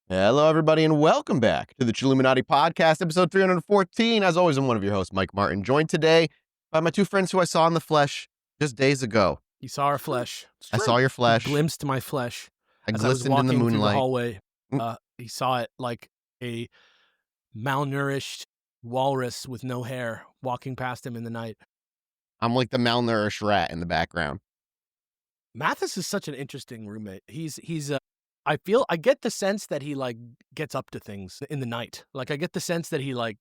Hello, everybody, and welcome back to the Chilluminati podcast, episode 314. As always, I'm one of your hosts, Mike Martin, joined today by my two friends who I saw in the flesh just days ago. You saw our flesh. I saw your flesh. You glimpsed my flesh. I as glistened I was in the walking moonlight. through the hallway. He saw it like a malnourished walrus with no hair walking past him in the night. I'm like the malnourished rat in the background. Mathis is such an interesting roommate. I get the sense that he like gets up to things in the night. Like I get the sense that he like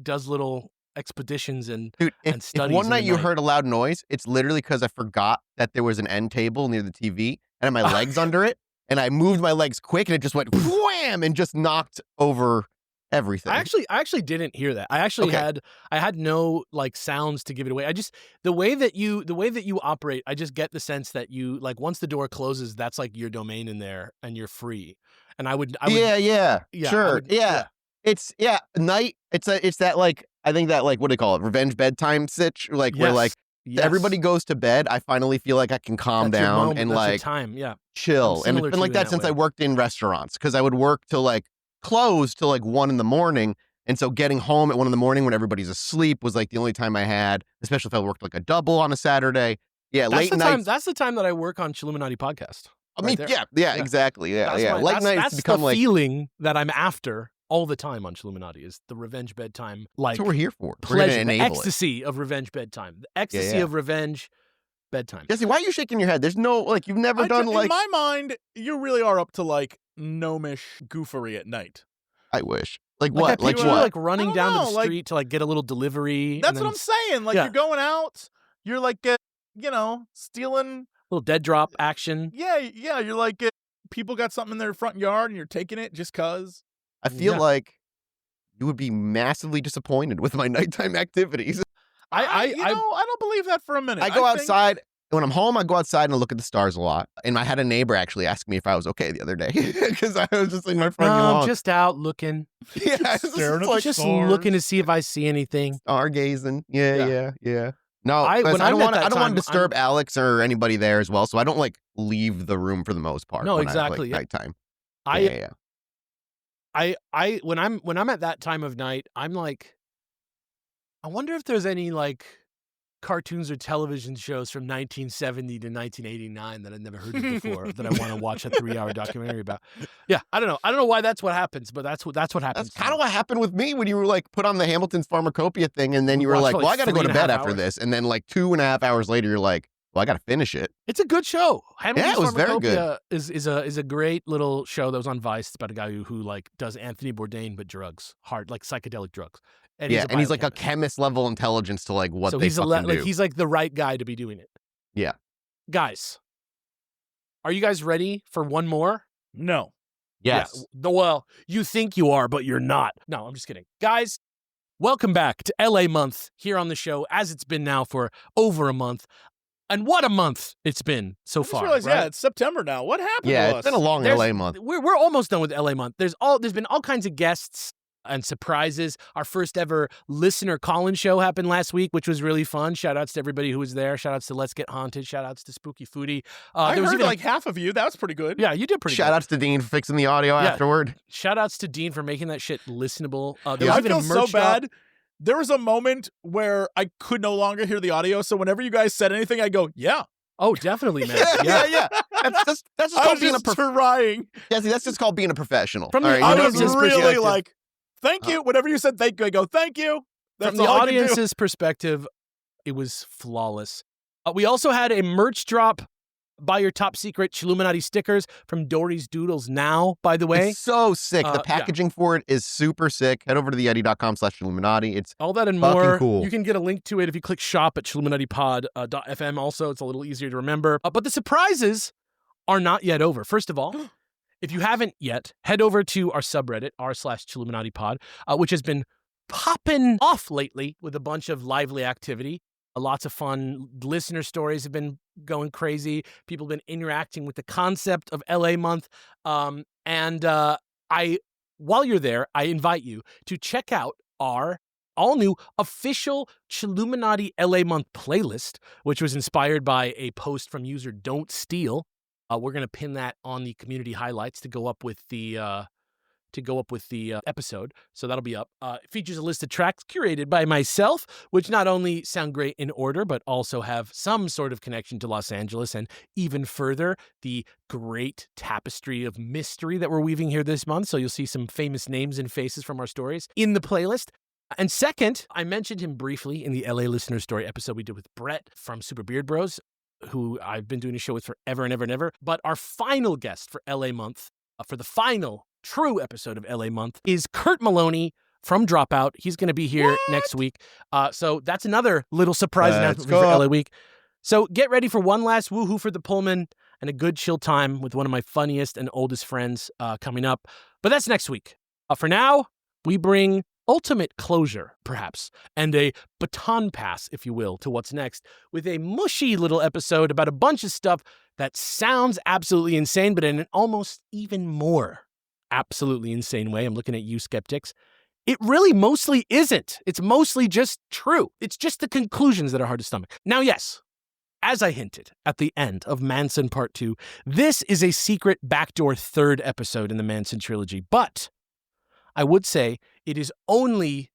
does little expeditions and Dude, and if studies. one night you heard a loud noise, it's literally because I forgot that there was an end table near the TV and my legs under it, and I moved my legs quick and it just went wham and just knocked over everything. I actually didn't hear that. I actually had no like sounds to give it away. I just the way that you operate, I just get the sense that you like once the door closes, that's like your domain in there and you're free. And I would sure. It's night. It's that like I think that like what do they call it? Revenge bedtime sitch, like where like everybody goes to bed. I finally feel like I can calm down and like chill. And it's been like that since I worked in restaurants because I would work till like close till like 1 a.m. And so getting home at 1 a.m. when everybody's asleep was like the only time I had, especially if I worked like a double on a Saturday. Yeah, late nights. That's the time that I work on Chilluminati podcast. I mean, exactly. Yeah. Late nights that's become the like feeling that I'm after all the time on Chilluminati is the revenge bedtime. Like that's what we're here for. Pleasure, we're gonna enable the ecstasy of revenge bedtime. The ecstasy of revenge bedtime. Jesse, why are you shaking your head? There's no like you've never done like in my mind, you really are up to like gnomish goofery at night. I wish. Like what? Like what? Like running down to the street to like get a little delivery. That's what I'm saying. Like you're going out, you're like stealing a little dead drop action. Yeah. You're like people got something in their front yard and you're taking it just cause. I feel like you would be massively disappointed with my nighttime activities. I don't believe that for a minute. I go outside. When I'm home, I go outside and I look at the stars a lot. And I had a neighbor actually ask me if I was okay the other day because I was just in my front lawn. I'm just out looking. Yeah, just looking to see if I see anything. Stargazing. Yeah. No, I don't want to disturb Alex or anybody there as well, so I don't like leave the room for the most part. No, exactly. Nighttime. When I'm at that time of night, I'm like, I wonder if there's any like cartoons or television shows from 1970 to 1989 that I've never heard of before that I want to watch a 3-hour documentary about. Yeah, I don't know why that's what happens, but that's what happens. That's kind of what happened with me when you were like put on the Hamilton's Pharmacopoeia thing, and then you were like, well, I got to go to bed after this, and then like 2.5 hours later, you're like, well, I got to finish it. It's a good show. Hamilton's it was very good. Is a great little show that was on Vice. It's about a guy who like does Anthony Bourdain but drugs, hard like psychedelic drugs. And he's like a chemist level intelligence to like what they fucking do. He's like the right guy to be doing it. Yeah. Guys, are you guys ready for one more? No. Yes. Yeah. Well, you think you are, but you're not. No, I'm just kidding. Guys, welcome back to LA Month here on the show, as it's been now for over a month. And what a month it's been so far. Realize, right? Yeah, it's September now. What happened to us? Yeah, it's been a long LA month. We're almost done with LA Month. There's been all kinds of guests and surprises. Our first ever listener call-in show happened last week, which was really fun. Shout outs to everybody who was there. Shout outs to Let's Get Haunted. Shout outs to Spooky Foodie. I heard like half of you. That was pretty good. Yeah, you did pretty good. Shout outs to Dean for fixing the audio afterward. Shout outs to Dean for making that shit listenable. I feel so bad. There was a moment where I could no longer hear the audio. So whenever you guys said anything, I go, yeah. Oh, definitely, man. Yeah. That's just called being trying. Yeah, see, that's just called being a professional. From the audience's really like, thank you. Whenever you said thank you, I go, thank you. That's from the audience's perspective, it was flawless. We also had a merch drop. Buy your top secret Chilluminati stickers from Dory's Doodles now, by the way. It's so sick. The packaging for it is super sick. Head over to theyeti.com/Chilluminati. It's all that and more. Cool. You can get a link to it if you click shop at ChilluminatiPod.fm. Also, it's a little easier to remember. But the surprises are not yet over. First of all, if you haven't yet, head over to our subreddit, r/ChilluminatiPod, which has been popping off lately with a bunch of lively activity. Lots of fun listener stories have been going crazy. People have been interacting with the concept of LA Month. While you're there, I invite you to check out our all-new official Chilluminati LA Month playlist, which was inspired by a post from user Don't Steal. We're going to pin that on the community highlights to go up with the to go up with the episode, so that'll be up. It features a list of tracks curated by myself, which not only sound great in order, but also have some sort of connection to Los Angeles, and even further, the great tapestry of mystery that we're weaving here this month. So you'll see some famous names and faces from our stories in the playlist. And second, I mentioned him briefly in the LA Listener Story episode we did with Brett from Super Beard Bros, who I've been doing a show with forever and ever and ever. But our final guest for LA Month, for the final true episode of LA Month, is Kurt Maloney from Dropout. He's going to be here next week. So that's another little surprise announcement for LA Week. So get ready for one last woohoo for the Pullman and a good chill time with one of my funniest and oldest friends coming up. But that's next week. For now, we bring ultimate closure, perhaps, and a baton pass, if you will, to what's next, with a mushy little episode about a bunch of stuff that sounds absolutely insane, but in an almost even more absolutely insane way. I'm looking at you, skeptics. It really mostly isn't. It's mostly just true. It's just the conclusions that are hard to stomach. Now, yes, as I hinted at the end of Manson Part 2, this is a secret backdoor third episode in the Manson trilogy, but I would say it is only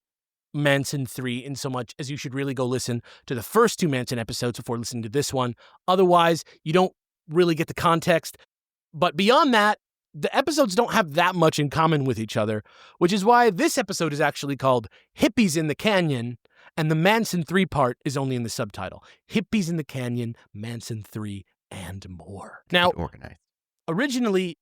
Manson 3 in so much as you should really go listen to the first 2 Manson episodes before listening to this one. Otherwise, you don't really get the context. But beyond that, the episodes don't have that much in common with each other, which is why this episode is actually called Hippies in the Canyon, and the Manson 3 part is only in the subtitle. Hippies in the Canyon, Manson 3, and more. Now, originally,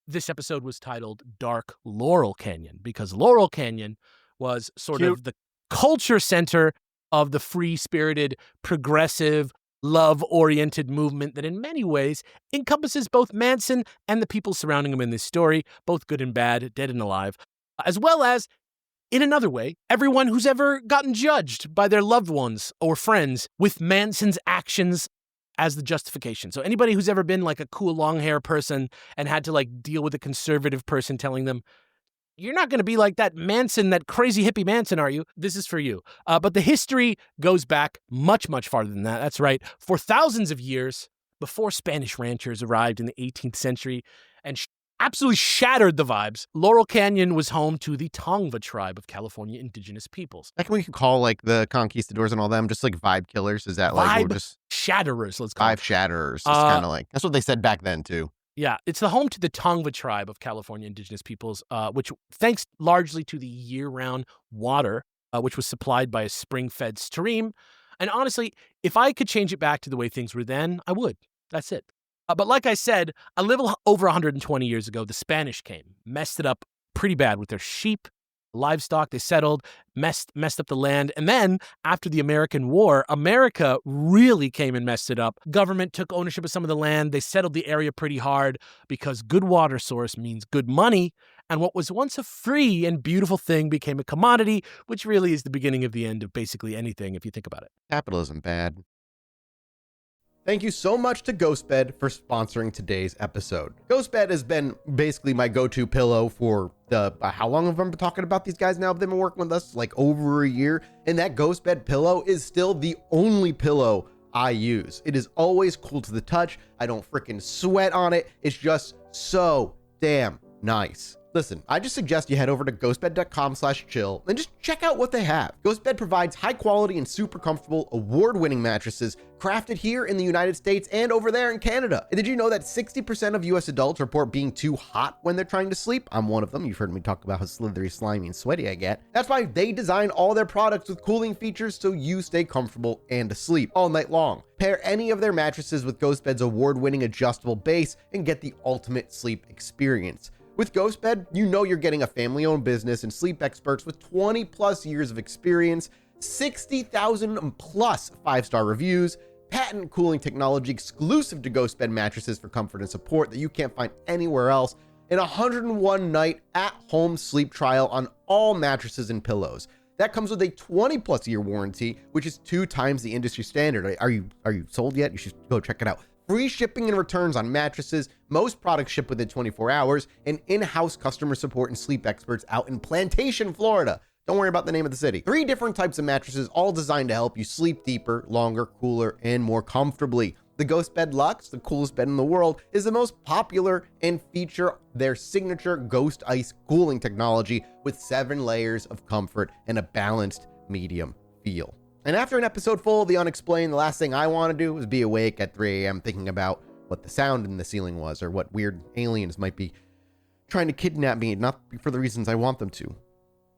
this episode was titled Dark Laurel Canyon because Laurel Canyon was sort of the culture center of the free-spirited, progressive, love-oriented movement that in many ways encompasses both Manson and the people surrounding him in this story, both good and bad, dead and alive, as well as, in another way, everyone who's ever gotten judged by their loved ones or friends with Manson's actions as the justification. So anybody who's ever been like a cool long hair person and had to like deal with a conservative person telling them, you're not going to be like that Manson, that crazy hippie Manson, are you? This is for you. But the history goes back much, much farther than that. That's right. For thousands of years before Spanish ranchers arrived in the 18th century and absolutely shattered the vibes, Laurel Canyon was home to the Tongva tribe of California indigenous peoples. Like we could call like the conquistadors and all them just like vibe killers. Is that like vibe just shatterers? Let's call vibe shatterers. It's kind of like that's what they said back then too. Yeah, it's the home to the Tongva tribe of California indigenous peoples, which thanks largely to the year-round water, which was supplied by a spring-fed stream. And honestly, if I could change it back to the way things were then, I would. That's it. But like I said, a little over 120 years ago, the Spanish came, messed it up pretty bad with their sheep, livestock. They settled, messed up the land. And then after the American War, America really came and messed it up. Government took ownership of some of the land. They settled the area pretty hard because good water source means good money. And what was once a free and beautiful thing became a commodity, which really is the beginning of the end of basically anything if you think about it. Capitalism bad. Thank you so much to GhostBed for sponsoring today's episode. GhostBed has been basically my go-to pillow for the, how long have I been talking about these guys now? They've been working with us like over a year, and that GhostBed pillow is still the only pillow I use. It is always cool to the touch. I don't freaking sweat on it. It's just so damn nice. Listen, I just suggest you head over to ghostbed.com/chill and just check out what they have. GhostBed provides high quality and super comfortable award-winning mattresses crafted here in the United States and over there in Canada. And did you know that 60% of US adults report being too hot when they're trying to sleep? I'm one of them. You've heard me talk about how slithery, slimy, and sweaty I get. That's why they design all their products with cooling features so you stay comfortable and asleep all night long. Pair any of their mattresses with GhostBed's award-winning adjustable base and get the ultimate sleep experience. With GhostBed, you know you're getting a family-owned business and sleep experts with 20 plus years of experience, 60,000 plus 5-star reviews, patent cooling technology exclusive to GhostBed mattresses for comfort and support that you can't find anywhere else, and a 101 night at-home sleep trial on all mattresses and pillows. That comes with a 20 plus year warranty, which is 2 times the industry standard. Are you sold yet? You should go check it out. Free shipping and returns on mattresses, most products ship within 24 hours, and in-house customer support and sleep experts out in Plantation, Florida. Don't worry about the name of the city. 3 different types of mattresses, all designed to help you sleep deeper, longer, cooler, and more comfortably. The GhostBed Luxe, the coolest bed in the world, is the most popular and feature their signature ghost ice cooling technology with 7 layers of comfort and a balanced medium feel. And after an episode full of the unexplained, the last thing I want to do is be awake at 3 a.m. thinking about what the sound in the ceiling was or what weird aliens might be trying to kidnap me, not for the reasons I want them to.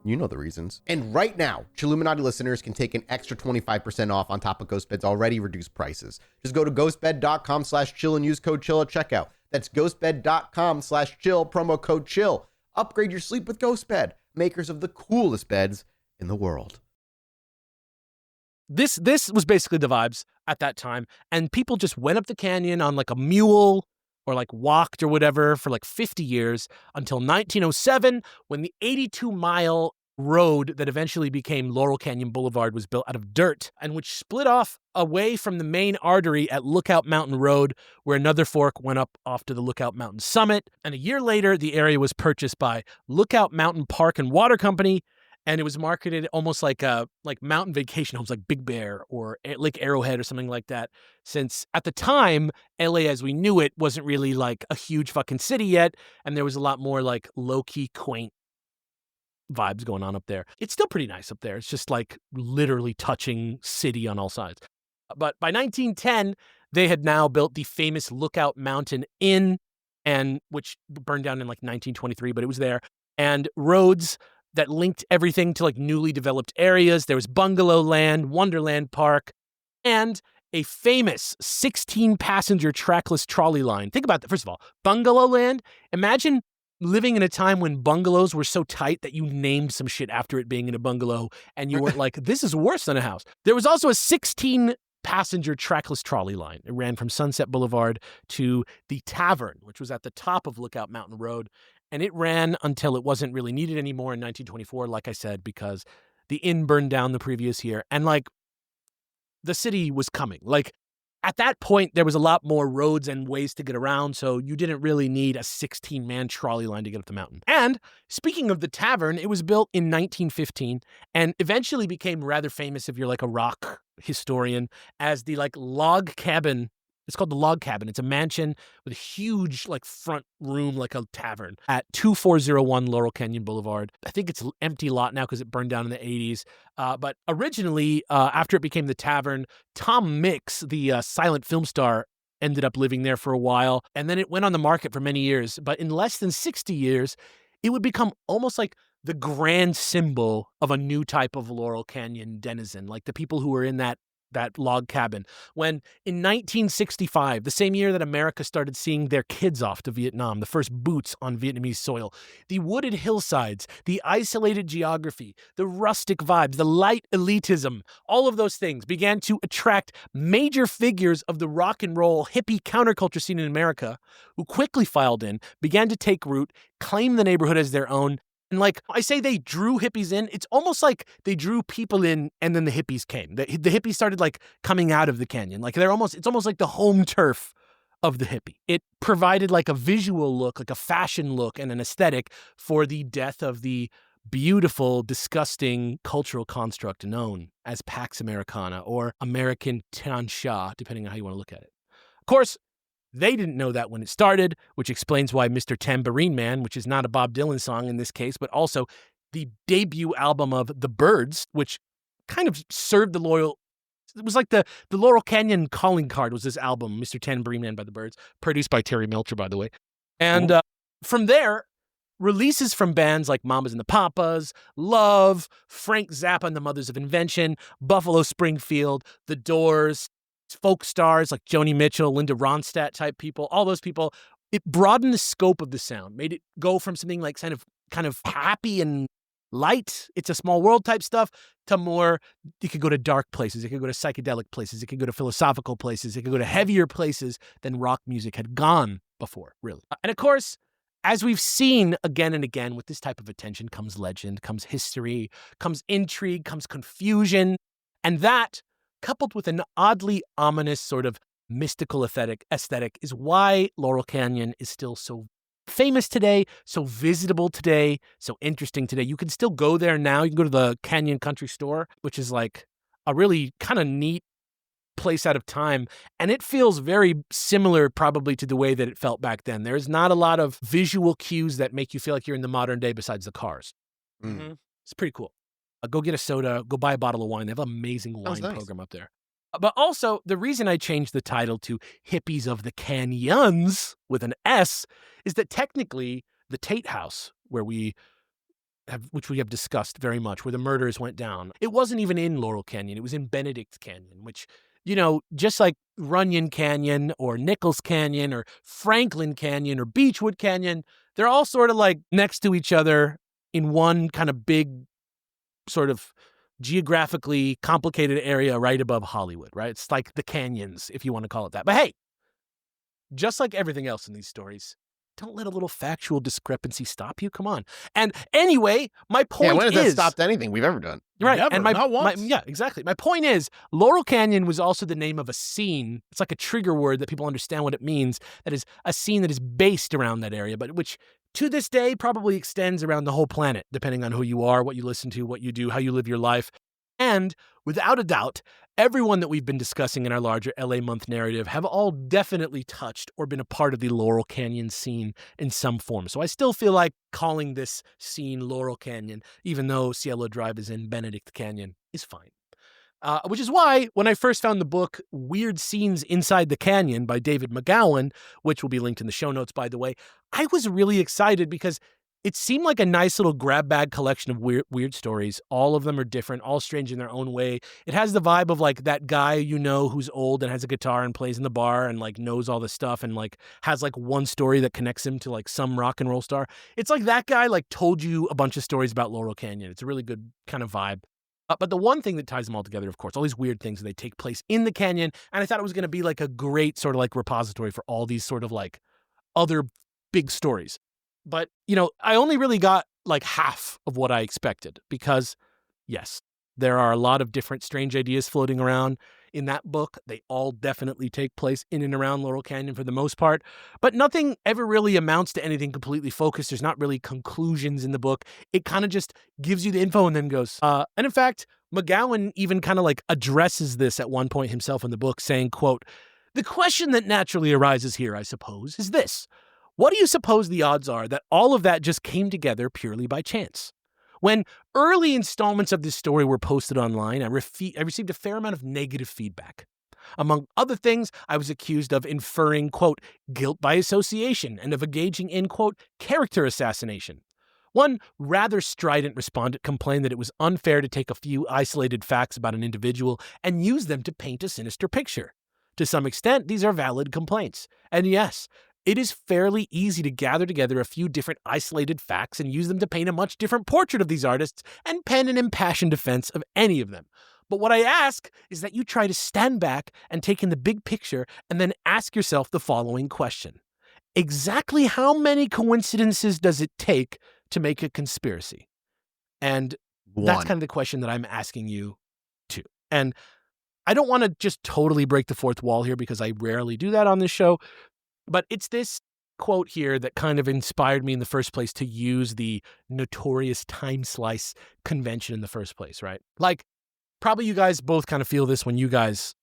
You know the reasons. And right now, Chilluminati listeners can take an extra 25% off on top of GhostBed's already reduced prices. Just go to ghostbed.com/chill and use code chill at checkout. That's ghostbed.com/chill, promo code chill. Upgrade your sleep with GhostBed, makers of the coolest beds in the world. This was basically the vibes at that time, and people just went up the canyon on like a mule or like walked or whatever for like 50 years until 1907, when the 82-mile road that eventually became Laurel Canyon Boulevard was built out of dirt, and which split off away from the main artery at Lookout Mountain Road, where another fork went up off to the Lookout Mountain summit. And a year later, the area was purchased by Lookout Mountain Park and Water Company, and it was marketed almost like mountain vacation homes like Big Bear or Lake Arrowhead or something like that, since at the time, LA as we knew it wasn't really like a huge fucking city yet, and there was a lot more like low-key, quaint vibes going on up there. It's still pretty nice up there. It's just like literally touching city on all sides. But by 1910, they had now built the famous Lookout Mountain Inn, and which burned down in like 1923, but it was there, and roads that linked everything to like newly developed areas. There was Bungalow Land, Wonderland Park, and a famous 16-passenger trackless trolley line. Think about that. First of all, Bungalow Land. Imagine living in a time when bungalows were so tight that you named some shit after it being in a bungalow, and you weren't like, this is worse than a house. There was also a 16-passenger trackless trolley line. It ran from Sunset Boulevard to the Tavern, which was at the top of Lookout Mountain Road. And it ran until it wasn't really needed anymore in 1924, like I said, because the inn burned down the previous year. And like the city was coming. Like at that point, there was a lot more roads and ways to get around. So you didn't really need a 16-man trolley line to get up the mountain. And speaking of the Tavern, it was built in 1915 and eventually became rather famous if you're like a rock historian as the like log cabin. It's called the Log Cabin. It's a mansion with a huge like front room like a tavern at 2401 Laurel Canyon Boulevard. I think it's an empty lot now because it burned down in the 80s. But originally, after it became the Tavern, Tom Mix, the silent film star, ended up living there for a while. And then it went on the market for many years. But in less than 60 years, it would become almost like the grand symbol of a new type of Laurel Canyon denizen, like the people who were in that log cabin. When in 1965, the same year that America started seeing their kids off to Vietnam, the first boots on Vietnamese soil, the wooded hillsides, the isolated geography, the rustic vibes, the light elitism, all of those things began to attract major figures of the rock and roll hippie counterculture scene in America, who quickly filed in, began to take root, claim the neighborhood as their own. And like I say, they drew hippies in. It's almost like they drew people in and then the hippies came. The hippies started like coming out of the canyon. Like it's almost like the home turf of the hippie. It provided like a visual look, like a fashion look and an aesthetic for the death of the beautiful, disgusting cultural construct known as Pax Americana or American Tansha, depending on how you want to look at it. Of course, they didn't know that when it started, which explains why Mr. Tambourine Man, which is not a Bob Dylan song in this case, but also the debut album of The Byrds, which kind of served the loyal. It was like the Laurel Canyon calling card was this album, Mr. Tambourine Man by The Byrds, produced by Terry Melcher, by the way. And from there, releases from bands like Mamas and the Papas, Love, Frank Zappa and the Mothers of Invention, Buffalo Springfield, The Doors, folk stars like Joni Mitchell, Linda Ronstadt type people, all those people, it broadened the scope of the sound, made it go from something like kind of happy and light, it's a small world type stuff, to more, it could go to dark places, it could go to psychedelic places, it could go to philosophical places, it could go to heavier places than rock music had gone before, really. And of course, as we've seen again and again with this type of attention comes legend, comes history, comes intrigue, comes confusion, and that, coupled with an oddly ominous sort of mystical aesthetic is why Laurel Canyon is still so famous today, so visitable today, so interesting today. You can still go there now. You can go to the Canyon Country Store, which is like a really kind of neat place out of time, and it feels very similar probably to the way that it felt back then. There's not a lot of visual cues that make you feel like you're in the modern day besides the cars. Mm. It's pretty cool. Go get a soda, go buy a bottle of wine. They have an amazing wine nice. program up there. But also, the reason I changed the title to Hippies of the Canyons with an S is that technically the Tate House, which we have discussed very much, where the murders went down, it wasn't even in Laurel Canyon. It was in Benedict Canyon, which, just like Runyon Canyon or Nichols Canyon or Franklin Canyon or Beechwood Canyon, they're all sort of like next to each other in one kind of big sort of geographically complicated area right above Hollywood, right? It's like the canyons, if you want to call it that. But hey, just like everything else in these stories, don't let a little factual discrepancy stop you. Come on. And anyway, my point when is... has that stopped anything we've ever done? Right. Never, and not once. yeah, exactly. My point is, Laurel Canyon was also the name of a scene. It's like a trigger word that people understand what it means. That is a scene that is based around that area, but which to this day probably extends around the whole planet, depending on who you are, what you listen to, what you do, how you live your life. And without a doubt, everyone that we've been discussing in our larger LA Month narrative have all definitely touched or been a part of the Laurel Canyon scene in some form. So I still feel like calling this scene Laurel Canyon, even though Cielo Drive is in Benedict Canyon, is fine. Which is why when I first found the book Weird Scenes Inside the Canyon by David McGowan, which will be linked in the show notes, by the way, I was really excited because it seemed like a nice little grab bag collection of weird stories. All of them are different, all strange in their own way. It has the vibe of like that guy who's old and has a guitar and plays in the bar and like knows all this stuff and like has like one story that connects him to like some rock and roll star. It's like that guy like told you a bunch of stories about Laurel Canyon. It's a really good kind of vibe. But the one thing that ties them all together, of course, all these weird things, they take place in the canyon. And I thought it was going to be like a great sort of like repository for all these sort of like other big stories. But, I only really got like half of what I expected because, yes, there are a lot of different strange ideas floating around in that book. They all definitely take place in and around Laurel Canyon for the most part, but nothing ever really amounts to anything completely focused. There's not really conclusions in the book. It kind of just gives you the info and then goes. And in fact, McGowan even kind of like addresses this at one point himself in the book saying, quote, "The question that naturally arises here, I suppose, is this. What do you suppose the odds are that all of that just came together purely by chance? When early installments of this story were posted online, I received a fair amount of negative feedback. Among other things, I was accused of inferring, quote, guilt by association and of engaging in, quote, character assassination. One rather strident respondent complained that it was unfair to take a few isolated facts about an individual and use them to paint a sinister picture. To some extent, these are valid complaints. And yes, it is fairly easy to gather together a few different isolated facts and use them to paint a much different portrait of these artists and pen an impassioned defense of any of them. But what I ask is that you try to stand back and take in the big picture and then ask yourself the following question. Exactly how many coincidences does it take to make a conspiracy?" And that's kind of the question that I'm asking you too. And I don't want to just totally break the fourth wall here because I rarely do that on this show. But it's this quote here that kind of inspired me in the first place to use the notorious time slice convention in the first place, right? Like, probably you guys both kind of feel this when you guys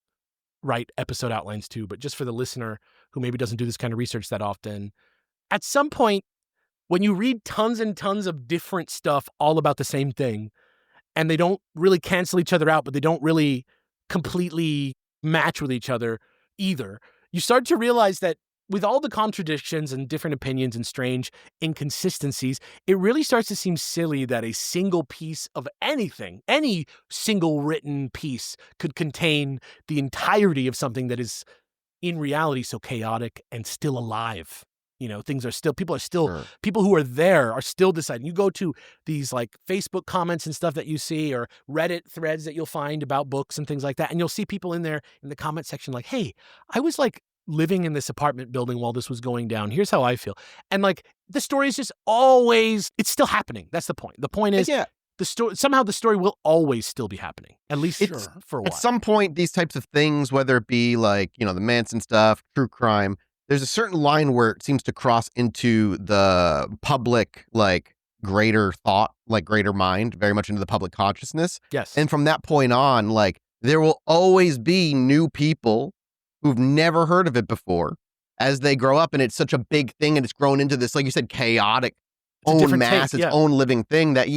write episode outlines too, but just for the listener who maybe doesn't do this kind of research that often, at some point, when you read tons and tons of different stuff all about the same thing, and they don't really cancel each other out, but they don't really completely match with each other either, you start to realize that with all the contradictions and different opinions and strange inconsistencies, it really starts to seem silly that a single piece of anything, any single written piece, could contain the entirety of something that is in reality so chaotic and still alive. Things are still, people who are there are still deciding. You go to these like Facebook comments and stuff that you see or Reddit threads that you'll find about books and things like that. And you'll see people in there in the comment section like, hey, I was like living in this apartment building while this was going down. Here's how I feel. And like the story is just always, it's still happening. That's the point. The point is somehow the story will always still be happening, at least for a while. At some point, these types of things, whether it be like, the Manson stuff, true crime, there's a certain line where it seems to cross into the public, like greater thought, like greater mind, very much into the public consciousness. Yes. And from that point on, like there will always be new people who've never heard of it before as they grow up. And it's such a big thing. And it's grown into this, like you said, chaotic own mass, its own living thing that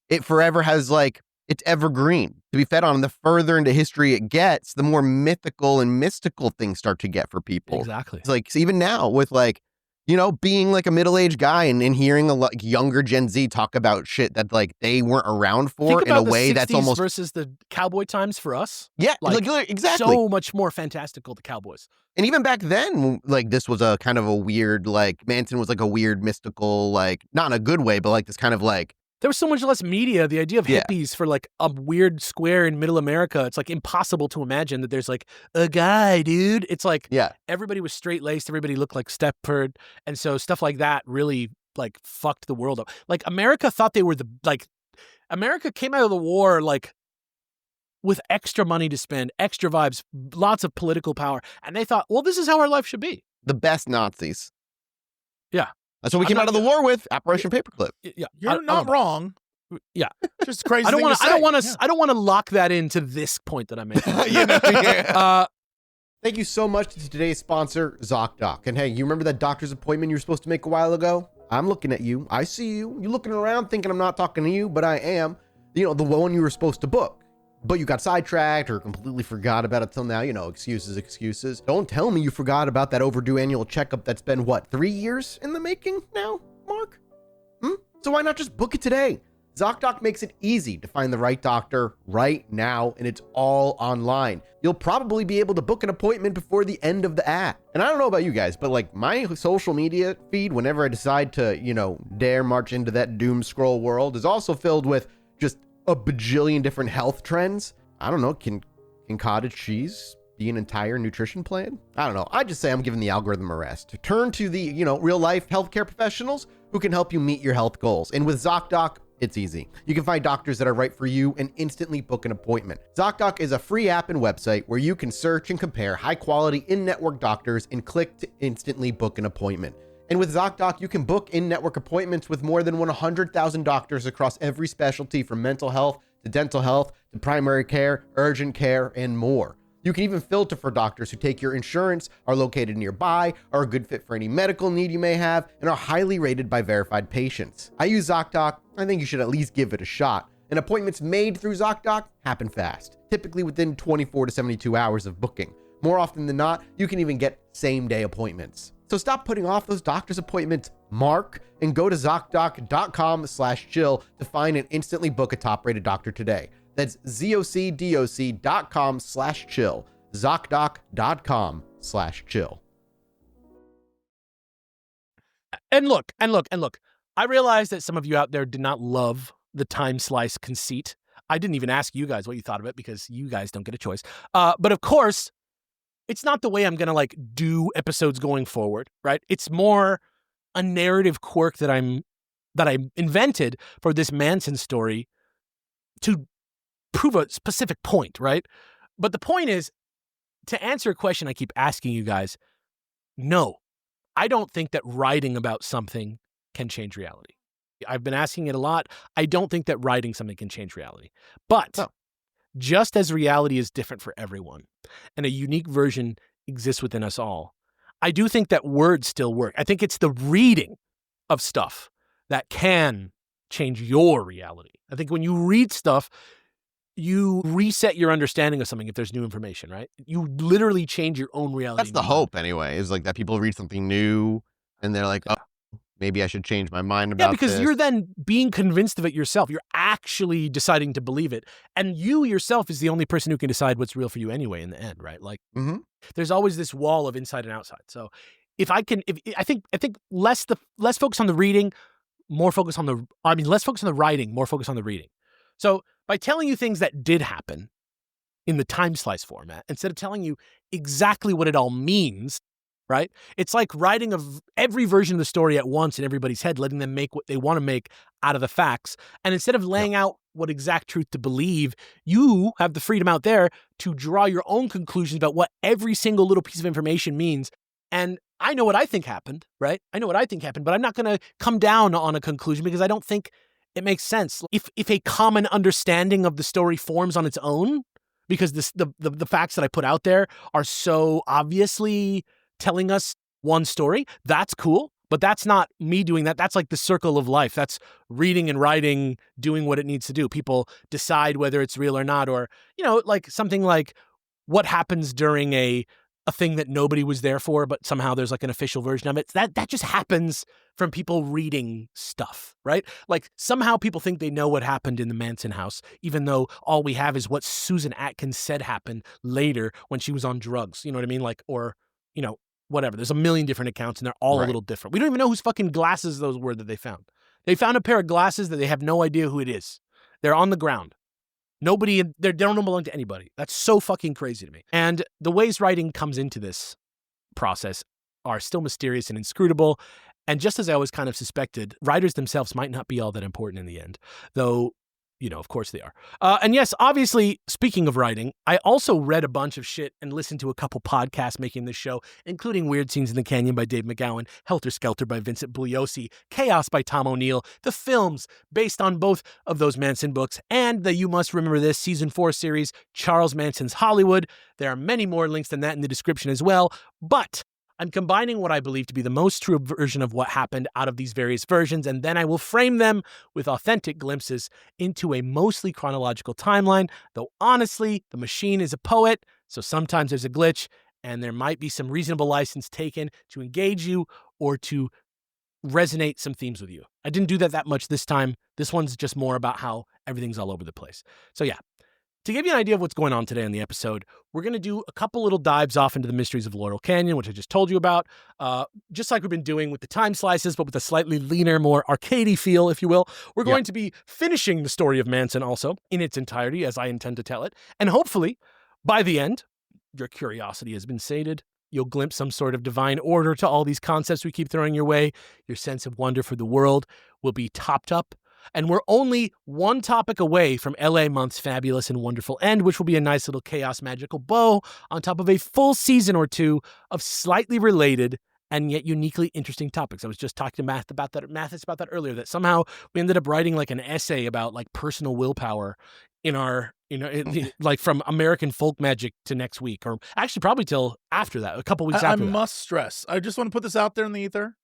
it forever has like, it's evergreen to be fed on. And the further into history it gets, the more mythical and mystical things start to get for people. Exactly. It's like, so even now with like, you know, being like a middle-aged guy and hearing a lot younger Gen Z talk about shit that like they weren't around for in a way that's almost versus the cowboy times for us. Yeah, like exactly. So much more fantastical, the Cowboys. And even back then, like this was a kind of a weird, like Manson was like a weird mystical, like not in a good way, but like this kind of like there was so much less media. The idea of hippies for like a weird square in middle America, it's like impossible to imagine that there's like a guy, dude. It's like everybody was straight-laced. Everybody looked like Stepford. And so stuff like that really like fucked the world up. Like America thought they were America came out of the war like with extra money to spend, extra vibes, lots of political power. And they thought, well, this is how our life should be. The best Nazis. Yeah. That's what we came out of the war with. Operation Paperclip. Yeah, you're not wrong. Yeah, just crazy. I don't want to lock that into this point that I'm making. Thank you so much to today's sponsor, ZocDoc. And hey, you remember that doctor's appointment you were supposed to make a while ago? I'm looking at you. I see you. You're looking around thinking I'm not talking to you, but I am. You know, the one you were supposed to book. But you got sidetracked or completely forgot about it till now. You know, excuses. Don't tell me you forgot about that overdue annual checkup that's been, 3 years in the making now, Mark? So why not just book it today? ZocDoc makes it easy to find the right doctor right now, and it's all online. You'll probably be able to book an appointment before the end of the ad. And I don't know about you guys, but like my social media feed, whenever I decide to, dare march into that doom scroll world, is also filled with just a bajillion different health trends. I don't know. Can cottage cheese be an entire nutrition plan? I don't know. I just say I'm giving the algorithm a rest. Turn to the, real life healthcare professionals who can help you meet your health goals. And with ZocDoc, it's easy. You can find doctors that are right for you and instantly book an appointment. ZocDoc is a free app and website where you can search and compare high quality in-network doctors and click to instantly book an appointment. And with ZocDoc, you can book in-network appointments with more than 100,000 doctors across every specialty from mental health to dental health to primary care, urgent care, and more. You can even filter for doctors who take your insurance, are located nearby, are a good fit for any medical need you may have, and are highly rated by verified patients. I use ZocDoc. I think you should at least give it a shot. And appointments made through ZocDoc happen fast, typically within 24 to 72 hours of booking. More often than not, you can even get same-day appointments. So stop putting off those doctor's appointments, Mark, and go to ZocDoc.com/chill to find and instantly book a top-rated doctor today. That's ZocDoc.com/chill. ZocDoc.com/chill. And look. I realize that some of you out there did not love the time slice conceit. I didn't even ask you guys what you thought of it because you guys don't get a choice. But of course, it's not the way I'm going to do episodes going forward, right? It's more a narrative quirk that I invented for this Manson story to prove a specific point, right? But the point is, to answer a question I keep asking you guys, no, I don't think that writing about something can change reality. I've been asking it a lot. I don't think that writing something can change reality. But just as reality is different for everyone and a unique version exists within us all, I do think that words still work. I think it's the reading of stuff that can change your reality. I think when you read stuff, you reset your understanding of something if there's new information, right? You literally change your own reality. That's the hope anyway, is like that people read something new and they're like, oh, maybe I should change my mind about because this. You're then being convinced of it yourself. You're actually deciding to believe it. And you yourself is the only person who can decide what's real for you anyway in the end, right? Like there's always this wall of inside and outside. So I think less focus on the reading, less focus on the writing, more focus on the reading. So by telling you things that did happen in the time slice format, instead of telling you exactly what it all means, right? It's like writing of every version of the story at once in everybody's head, letting them make what they want to make out of the facts. And instead of laying out what exact truth to believe, you have the freedom out there to draw your own conclusions about what every single little piece of information means. And I know what I think happened, right? I know what I think happened, but I'm not going to come down on a conclusion because I don't think it makes sense. If a common understanding of the story forms on its own, because the facts that I put out there are so obviously telling us one story. That's cool, but that's not me doing that. That's like the circle of life. That's reading and writing, doing what it needs to do. People decide whether it's real or not, or, like something like what happens during a thing that nobody was there for, but somehow there's like an official version of it. That just happens from people reading stuff, right? Like somehow people think they know what happened in the Manson house, even though all we have is what Susan Atkins said happened later when she was on drugs. You know what I mean? Like, or, whatever. There's a million different accounts and they're all a little different. We don't even know whose fucking glasses those were that they found. They found a pair of glasses that they have no idea who it is. They're on the ground. Nobody, they don't belong to anybody. That's so fucking crazy to me. And the ways writing comes into this process are still mysterious and inscrutable. And just as I always kind of suspected, writers themselves might not be all that important in the end, though, of course they are. And yes, obviously, speaking of writing, I also read a bunch of shit and listened to a couple podcasts making this show, including Weird Scenes in the Canyon by Dave McGowan, Helter Skelter by Vincent Bugliosi, Chaos by Tom O'Neill, the films based on both of those Manson books, and the You Must Remember This Season 4 series, Charles Manson's Hollywood. There are many more links than that in the description as well, but I'm combining what I believe to be the most true version of what happened out of these various versions, and then I will frame them with authentic glimpses into a mostly chronological timeline, though honestly, the machine is a poet, so sometimes there's a glitch, and there might be some reasonable license taken to engage you or to resonate some themes with you. I didn't do that much this time. This one's just more about how everything's all over the place. So yeah. To give you an idea of what's going on today on the episode, we're going to do a couple little dives off into the mysteries of Laurel Canyon, which I just told you about, just like we've been doing with the time slices, but with a slightly leaner, more arcadey feel, if you will. We're going to be finishing the story of Manson also in its entirety, as I intend to tell it. And hopefully, by the end, your curiosity has been sated. You'll glimpse some sort of divine order to all these concepts we keep throwing your way. Your sense of wonder for the world will be topped up. And we're only one topic away from LA Month's fabulous and wonderful end, which will be a nice little chaos magical bow on top of a full season or two of slightly related and yet uniquely interesting topics. I was just talking to Mathis about that earlier, that somehow we ended up writing like an essay about like personal willpower in our, like from American folk magic to next week, or actually probably till after that, a couple weeks after that. I must stress, I just want to put this out there in the ether.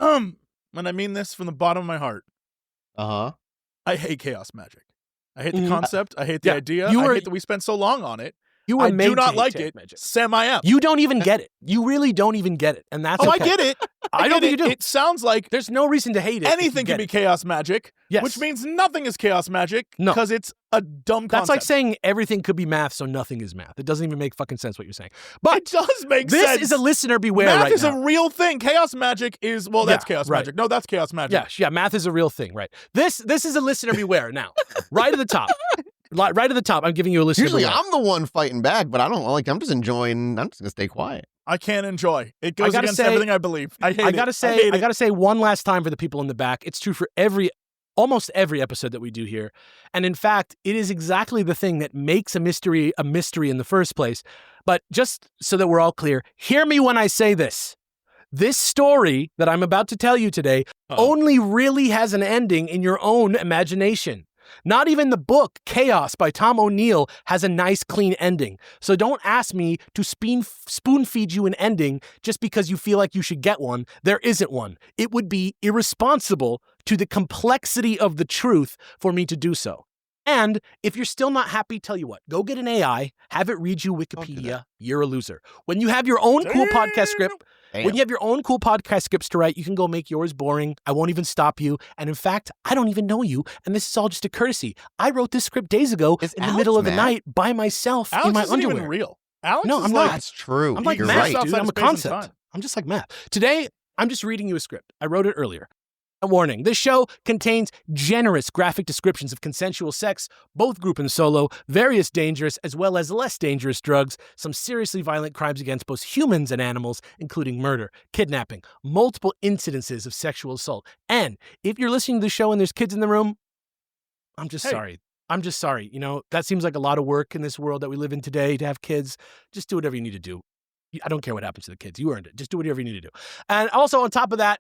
And I mean this from the bottom of my heart. I hate chaos magic. I hate the concept. I hate the idea. I hate that we spent so long on it. I do not like it. Semi-up. You don't even get it. You really don't even get it. And that's okay. I get it. I don't think you do. It sounds like there's no reason to hate it. Anything can be chaos magic, which means nothing is chaos magic because it's a dumb concept. That's like saying everything could be math, so nothing is math. It doesn't even make fucking sense what you're saying. But it does make sense. This is a listener beware math right now. Math is a real thing. Chaos magic is, that's chaos magic. No, that's chaos magic. Yeah, math is a real thing, right? This is a listener beware now. Right at the top. Right at the top, I'm giving you a listener. Usually I'm the one fighting back, but I don't like. I'm just enjoying. I'm just gonna stay quiet. I can't enjoy. It goes against everything I believe. I gotta say one last time for the people in the back. It's true for almost every episode that we do here, and in fact, it is exactly the thing that makes a mystery in the first place. But just so that we're all clear, hear me when I say this. This story that I'm about to tell you today only really has an ending in your own imagination. Not even the book, Chaos by Tom O'Neill, has a nice, clean ending. So don't ask me to spoon feed you an ending just because you feel like you should get one. There isn't one. It would be irresponsible to the complexity of the truth for me to do so. And if you're still not happy, tell you what, go get an AI, have it read you Wikipedia, you're a loser. When you have your own cool podcast script, when you have your own cool podcast scripts to write, you can go make yours boring. I won't even stop you. And in fact, I don't even know you. And this is all just a courtesy. I wrote this script days ago in the middle of the night by myself in my underwear. Even real. Alex no, I'm not. That's true. I'm like You're math, right. dude. I'm a concept. I'm just like math. Today, I'm just reading you a script. I wrote it earlier. A warning, this show contains generous graphic descriptions of consensual sex, both group and solo, various dangerous as well as less dangerous drugs, some seriously violent crimes against both humans and animals, including murder, kidnapping, multiple incidences of sexual assault. And if you're listening to the show and there's kids in the room, I'm just sorry. I'm just sorry. That seems like a lot of work in this world that we live in today to have kids. Just do whatever you need to do. I don't care what happens to the kids. You earned it. Just do whatever you need to do. And also on top of that,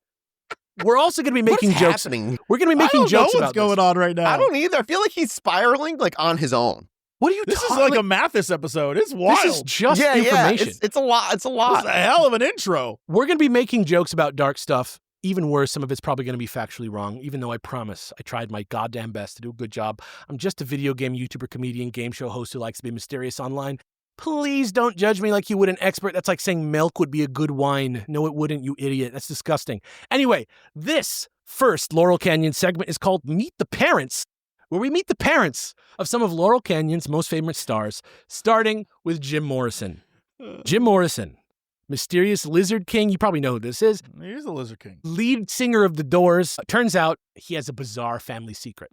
we're also going to be making jokes. Happening? We're going to be making jokes about what's going on right now. I don't either. I feel like he's spiraling like on his own. What are you This is like a Mathis episode. It's wild. This is just information. Yeah. It's a lot. It's a lot. It's a hell of an intro. We're going to be making jokes about dark stuff. Even worse, some of it's probably going to be factually wrong, even though I promise I tried my goddamn best to do a good job. I'm just a video game YouTuber, comedian, game show host who likes to be mysterious online. Please don't judge me like you would an expert. That's like saying milk would be a good wine. No, it wouldn't, you idiot. That's disgusting. Anyway, this first Laurel Canyon segment is called Meet the Parents, where we meet the parents of some of Laurel Canyon's most famous stars, starting with Jim Morrison. Jim Morrison, mysterious lizard king. You probably know who this is. He's the lizard king. Lead singer of The Doors. Turns out he has a bizarre family secret.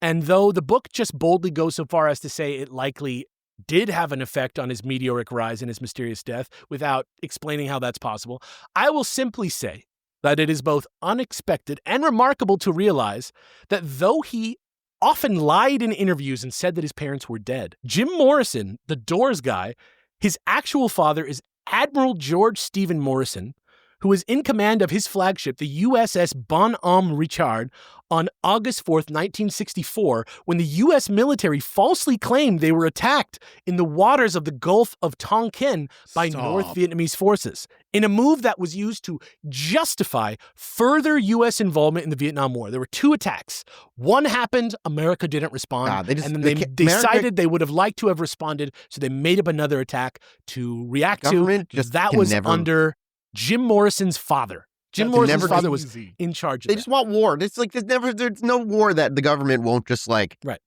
And though the book just boldly goes so far as to say it likely did have an effect on his meteoric rise and his mysterious death without explaining how that's possible, I will simply say that it is both unexpected and remarkable to realize that though he often lied in interviews and said that his parents were dead, Jim Morrison, the Doors guy, his actual father is Admiral George Stephen Morrison, who was in command of his flagship, the USS Bonhomme Richard, on August 4th, 1964, when the U.S. military falsely claimed they were attacked in the waters of the Gulf of Tonkin by North Vietnamese forces, in a move that was used to justify further U.S. involvement in the Vietnam War. There were 2 attacks. One happened, America didn't respond, and then they decided they would have liked to have responded, so they made up another attack to react to. That was under Jim Morrison's father. Jim Morrison's father was in charge of They just want war. It's like there's no war that the government won't just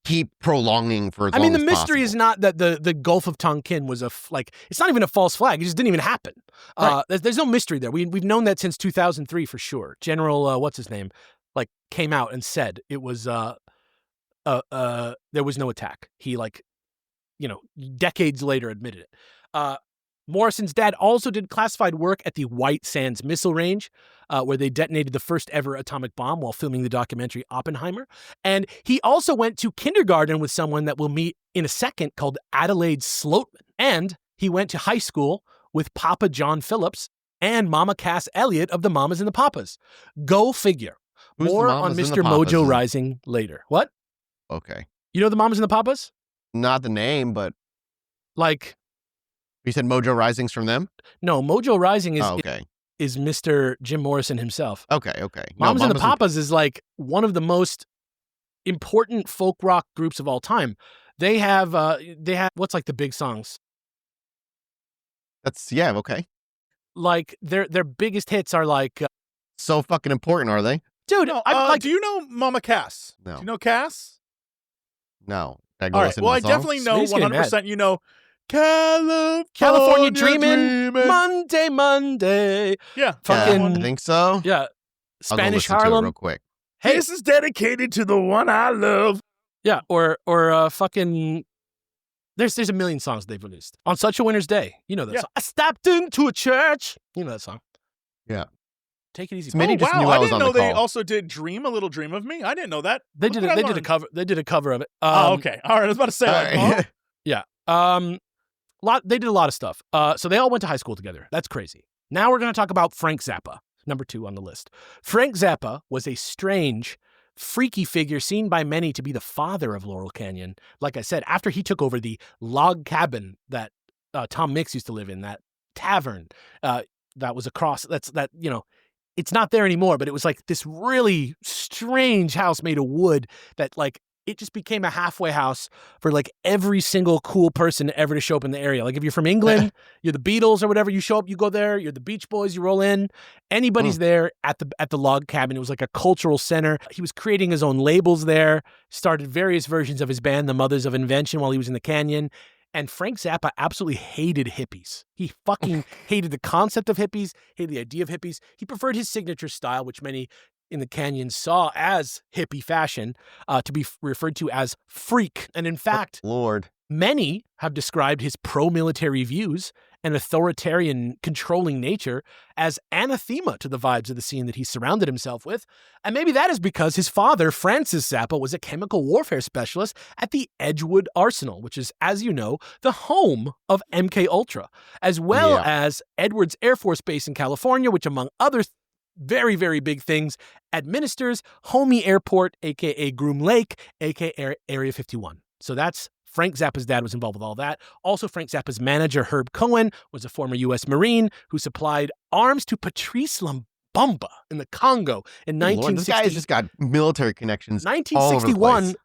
keep prolonging for as long as the mystery possible. is not that the Gulf of Tonkin was it's not even a false flag. It just didn't even happen. Right. There's no mystery there. We've known that since 2003 for sure. General, what's his name, came out and said it was, there was no attack. He decades later admitted it. Morrison's dad also did classified work at the White Sands Missile Range, where they detonated the first ever atomic bomb while filming the documentary Oppenheimer. And he also went to kindergarten with someone that we'll meet in a second called Adelaide Sloatman. And he went to high school with Papa John Phillips and Mama Cass Elliott of the Mamas and the Papas. Go figure. More on Mr. Mojo Rising later. What? Okay. You know the Mamas and the Papas? Not the name, but... You said Mojo Rising's from them? No, Mojo Rising is okay. Is Mr. Jim Morrison himself. Okay. Mamas and the Papas is one of the most important folk rock groups of all time. They have what's the big songs? Okay. Their biggest hits are so fucking important, are they? Dude, no, do you know Mama Cass? No. Do you know Cass? No. All right. Well, I definitely know 100%. You know California Dreamin', Monday. Yeah. I think so. Yeah. Spanish I'll go listen to it Harlem. real quick. Hey, this is dedicated to the one I love. Yeah, or there's a million songs they've released. On Such a Winter's Day. You know that song. I stepped into a church. You know that song. Yeah. Take it easy. Smitty just knew I was on the call. I didn't know they also did Dream, A Little Dream of Me. I didn't know that. They did a cover. They did a cover of it. Okay. All right. I was about to say Yeah. They did a lot of stuff. So they all went to high school together. That's crazy. Now we're going to talk about Frank Zappa, number 2 on the list. Frank Zappa was a strange, freaky figure seen by many to be the father of Laurel Canyon. Like I said, after he took over the log cabin that Tom Mix used to live in, that tavern that was across, it's not there anymore, but it was this really strange house made of wood that it just became a halfway house for every single cool person ever to show up in the area. If you're from England, you're the Beatles or whatever, you show up, you go there, you're the Beach Boys, you roll in. Anybody's there at the log cabin. It was like a cultural center. He was creating his own labels there, started various versions of his band, the Mothers of Invention, while he was in the canyon. And Frank Zappa absolutely hated hippies. He fucking hated the concept of hippies, hated the idea of hippies. He preferred his signature style, which many in the canyon saw as hippie fashion, to be referred to as freak. And in fact, many have described his pro-military views and authoritarian controlling nature as anathema to the vibes of the scene that he surrounded himself with. And maybe that is because his father, Francis Zappa, was a chemical warfare specialist at the Edgewood Arsenal, which is, as you know, the home of MK Ultra, as well as Edwards Air Force Base in California, which among other very, very big things, administers Homey Airport, a.k.a. Groom Lake, a.k.a. Area 51. So that's Frank Zappa's dad was involved with all that. Also, Frank Zappa's manager, Herb Cohen, was a former U.S. Marine who supplied arms to Patrice Lumumba in the Congo in 1960. This guy's just got military connections 1961,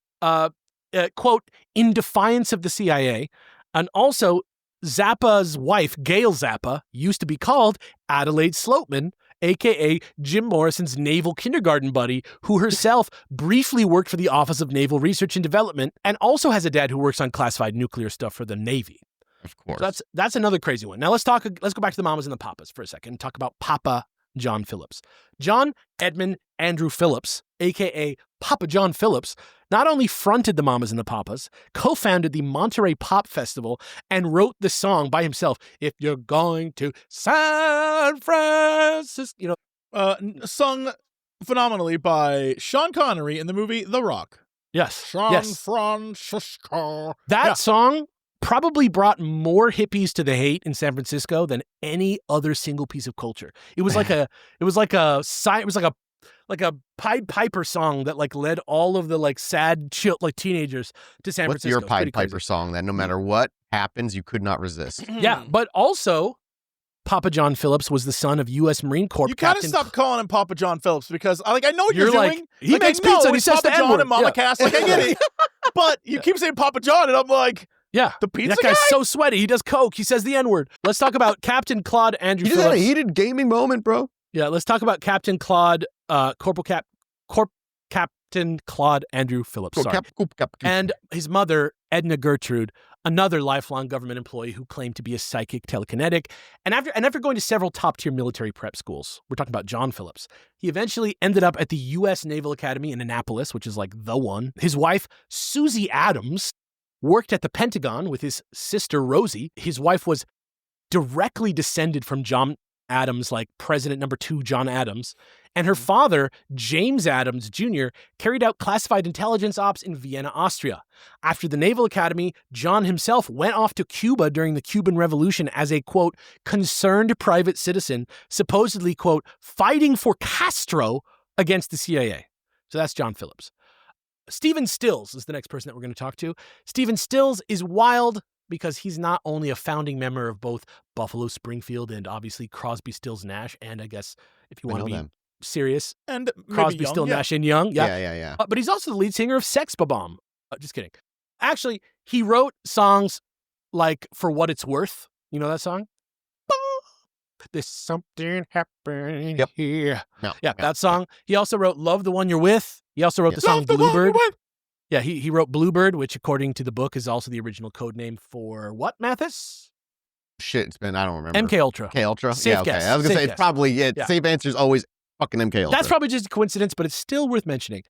quote, in defiance of the CIA. And also, Zappa's wife, Gail Zappa, used to be called Adelaide Sloatman, a.k.a. Jim Morrison's naval kindergarten buddy, who herself briefly worked for the Office of Naval Research and Development and also has a dad who works on classified nuclear stuff for the Navy. Of course. So that's another crazy one. Now let's go back to the mamas and the papas for a second and talk about Papa John Phillips. John Edmund Andrew Phillips, a.k.a. Papa John Phillips, not only fronted the Mamas and the Papas, co-founded the Monterey Pop Festival, and wrote the song by himself, If You're Going to San Francisco, sung phenomenally by Sean Connery in the movie The Rock. Yes. San Francisco. That song probably brought more hippies to the hate in San Francisco than any other single piece of culture. It was like a Pied Piper song that like led all of the like sad chill like teenagers to San What's Francisco. What's your Pied Piper song that no matter what happens, you could not resist? Yeah, but also Papa John Phillips was the son of U.S. Marine Corps. You gotta stop calling him Papa John Phillips because I know what you're like, doing. He like, makes I know pizza and he says Papa the John N-word. and Mama Cass. Like I get it, but you keep saying Papa John, and I'm like, yeah, the pizza that guy's so sweaty. He does coke. He says the N-word. Let's talk about Captain Claude Andrew Phillips. You had a heated gaming moment, bro. Yeah, let's talk about Captain Claude, Captain Claude Andrew Phillips. Sorry. And his mother, Edna Gertrude, another lifelong government employee who claimed to be a psychic telekinetic. And after going to several top-tier military prep schools, we're talking about John Phillips, he eventually ended up at the U.S. Naval Academy in Annapolis, which is like the one. His wife, Susie Adams, worked at the Pentagon with his sister, Rosie. His wife was directly descended from John Adams, like President number 2 John Adams. And her father, James Adams Jr., carried out classified intelligence ops in Vienna, Austria. After the Naval Academy, John himself went off to Cuba during the Cuban Revolution as a, quote, concerned private citizen, supposedly, quote, fighting for Castro against the CIA. So that's John Phillips. Stephen Stills is the next person that we're going to talk to. Stephen Stills is wild because he's not only a founding member of both Buffalo Springfield and obviously Crosby, Stills, Nash, and I guess if you want to be serious, and Crosby, Stills, Nash, and Young. Yeah. But he's also the lead singer of Sex Bomb. Just kidding. Actually, he wrote songs like For What It's Worth. You know that song? There's something happening here. That song. He also wrote Love the One You're With. He also wrote the song Bluebird. Yeah, he wrote Bluebird, which according to the book is also the original code name for what, Mathis? Shit, it's been, I don't remember. MK Ultra. MK Ultra? Safe guess. Okay. I was going to say, it's probably, safe answer is always fucking MK Ultra. That's probably just a coincidence, but it's still worth mentioning.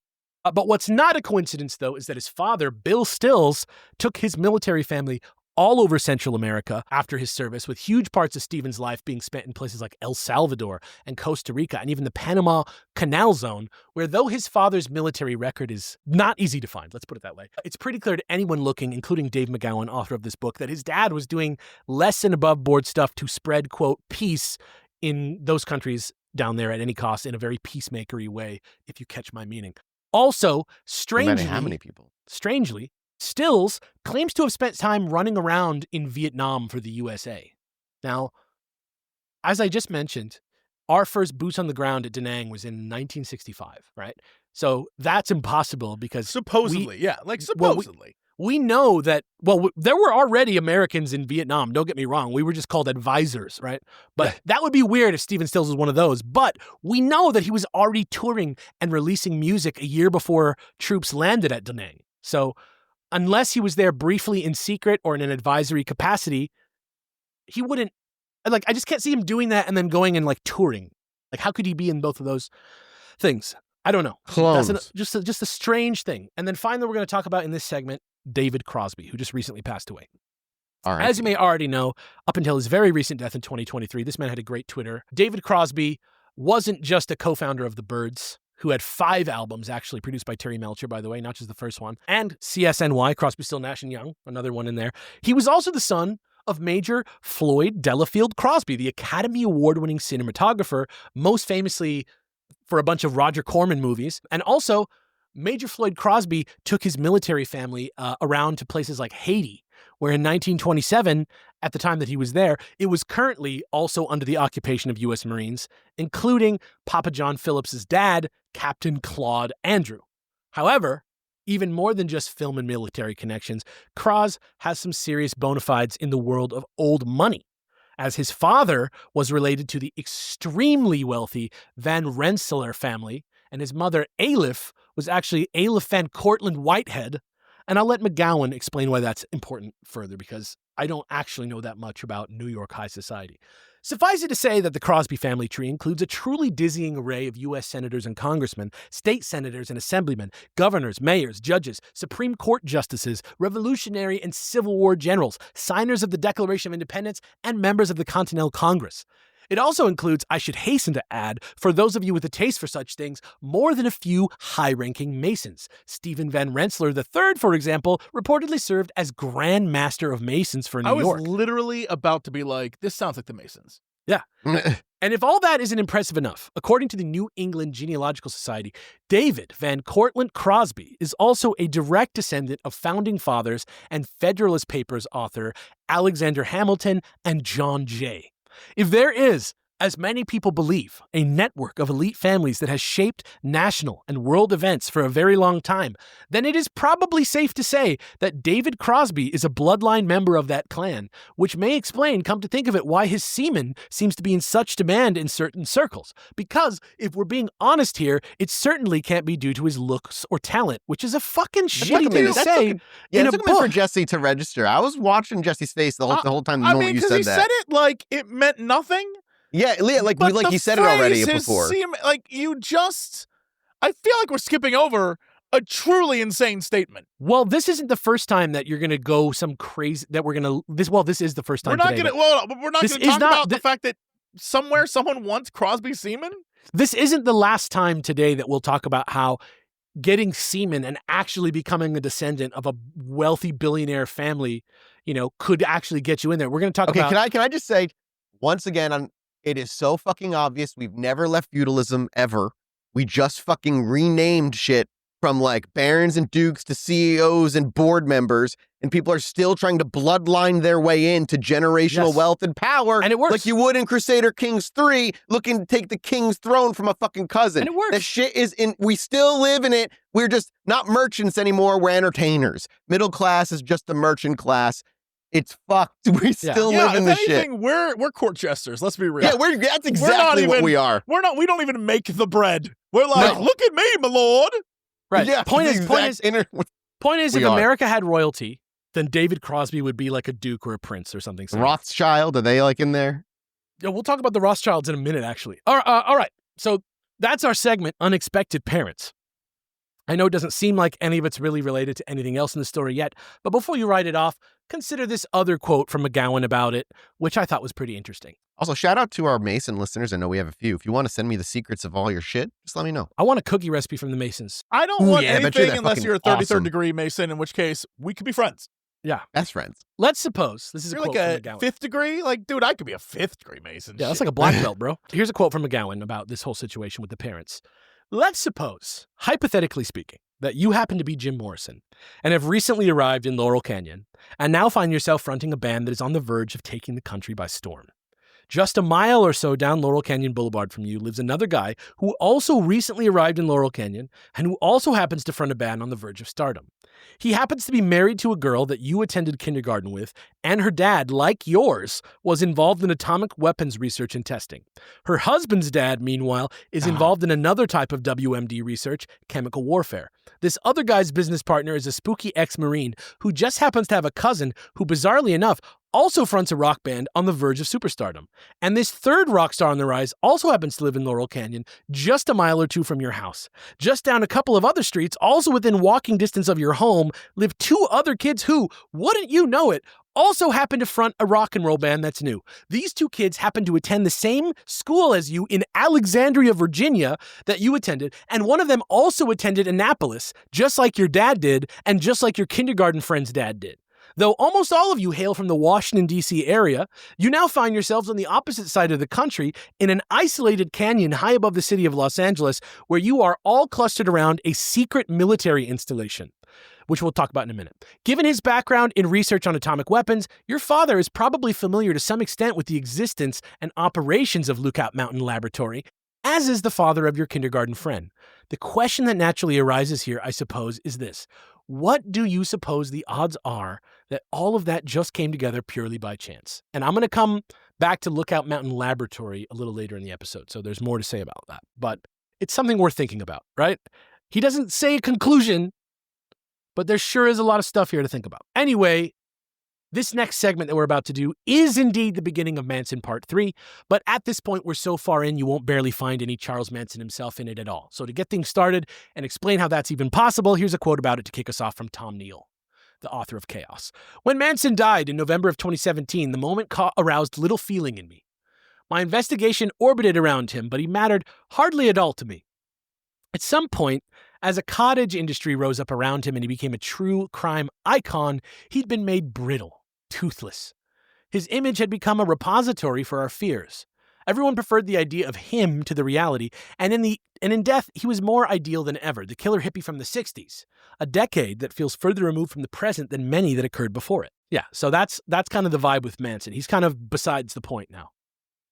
But what's not a coincidence, though, is that his father, Bill Stills, took his military family all over Central America after his service, with huge parts of Stephen's life being spent in places like El Salvador and Costa Rica and even the Panama Canal Zone, where though his father's military record is not easy to find, let's put it that way, it's pretty clear to anyone looking, including Dave McGowan, author of this book, that his dad was doing less than above board stuff to spread, quote, peace in those countries down there at any cost in a very peacemakery way, if you catch my meaning. Also, strangely, how many people? Strangely, Stills claims to have spent time running around in Vietnam for the USA. Now, as I just mentioned, our first boots on the ground at Da Nang was in 1965, right? So that's impossible because supposedly. We know that, there were already Americans in Vietnam. Don't get me wrong. We were just called advisors, right? But that would be weird if Stephen Stills was one of those. But we know that he was already touring and releasing music a year before troops landed at Da Nang. So unless he was there briefly in secret or in an advisory capacity, he wouldn't, I just can't see him doing that and then going and touring. How could he be in both of those things? I don't know. Clones. That's just a strange thing. And then finally, we're going to talk about in this segment, David Crosby, who just recently passed away. All right. As you may already know, up until his very recent death in 2023, this man had a great Twitter. David Crosby wasn't just a co-founder of the Byrds, who had 5 albums actually produced by Terry Melcher, by the way, not just the first one, and CSNY, Crosby, Stills, Nash and Young, another one in there. He was also the son of Major Floyd Delafield Crosby, the Academy Award-winning cinematographer, most famously for a bunch of Roger Corman movies, and also Major Floyd Crosby took his military family around to places like Haiti, where in 1927, at the time that he was there, it was currently also under the occupation of U.S. Marines, including Papa John Phillips's dad, Captain Claude Andrew. However, even more than just film and military connections, Cros has some serious bona fides in the world of old money, as his father was related to the extremely wealthy Van Rensselaer family, and his mother, Aleph, was actually Aleph Van Cortlandt Whitehead. And I'll let McGowan explain why that's important further, because I don't actually know that much about New York high society. Suffice it to say that the Crosby family tree includes a truly dizzying array of U.S. senators and congressmen, state senators and assemblymen, governors, mayors, judges, Supreme Court justices, Revolutionary and Civil War generals, signers of the Declaration of Independence, and members of the Continental Congress. It also includes, I should hasten to add, for those of you with a taste for such things, more than a few high-ranking Masons. Stephen Van Rensselaer III, for example, reportedly served as Grand Master of Masons for New York. I was literally about to be like, this sounds like the Masons. Yeah. And if all that isn't impressive enough, according to the New England Genealogical Society, David Van Cortlandt Crosby is also a direct descendant of Founding Fathers and Federalist Papers author Alexander Hamilton and John Jay. If there is, as many people believe, a network of elite families that has shaped national and world events for a very long time, then it is probably safe to say that David Crosby is a bloodline member of that clan, which may explain, come to think of it, why his semen seems to be in such demand in certain circles. Because, if we're being honest here, it certainly can't be due to his looks or talent, which is a fucking shitty thing to say in a book. It took for Jesse to register. I was watching Jesse's face the whole time the moment you said that. Because he said it like it meant nothing. Yeah, like he said it already before. I feel like we're skipping over a truly insane statement. Well, this isn't the first time that you're going to go some crazy that we're going to this. Well, this is the first time. We're not going to talk about the fact that somewhere someone wants Crosby semen. This isn't the last time today that we'll talk about how getting semen and actually becoming a descendant of a wealthy billionaire family, could actually get you in there. We're going to talk about. Okay, can I just say once again it is so fucking obvious. We've never left feudalism ever. We just fucking renamed shit from like barons and dukes to CEOs and board members, and people are still trying to bloodline their way into generational wealth and power. And it works. Like you would in Crusader Kings 3, looking to take the king's throne from a fucking cousin. And it works. That shit is we still live in it. We're just not merchants anymore. We're entertainers. Middle class is just the merchant class. It's fucked. We still live in the shit. We're court jesters. Let's be real. Yeah, that's exactly what we are. We don't even make the bread. We're like, look at me, my lord. Right. Yeah. Point is, if America had royalty, then David Crosby would be like a duke or a prince or something. Rothschild, are they like in there? Yeah, we'll talk about the Rothschilds in a minute, actually. All right. So that's our segment, Unexpected Parents. I know it doesn't seem like any of it's really related to anything else in the story yet, but before you write it off, consider this other quote from McGowan about it, which I thought was pretty interesting. Also, shout out to our Mason listeners. I know we have a few. If you want to send me the secrets of all your shit, just let me know. I want a cookie recipe from the Masons. I don't want anything unless you're a 33rd degree Mason, in which case we could be friends. Yeah. Best friends. Let's suppose, this is a quote from McGowan. Like a 5th degree? Like, dude, I could be a 5th degree Mason. Yeah, that's like a black belt, bro. Here's a quote from McGowan about this whole situation with the parents. Let's suppose, hypothetically speaking, that you happen to be Jim Morrison and have recently arrived in Laurel Canyon and now find yourself fronting a band that is on the verge of taking the country by storm. Just a mile or so down Laurel Canyon Boulevard from you lives another guy who also recently arrived in Laurel Canyon and who also happens to front a band on the verge of stardom. He happens to be married to a girl that you attended kindergarten with, and her dad, like yours, was involved in atomic weapons research and testing. Her husband's dad, meanwhile, is involved in another type of WMD research, chemical warfare. This other guy's business partner is a spooky ex-Marine who just happens to have a cousin who, bizarrely enough, also fronts a rock band on the verge of superstardom. And this third rock star on the rise also happens to live in Laurel Canyon, just a mile or two from your house. Just down a couple of other streets, also within walking distance of your home, live two other kids who, wouldn't you know it, also happen to front a rock and roll band that's new. These two kids happen to attend the same school as you in Alexandria, Virginia, that you attended, and one of them also attended Annapolis, just like your dad did, and just like your kindergarten friend's dad did. Though almost all of you hail from the Washington, D.C. area, you now find yourselves on the opposite side of the country in an isolated canyon high above the city of Los Angeles, where you are all clustered around a secret military installation, which we'll talk about in a minute. Given his background in research on atomic weapons, your father is probably familiar to some extent with the existence and operations of Lookout Mountain Laboratory, as is the father of your kindergarten friend. The question that naturally arises here, I suppose, is this. What do you suppose the odds are that all of that just came together purely by chance? And I'm going to come back to Lookout Mountain Laboratory a little later in the episode, so there's more to say about that. But it's something worth thinking about, right? He doesn't say a conclusion, but there sure is a lot of stuff here to think about. Anyway, this next segment that we're about to do is indeed the beginning of Manson Part 3, but at this point we're so far in you won't barely find any Charles Manson himself in it at all. So to get things started and explain how that's even possible, here's a quote about it to kick us off from Tom Neal, the author of Chaos. When Manson died in November of 2017, the moment aroused little feeling in me. My investigation orbited around him, but he mattered hardly at all to me. At some point, as a cottage industry rose up around him and he became a true crime icon, he'd been made brittle, toothless. His image had become a repository for our fears. Everyone preferred the idea of him to the reality, and in death, he was more ideal than ever, the killer hippie from the 60s, a decade that feels further removed from the present than many that occurred before it. Yeah, so that's kind of the vibe with Manson. He's kind of besides the point now.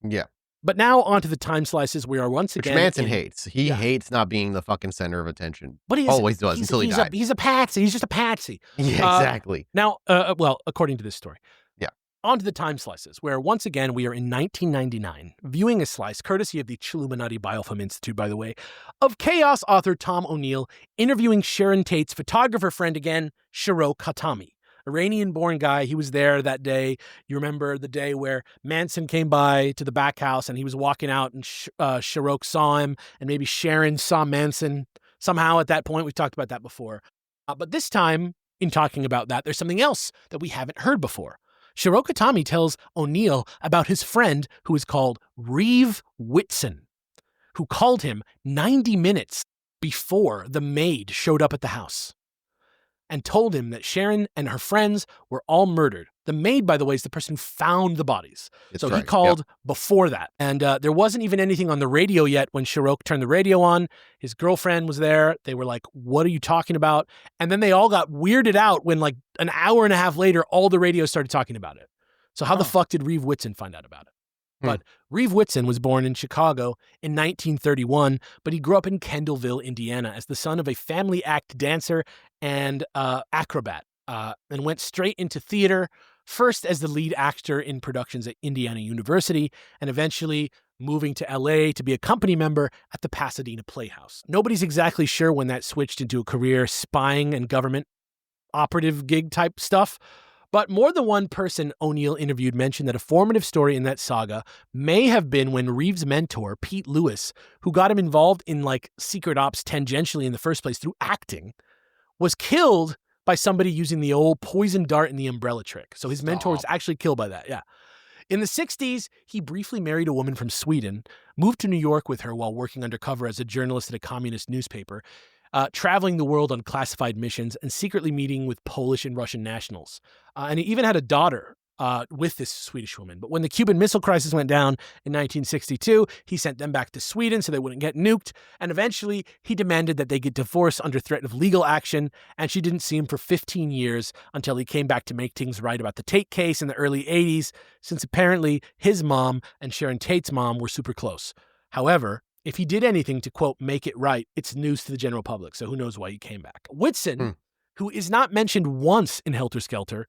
Yeah. But now onto the time slices. We are once again... Which Manson hates. He hates not being the fucking center of attention. But he always does until he died. He's a patsy. He's just a patsy. Yeah, exactly. Now, according to this story. Yeah. Onto the time slices, where once again we are in 1999, viewing a slice, courtesy of the Chilluminati Biofilm Institute, by the way, of Chaos author Tom O'Neill interviewing Sharon Tate's photographer friend again, Shiro Katami. Iranian-born guy. He was there that day. You remember the day where Manson came by to the back house and he was walking out and Shirok saw him, and maybe Sharon saw Manson somehow at that point. We've talked about that before. But this time, in talking about that, there's something else that we haven't heard before. Shiro Katami tells O'Neill about his friend who is called Reeve Whitson, who called him 90 minutes before the maid showed up at the house, and told him that Sharon and her friends were all murdered. The maid, by the way, is the person who found the bodies. So he called before that. And there wasn't even anything on the radio yet when Shirok turned the radio on. His girlfriend was there. They were like, what are you talking about? And then they all got weirded out when like an hour and a half later, all the radios started talking about it. So how the fuck did Reeve Whitson find out about it? But Reeve Whitson was born in Chicago in 1931, but he grew up in Kendallville, Indiana, as the son of a family act dancer and acrobat, and went straight into theater, first as the lead actor in productions at Indiana University, and eventually moving to LA to be a company member at the Pasadena Playhouse. Nobody's exactly sure when that switched into a career spying and government operative gig type stuff. But more than one person O'Neill interviewed mentioned that a formative story in that saga may have been when Reeves' mentor, Pete Lewis, who got him involved in like secret ops tangentially in the first place through acting, was killed by somebody using the old poison dart and the umbrella trick. So his mentor was actually killed by that, yeah. In the 60s, he briefly married a woman from Sweden, moved to New York with her while working undercover as a journalist at a communist newspaper, traveling the world on classified missions and secretly meeting with Polish and Russian nationals. And he even had a daughter with this Swedish woman. But when the Cuban Missile Crisis went down in 1962, he sent them back to Sweden so they wouldn't get nuked. And eventually, he demanded that they get divorced under threat of legal action. And she didn't see him for 15 years until he came back to make things right about the Tate case in the early 80s, since apparently his mom and Sharon Tate's mom were super close. However, if he did anything to, quote, make it right, it's news to the general public, so who knows why he came back. Whitson, who is not mentioned once in Helter Skelter,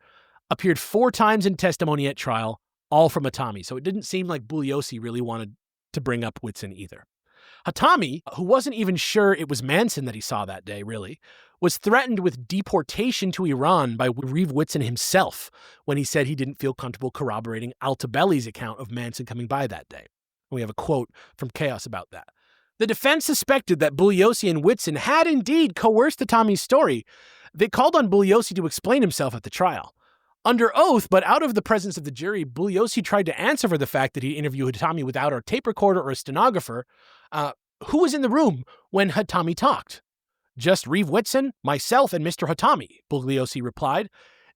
appeared 4 times in testimony at trial, all from Hatami, so it didn't seem like Bugliosi really wanted to bring up Whitson either. Hatami, who wasn't even sure it was Manson that he saw that day, really, was threatened with deportation to Iran by Reeve Whitson himself when he said he didn't feel comfortable corroborating Altabelli's account of Manson coming by that day. We have a quote from Chaos about that. The defense suspected that Bugliosi and Whitson had indeed coerced Hatami's story. They called on Bugliosi to explain himself at the trial. Under oath, but out of the presence of the jury, Bugliosi tried to answer for the fact that he interviewed Hatami without a tape recorder or a stenographer. Who was in the room when Hatami talked? Just Reeve Whitson, myself, and Mr. Hatami, Bugliosi replied.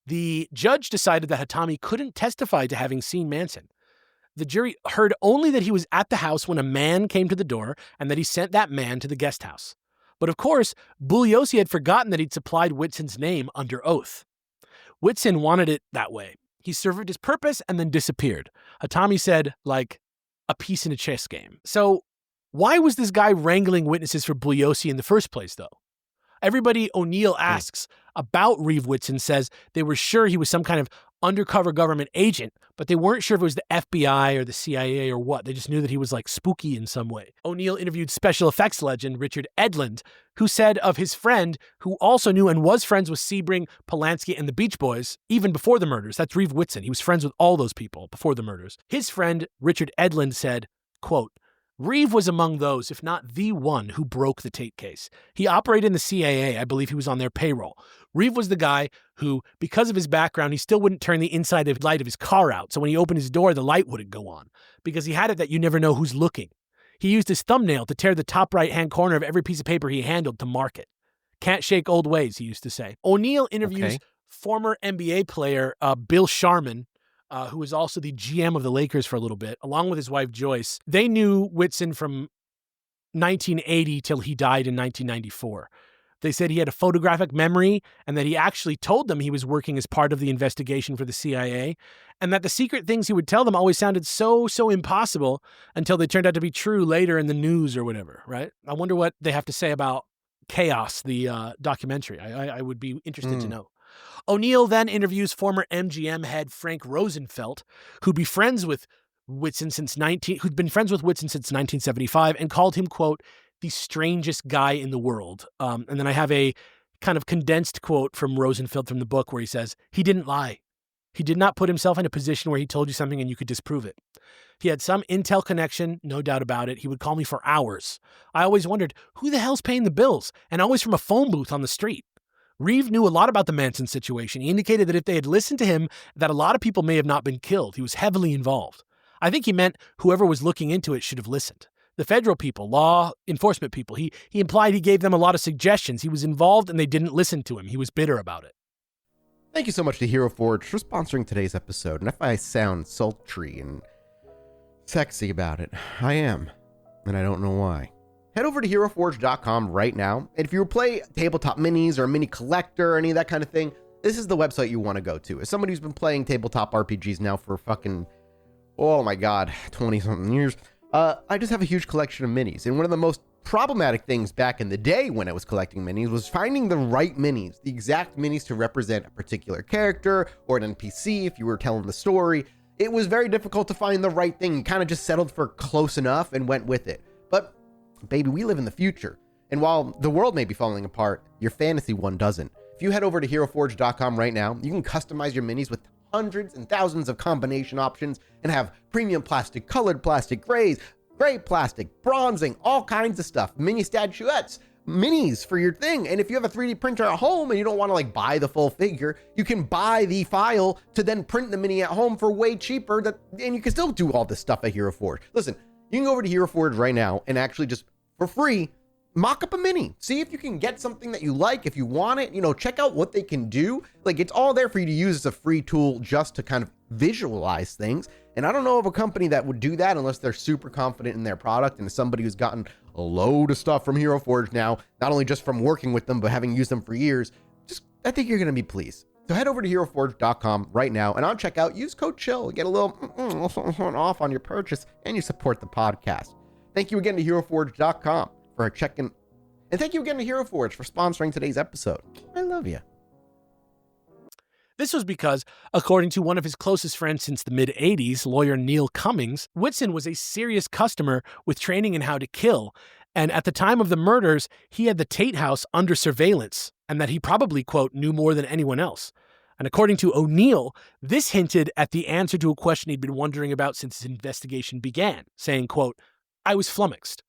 The judge decided that Hatami couldn't testify to having seen Manson. The jury heard only that he was at the house when a man came to the door and that he sent that man to the guest house. But of course, Bugliosi had forgotten that he'd supplied Whitson's name under oath. Whitson wanted it that way. He served his purpose and then disappeared. Hatami said, like a piece in a chess game. So why was this guy wrangling witnesses for Bugliosi in the first place, though? Everybody O'Neill asks about Reeve Whitson says they were sure he was some kind of undercover government agent, but they weren't sure if it was the FBI or the CIA or what. They just knew that he was like spooky in some way. O'Neill interviewed special effects legend Richard Edlund, who said of his friend, who also knew and was friends with Sebring, Polanski, and the Beach Boys, even before the murders. That's Reeve Whitson. He was friends with all those people before the murders. His friend, Richard Edlund, said, quote, Reeve was among those, if not the one, who broke the Tate case. He operated in the CIA. I believe he was on their payroll. Reeve was the guy who, because of his background, he still wouldn't turn the inside light of his car out. So when he opened his door, the light wouldn't go on because he had it that you never know who's looking. He used his thumbnail to tear the top right-hand corner of every piece of paper he handled to mark it. Can't shake old ways, he used to say. O'Neill interviews former NBA player Bill Sharman, who was also the GM of the Lakers for a little bit, along with his wife Joyce. They knew Whitson from 1980 till he died in 1994. They said he had a photographic memory and that he actually told them he was working as part of the investigation for the CIA, and that the secret things he would tell them always sounded so impossible until they turned out to be true later in the news or whatever, right? I wonder what they have to say about Chaos, the documentary. I would be interested to know. O'Neill then interviews former MGM head Frank Rosenfeld, who'd been friends with Whitson since 1975 and called him, quote, the strangest guy in the world. And then I have a kind of condensed quote from Rosenfeld from the book where he says, he didn't lie. He did not put himself in a position where he told you something and you could disprove it. He had some intel connection, no doubt about it. He would call me for hours. I always wondered, who the hell's paying the bills? And always from a phone booth on the street. Reeve knew a lot about the Manson situation. He indicated that if they had listened to him, that a lot of people may have not been killed. He was heavily involved. I think he meant whoever was looking into it should have listened. The federal people, law enforcement people, he implied he gave them a lot of suggestions. He was involved and they didn't listen to him. He was bitter about it. Thank you so much to HeroForge for sponsoring today's episode. And if I sound sultry and sexy about it, I am. And I don't know why. Head over to HeroForge.com right now. And if you play tabletop minis or a mini collector or any of that kind of thing, this is the website you want to go to. As somebody who's been playing tabletop RPGs now for fucking, oh my God, 20-something years, I just have a huge collection of minis. And one of the most problematic things back in the day when I was collecting minis was finding the right minis, the exact minis to represent a particular character or an NPC if you were telling the story. It was very difficult to find the right thing. You kind of just settled for close enough and went with it. But baby, we live in the future. And while the world may be falling apart, your fantasy one doesn't. If you head over to HeroForge.com right now, you can customize your minis with hundreds and thousands of combination options and have premium plastic, colored plastic, gray plastic, bronzing, all kinds of stuff, mini statuettes, minis for your thing. And if you have a 3D printer at home and you don't want to like buy the full figure, you can buy the file to then print the mini at home for way cheaper, and you can still do all this stuff at HeroForge. Listen, you can go over to HeroForge right now and actually just for free mock up a mini. See if you can get something that you like. If you want it, check out what they can do. Like, it's all there for you to use as a free tool just to kind of visualize things. And I don't know of a company that would do that unless they're super confident in their product. And as somebody who's gotten a load of stuff from HeroForge now, not only just from working with them, but having used them for years, I think you're going to be pleased. So head over to HeroForge.com right now, and on checkout, use code CHILL, get a little off on your purchase, and you support the podcast. Thank you again to HeroForge.com for checking, and thank you again to HeroForge for sponsoring today's episode. I love you. This was because, according to one of his closest friends since the mid-'80s, lawyer Neil Cummings, Whitson was a serious customer with training in how to kill, and at the time of the murders, he had the Tate house under surveillance, and that he probably, quote, knew more than anyone else. And according to O'Neill, this hinted at the answer to a question he'd been wondering about since his investigation began, saying, quote, I was flummoxed.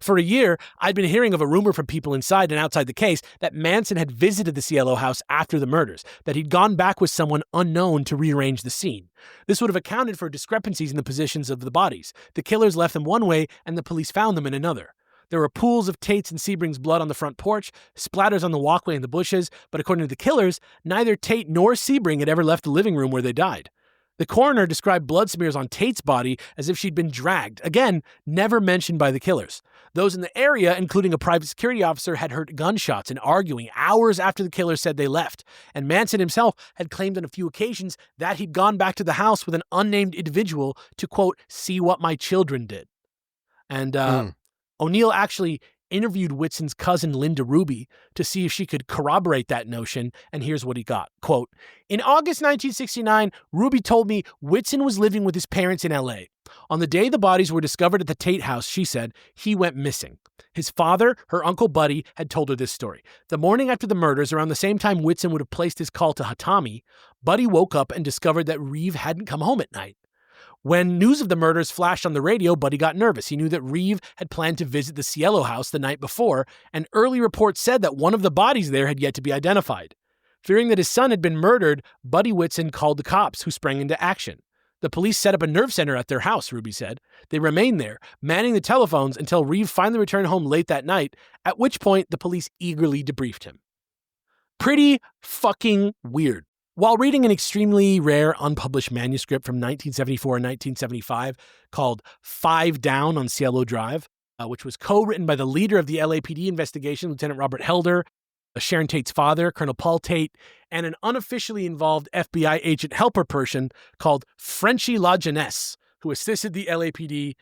For a year, I'd been hearing of a rumor from people inside and outside the case that Manson had visited the Cielo house after the murders, that he'd gone back with someone unknown to rearrange the scene. This would have accounted for discrepancies in the positions of the bodies. The killers left them one way and the police found them in another. There were pools of Tate's and Sebring's blood on the front porch, splatters on the walkway and the bushes, but according to the killers, neither Tate nor Sebring had ever left the living room where they died. The coroner described blood smears on Tate's body as if she'd been dragged. Again, never mentioned by the killers. Those in the area, including a private security officer, had heard gunshots and arguing hours after the killers said they left. And Manson himself had claimed on a few occasions that he'd gone back to the house with an unnamed individual to, quote, see what my children did. And O'Neill actually interviewed Whitson's cousin Linda Ruby to see if she could corroborate that notion, and here's what he got. Quote, in August 1969, Ruby told me Whitson was living with his parents in L.A. On the day the bodies were discovered at the Tate house, she said, he went missing. His father, her uncle Buddy, had told her this story. The morning after the murders, around the same time Whitson would have placed his call to Hatami, Buddy woke up and discovered that Reeve hadn't come home at night. When news of the murders flashed on the radio, Buddy got nervous. He knew that Reeve had planned to visit the Cielo house the night before, and early reports said that one of the bodies there had yet to be identified. Fearing that his son had been murdered, Buddy Whitson called the cops, who sprang into action. The police set up a nerve center at their house, Ruby said. They remained there, manning the telephones until Reeve finally returned home late that night, at which point the police eagerly debriefed him. Pretty fucking weird. While reading an extremely rare unpublished manuscript from 1974 and 1975 called 5 Down on Cielo Drive, which was co-written by the leader of the LAPD investigation, Lieutenant Robert Helder, Sharon Tate's father, Colonel Paul Tate, and an unofficially involved FBI agent helper person called Frenchie La Jeunesse, who assisted the LAPD,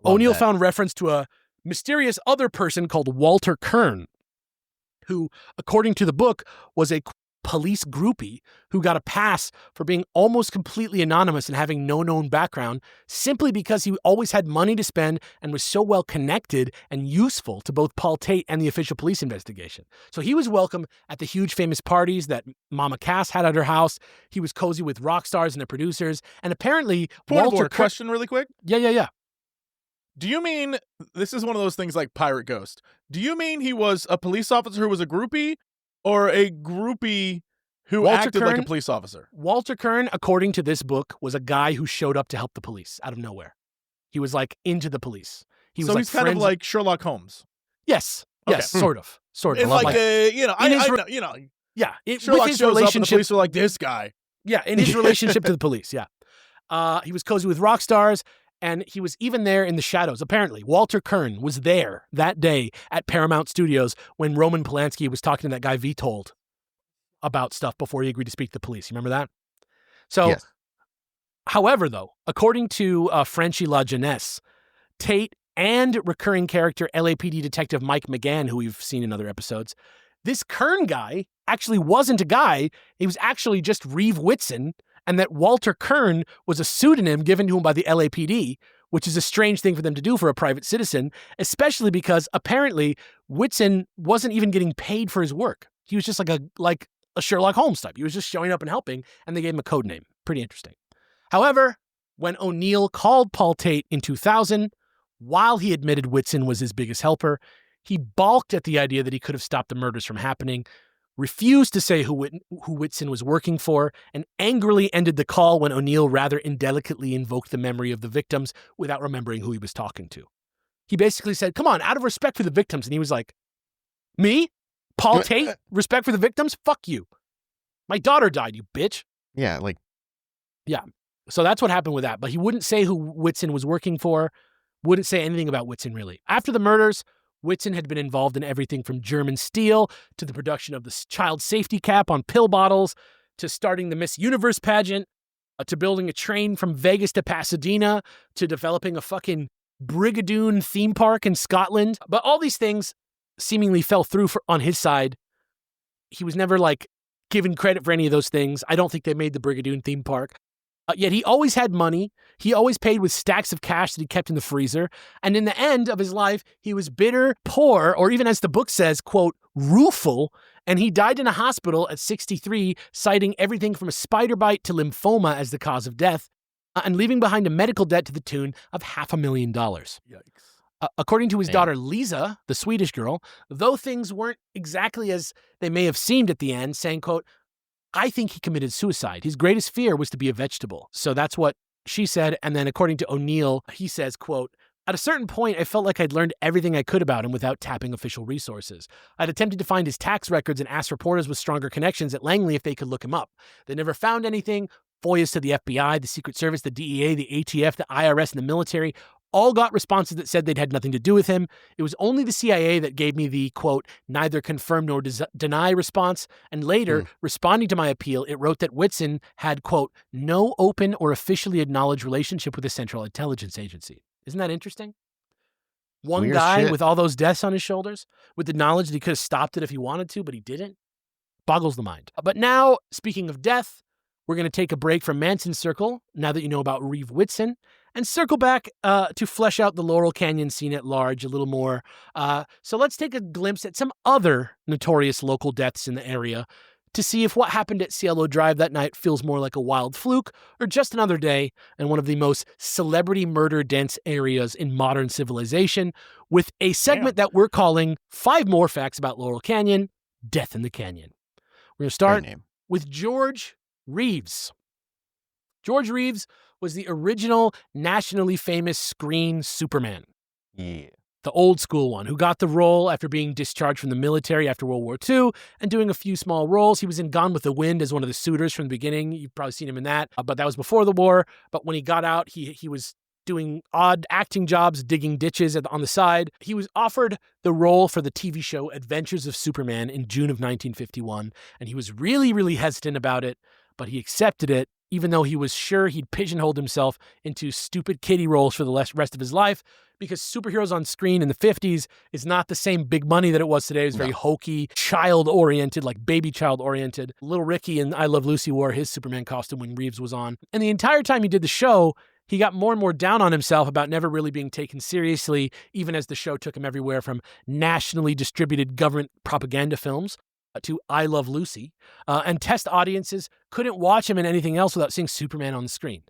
O'Neill found reference to a mysterious other person called Walter Kern, who, according to the book, was a police groupie who got a pass for being almost completely anonymous and having no known background simply because he always had money to spend and was so well connected and useful to both Paul Tate and the official police investigation. So he was welcome at the huge famous parties that Mama Cass had at her house. He was cozy with rock stars and the producers. And apparently, question really quick? Yeah. Do you mean, this is one of those things like Pirate Ghost, do you mean he was a police officer who was a groupie? Or a groupie who acted like a police officer? Walter Kern, according to this book, was a guy who showed up to help the police out of nowhere. He was like into the police. He's kind of like Sherlock Holmes. Yes. Okay. Yes, sort of. It's like yeah. Sherlock shows up and the police are like, this guy. Yeah, in his relationship to the police, yeah. He was cozy with rock stars, and he was even there in the shadows. Apparently, Walter Kern was there that day at Paramount Studios when Roman Polanski was talking to that guy Vitold about stuff before he agreed to speak to the police. You remember that? So, yes. However, though, according to Frenchie La Jeunesse, Tate and recurring character LAPD detective Mike McGann, who we've seen in other episodes, this Kern guy actually wasn't a guy. He was actually just Reeve Whitson, and that Walter Kern was a pseudonym given to him by the LAPD, which is a strange thing for them to do for a private citizen, especially because apparently Whitson wasn't even getting paid for his work. He was just like a Sherlock Holmes type. He was just showing up and helping, and they gave him a code name. Pretty interesting. However, when O'Neill called Paul Tate in 2000, while he admitted Whitson was his biggest helper, he balked at the idea that he could have stopped the murders from happening, refused to say who Whitson was working for, and angrily ended the call when O'Neill rather indelicately invoked the memory of the victims without remembering who he was talking to. He basically said, come on, out of respect for the victims. And he was like, me? Paul Tate? Respect for the victims? Fuck you. My daughter died, you bitch. Yeah, Yeah. So that's what happened with that. But he wouldn't say who Whitson was working for, wouldn't say anything about Whitson, really. After the murders, Whitson had been involved in everything from German steel to the production of the child safety cap on pill bottles to starting the Miss Universe pageant to building a train from Vegas to Pasadena to developing a fucking Brigadoon theme park in Scotland. But all these things seemingly fell through on his side. He was never given credit for any of those things. I don't think they made the Brigadoon theme park. Yet he always had money. He always paid with stacks of cash that he kept in the freezer. And in the end of his life, he was bitter, poor, or even as the book says, quote, rueful. And he died in a hospital at 63, citing everything from a spider bite to lymphoma as the cause of death, and leaving behind a medical debt to the tune of $500,000. Yikes. According to his daughter, Lisa, the Swedish girl, though things weren't exactly as they may have seemed at the end, saying, quote, I think he committed suicide. His greatest fear was to be a vegetable. So that's what she said. And then according to O'Neill, he says, quote, At a certain point, I felt like I'd learned everything I could about him without tapping official resources. I'd attempted to find his tax records and asked reporters with stronger connections at Langley if they could look him up. They never found anything. FOIAs to the FBI, the Secret Service, the DEA, the ATF, the IRS, and the military all got responses that said they'd had nothing to do with him. It was only the CIA that gave me the, quote, neither confirm nor deny response. And later, responding to my appeal, it wrote that Whitson had, quote, no open or officially acknowledged relationship with the Central Intelligence Agency. Isn't that interesting? One Weird guy shit. with all those deaths on his shoulders, with the knowledge that he could have stopped it if he wanted to, but he didn't. Boggles the mind. But now, speaking of death, we're going to take a break from Manson's circle, now that you know about Reeve Whitson, and circle back to flesh out the Laurel Canyon scene at large a little more. So let's take a glimpse at some other notorious local deaths in the area to see if what happened at Cielo Drive that night feels more like a wild fluke or just another day in one of the most celebrity murder-dense areas in modern civilization, with a segment that we're calling 5 More Facts About Laurel Canyon, Death in the Canyon. We're going to start with George Reeves. George Reeves was the original nationally famous screen Superman. Yeah. The old school one, who got the role after being discharged from the military after World War II and doing a few small roles. He was in Gone with the Wind as one of the suitors from the beginning. You've probably seen him in that, but that was before the war. But when he got out, he was doing odd acting jobs, digging ditches on the side. He was offered the role for the TV show Adventures of Superman in June of 1951, and he was really, really hesitant about it, but he accepted it, even though he was sure he'd pigeonholed himself into stupid kiddie roles for the rest of his life, because superheroes on screen in the 50s is not the same big money that it was today. It was very hokey, child-oriented, like baby child-oriented. Little Ricky in I Love Lucy wore his Superman costume when Reeves was on. And the entire time he did the show, he got more and more down on himself about never really being taken seriously, even as the show took him everywhere from nationally distributed government propaganda films to I Love Lucy, and test audiences couldn't watch him in anything else without seeing Superman on the screen.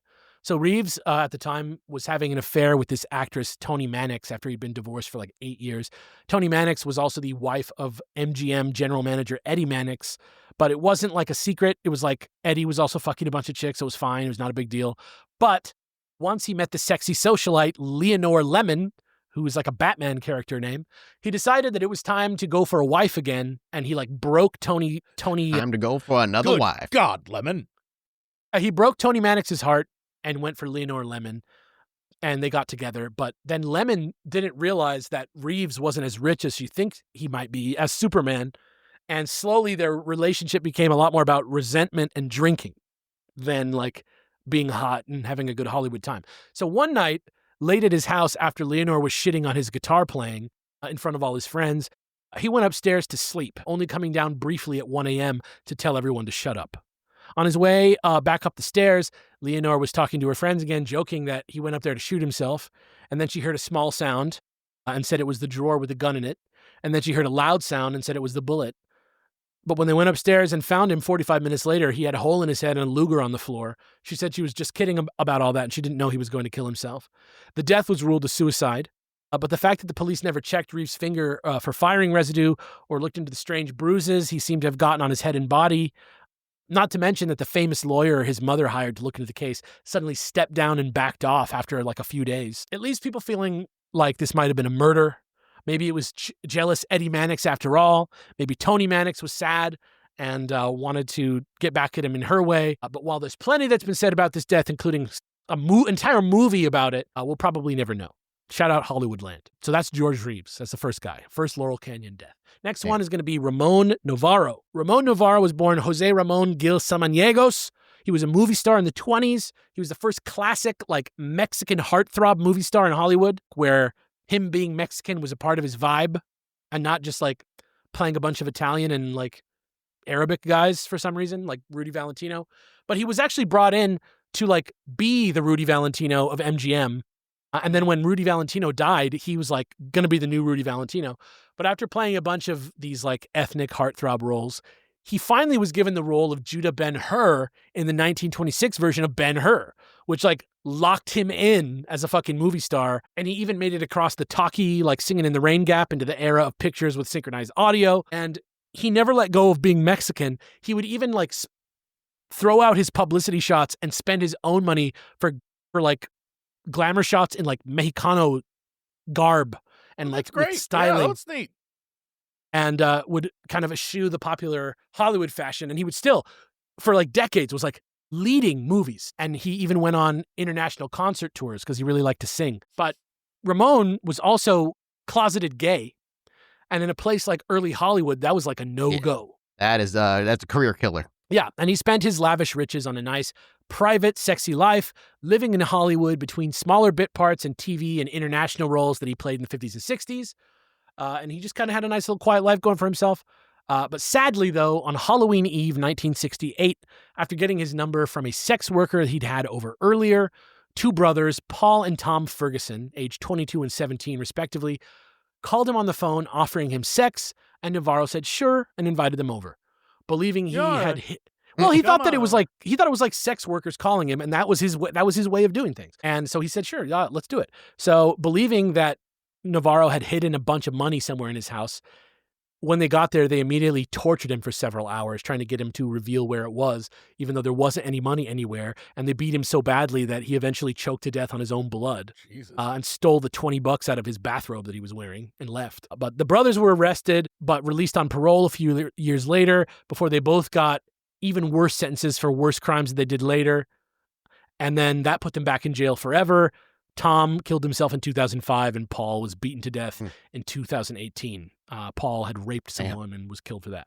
So Reeves, at the time, was having an affair with this actress, Toni Mannix, after he'd been divorced for like 8 years. Toni Mannix was also the wife of MGM general manager Eddie Mannix, but it wasn't like a secret. It was like Eddie was also fucking a bunch of chicks. So it was fine. It was not a big deal. But once he met the sexy socialite, Leonore Lemon, who was like a Batman character name, he decided that it was time to go for a wife again, and he like broke Toni. Time to go for another wife. God, Lemon. He broke Toni Mannix's heart and went for Leonore Lemon, and they got together. But then Lemon didn't realize that Reeves wasn't as rich as she thinks he might be as Superman, and slowly their relationship became a lot more about resentment and drinking than like being hot and having a good Hollywood time. So one night, late at his house after Leonore was shitting on his guitar playing in front of all his friends, he went upstairs to sleep, only coming down briefly at 1 a.m. to tell everyone to shut up. On his way back up the stairs, Leonore was talking to her friends again, joking that he went up there to shoot himself. And then she heard a small sound and said it was the drawer with the gun in it. And then she heard a loud sound and said it was the bullet. But when they went upstairs and found him 45 minutes later, he had a hole in his head and a Luger on the floor. She said she was just kidding about all that, and she didn't know he was going to kill himself. The death was ruled a suicide, but the fact that the police never checked Reeves' finger for firing residue or looked into the strange bruises he seemed to have gotten on his head and body, not to mention that the famous lawyer his mother hired to look into the case suddenly stepped down and backed off after like a few days. It leaves people feeling like this might have been a murder. Maybe it was jealous Eddie Mannix after all. Maybe Toni Mannix was sad and wanted to get back at him in her way. But while there's plenty that's been said about this death, including an entire movie about it, we'll probably never know. Shout out Hollywoodland. So that's George Reeves. That's the first guy. First Laurel Canyon death. Next one is going to be Ramon Novarro. Ramon Novarro was born Jose Ramon Gil Samaniegos. He was a movie star in the 1920s. He was the first classic, like, Mexican heartthrob movie star in Hollywood, where him being Mexican was a part of his vibe and not just like playing a bunch of Italian and like Arabic guys for some reason, like Rudy Valentino. But he was actually brought in to like be the Rudy Valentino of MGM. And then when Rudy Valentino died, he was like going to be the new Rudy Valentino. But after playing a bunch of these like ethnic heartthrob roles, he finally was given the role of Judah Ben-Hur in the 1926 version of Ben-Hur, which like locked him in as a fucking movie star. And he even made it across the talkie, like Singing in the Rain Gap, into the era of pictures with synchronized audio. And he never let go of being Mexican. He would even like throw out his publicity shots and spend his own money for like glamour shots in like Mexicano garb and That's great. with styling. Yeah, that's neat. And would kind of eschew the popular Hollywood fashion. And he would still, for like decades, was like leading movies. And he even went on international concert tours because he really liked to sing. But Ramon was also closeted gay. And in a place like early Hollywood, that was like a no-go. Yeah. That's a career killer. Yeah, and he spent his lavish riches on a nice, private, sexy life, living in Hollywood between smaller bit parts and TV and international roles that he played in the 50s and 60s. And he just kind of had a nice little quiet life going for himself. But sadly, though, on Halloween Eve 1968, after getting his number from a sex worker he'd had over earlier, two brothers, Paul and Tom Ferguson, aged 22 and 17 respectively, called him on the phone offering him sex, and Novarro said sure and invited them over. Believing he had hit. Well, he thought that it was like sex workers calling him, and that was his way of doing things. And so he said, "Sure, yeah, let's do it." So, believing that Novarro had hidden a bunch of money somewhere in his house, when they got there, they immediately tortured him for several hours, trying to get him to reveal where it was, even though there wasn't any money anywhere. And they beat him so badly that he eventually choked to death on his own blood, and stole the $20 out of his bathrobe that he was wearing and left. But the brothers were arrested, but released on parole a few years later before they both got even worse sentences for worse crimes that they did later. And then that put them back in jail forever. Tom killed himself in 2005, and Paul was beaten to death in 2018. Paul had raped someone and was killed for that.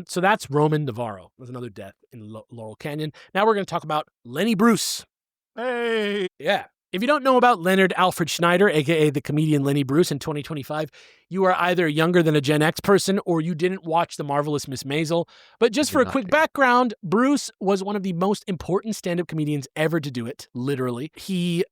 So that's Ramon Novarro. There's another death in Laurel Canyon. Now we're going to talk about Lenny Bruce. Hey! Yeah. If you don't know about Leonard Alfred Schneider, a.k.a. the comedian Lenny Bruce in 2025, you are either younger than a Gen X person or you didn't watch The Marvelous Miss Maisel. But just for a quick background, Bruce was one of the most important stand-up comedians ever to do it, literally. He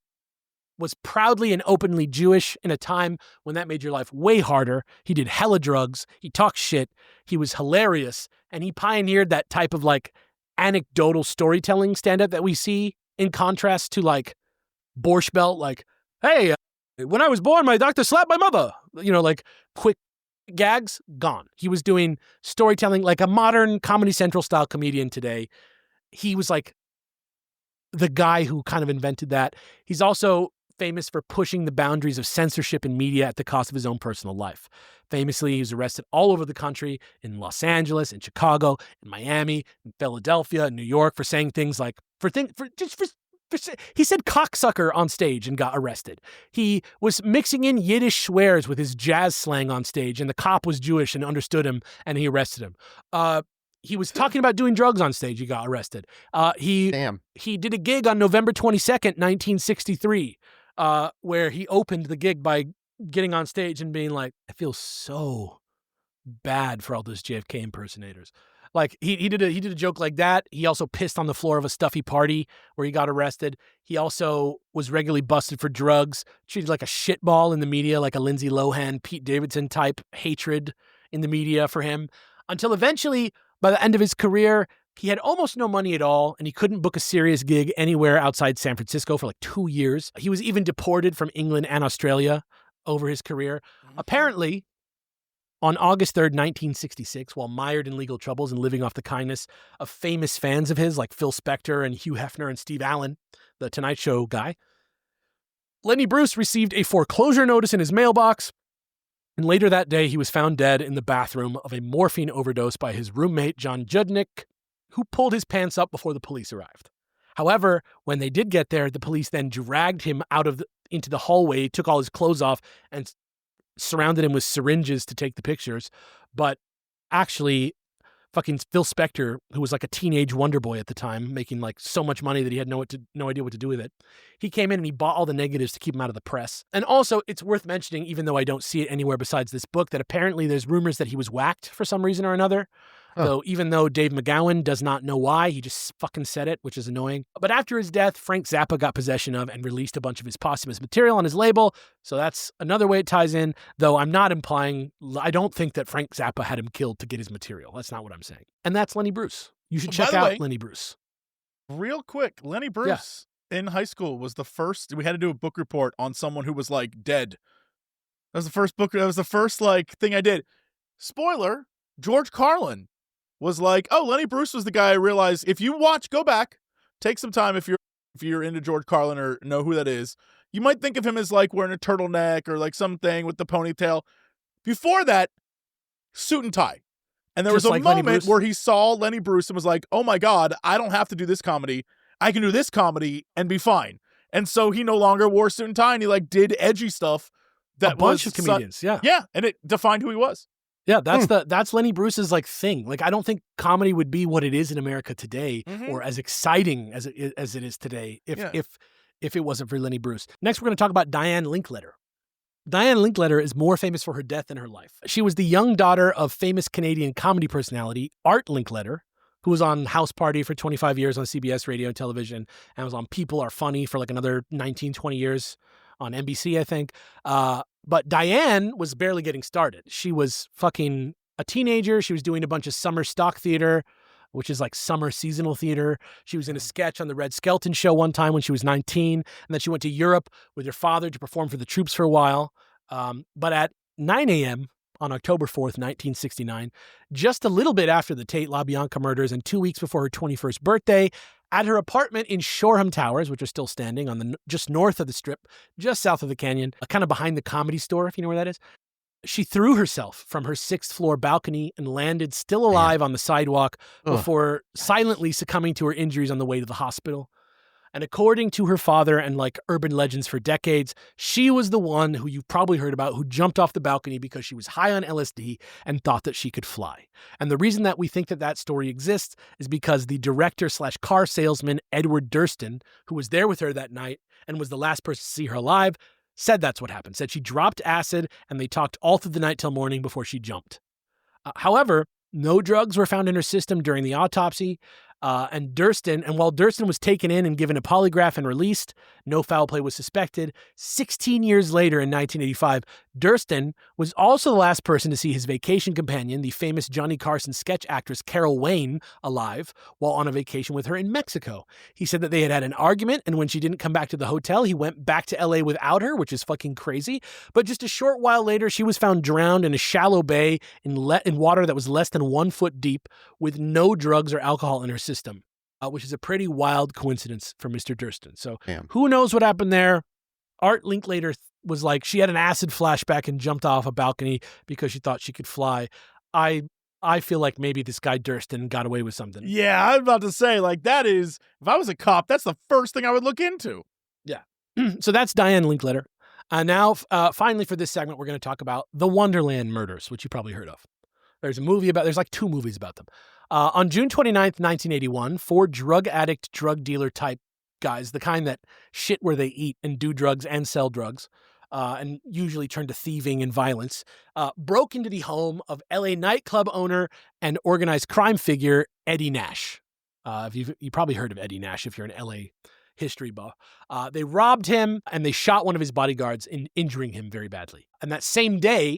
was proudly and openly Jewish in a time when that made your life way harder. He did hella drugs. He talked shit. He was hilarious. And he pioneered that type of like anecdotal storytelling stand-up that we see in contrast to like Borscht Belt, like, hey, when I was born, my doctor slapped my mother. You know, like quick gags, gone. He was doing storytelling like a modern Comedy Central style comedian today. He was like the guy who kind of invented that. He's also famous for pushing the boundaries of censorship in media at the cost of his own personal life. Famously, he was arrested all over the country, in Los Angeles, in Chicago, in Miami, in Philadelphia, in New York, for saying things like, he said cocksucker on stage and got arrested. He was mixing in Yiddish swears with his jazz slang on stage, and the cop was Jewish and understood him, and he arrested him. He was talking about doing drugs on stage. He got arrested. He did a gig on November 22nd, 1963, where he opened the gig by getting on stage and being like, I feel so bad for all those JFK impersonators. Like he did a joke like that. He also pissed on the floor of a stuffy party where he got arrested. He also was regularly busted for drugs, treated like a shitball in the media, like a Lindsay Lohan, Pete Davidson type hatred in the media for him, until eventually, by the end of his career, he had almost no money at all, and he couldn't book a serious gig anywhere outside San Francisco for like 2 years. He was even deported from England and Australia over his career. Apparently, on August 3rd, 1966, while mired in legal troubles and living off the kindness of famous fans of his like Phil Spector and Hugh Hefner and Steve Allen, the Tonight Show guy, Lenny Bruce received a foreclosure notice in his mailbox. And later that day, he was found dead in the bathroom of a morphine overdose by his roommate, John Judnick, who pulled his pants up before the police arrived. However, when they did get there, the police then dragged him into the hallway, took all his clothes off, and surrounded him with syringes to take the pictures. But actually, fucking Phil Spector, who was like a teenage wonder boy at the time, making like so much money that he had no idea what to do with it, he came in and he bought all the negatives to keep him out of the press. And also, it's worth mentioning, even though I don't see it anywhere besides this book, that apparently there's rumors that he was whacked for some reason or another. So even though Dave McGowan does not know why, he just fucking said it, which is annoying. But after his death, Frank Zappa got possession of and released a bunch of his posthumous material on his label. So that's another way it ties in, though I'm not implying, I don't think that Frank Zappa had him killed to get his material. That's not what I'm saying. And that's Lenny Bruce. You should check out Lenny Bruce. Real quick, Lenny Bruce in high school was the first, we had to do a book report on someone who was like dead. That was the first book, that was the first like thing I did. Spoiler, George Carlin was like, oh, Lenny Bruce was the guy I realized, if you watch, go back, take some time if you're into George Carlin or know who that is, You might think of him as like wearing a turtleneck or like something with the ponytail. Before that, suit and tie. And there was a moment where he saw Lenny Bruce and was like, oh my God, I don't have to do this comedy. I can do this comedy and be fine. And so he no longer wore suit and tie, and he like did edgy stuff. That a bunch of comedians, yeah. Yeah, and it defined who he was. Yeah, that's Lenny Bruce's like thing. Like, I don't think comedy would be what it is in America today, or as exciting as it is today if it wasn't for Lenny Bruce. Next, we're going to talk about Diane Linkletter. Diane Linkletter is more famous for her death than her life. She was the young daughter of famous Canadian comedy personality Art Linkletter, who was on House Party for 25 years on CBS radio and television, and was on People Are Funny for like another 19, 20 years on NBC, I think. But Diane was barely getting started. She was fucking a teenager. She was doing a bunch of summer stock theater, which is like summer seasonal theater. She was in a sketch on the Red Skelton show one time when she was 19. And then she went to Europe with her father to perform for the troops for a while. But at 9 a.m. on October 4th, 1969, just a little bit after the Tate LaBianca murders and 2 weeks before her 21st birthday, at her apartment in Shoreham Towers, which are still standing on the just north of the Strip, just south of the Canyon, kind of behind the Comedy Store, if you know where that is, she threw herself from her 6th floor balcony and landed still alive on the sidewalk before silently succumbing to her injuries on the way to the hospital. And according to her father and like urban legends for decades, she was the one who you've probably heard about who jumped off the balcony because she was high on LSD and thought that she could fly. And the reason that we think that story exists is because the director/car salesman, Edward Durston, who was there with her that night and was the last person to see her alive, said that's what happened. Said she dropped acid and they talked all through the night till morning before she jumped. However, no drugs were found in her system during the autopsy. And while Durston was taken in and given a polygraph and released, no foul play was suspected. 16 years later in 1985, Durston was also the last person to see his vacation companion, the famous Johnny Carson sketch actress Carol Wayne, alive while on a vacation with her in Mexico. He said that they had an argument, and when she didn't come back to the hotel, he went back to LA without her, which is fucking crazy. But just a short while later, she was found drowned in a shallow bay in water that was less than 1 foot deep with no drugs or alcohol in her system, which is a pretty wild coincidence for Mr. Durston. So who knows what happened there? Art Linkletter was like, she had an acid flashback and jumped off a balcony because she thought she could fly. I feel like maybe this guy Durston got away with something. Yeah, I was about to say, like, that is, if I was a cop, that's the first thing I would look into. Yeah. So that's Diane Linkletter. Now, finally for this segment, we're going to talk about the Wonderland murders, which you probably heard of. There's like 2 movies about them. On June 29th, 1981, 4 drug addict, drug dealer type guys, the kind that shit where they eat and do drugs and sell drugs, and usually turn to thieving and violence, broke into the home of LA nightclub owner and organized crime figure Eddie Nash. You probably heard of Eddie Nash if you're an LA history buff. They robbed him and they shot one of his bodyguards, injuring him very badly. And that same day,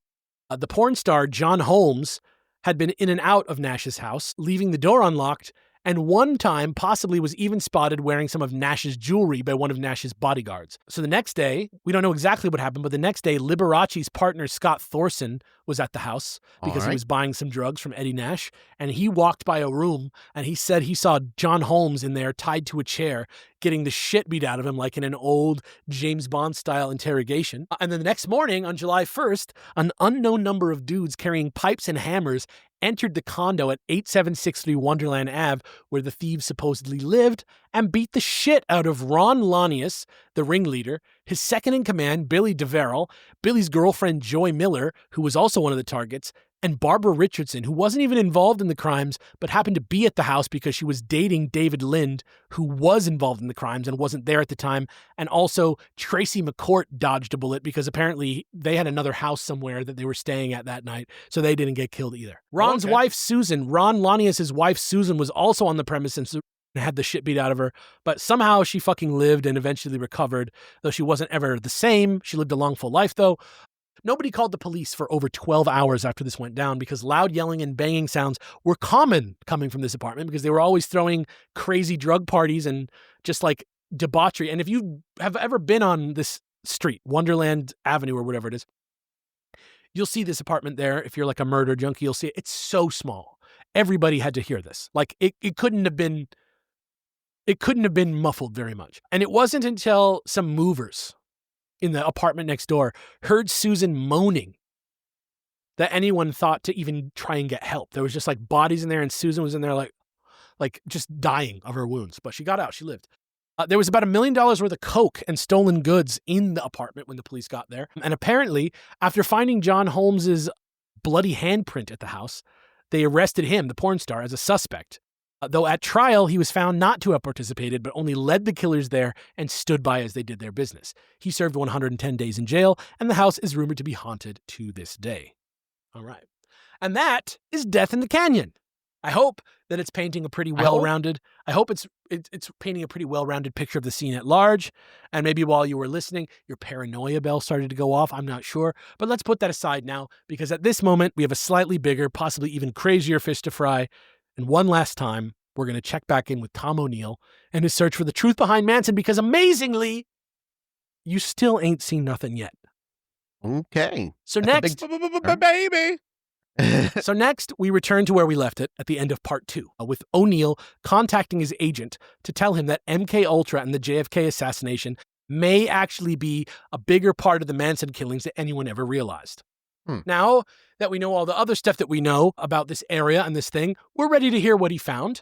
the porn star John Holmes had been in and out of Nash's house, leaving the door unlocked, and one time possibly was even spotted wearing some of Nash's jewelry by one of Nash's bodyguards. So the next day, we don't know exactly what happened, but the next day, Liberace's partner Scott Thorson was at the house because he was buying some drugs from Eddie Nash, and he walked by a room, and he said he saw John Holmes in there tied to a chair, getting the shit beat out of him like in an old James Bond-style interrogation. And then the next morning, on July 1st, an unknown number of dudes carrying pipes and hammers entered the condo at 8763 Wonderland Ave, where the thieves supposedly lived, and beat the shit out of Ron Lanius, the ringleader, his second-in-command, Billy DeVerrell, Billy's girlfriend, Joy Miller, who was also one of the targets, and Barbara Richardson, who wasn't even involved in the crimes, but happened to be at the house because she was dating David Lind, who was involved in the crimes and wasn't there at the time. And also, Tracy McCourt dodged a bullet because apparently they had another house somewhere that they were staying at that night, so they didn't get killed either. Ron Lanius' wife, Susan, was also on the premises and had the shit beat out of her, but somehow she fucking lived and eventually recovered, though she wasn't ever the same. She lived a long, full life, though. Nobody called the police for over 12 hours after this went down because loud yelling and banging sounds were common coming from this apartment because they were always throwing crazy drug parties and just like debauchery. And if you have ever been on this street, Wonderland Avenue or whatever it is, you'll see this apartment there. If you're like a murder junkie, you'll see it. It's so small. Everybody had to hear this. Like it couldn't have been muffled very much. And it wasn't until some movers in the apartment next door heard Susan moaning that anyone thought to even try and get help. There was just like bodies in there, and Susan was in there like just dying of her wounds. But she got out. She lived. There was about $1 million worth of coke and stolen goods in the apartment when the police got there. And apparently, after finding John Holmes's bloody handprint at the house, they arrested him, the porn star, as a suspect. Though at trial, he was found not to have participated, but only led the killers there and stood by as they did their business. He served 110 days in jail, and the house is rumored to be haunted to this day. All right. And that is Death in the Canyon. I hope that it's painting a pretty well-rounded. I hope it's painting a pretty well-rounded picture of the scene at large. And maybe while you were listening, your paranoia bell started to go off. I'm not sure. But let's put that aside now, because at this moment, we have a slightly bigger, possibly even crazier fish to fry. And one last time, we're going to check back in with Tom O'Neill and his search for the truth behind Manson, because amazingly, you still ain't seen nothing yet. Okay. So next, baby. So next, we return to where we left it at the end of part 2, with O'Neill contacting his agent to tell him that MKUltra and the JFK assassination may actually be a bigger part of the Manson killings than anyone ever realized. Now that we know all the other stuff that we know about this area and this thing, we're ready to hear what he found,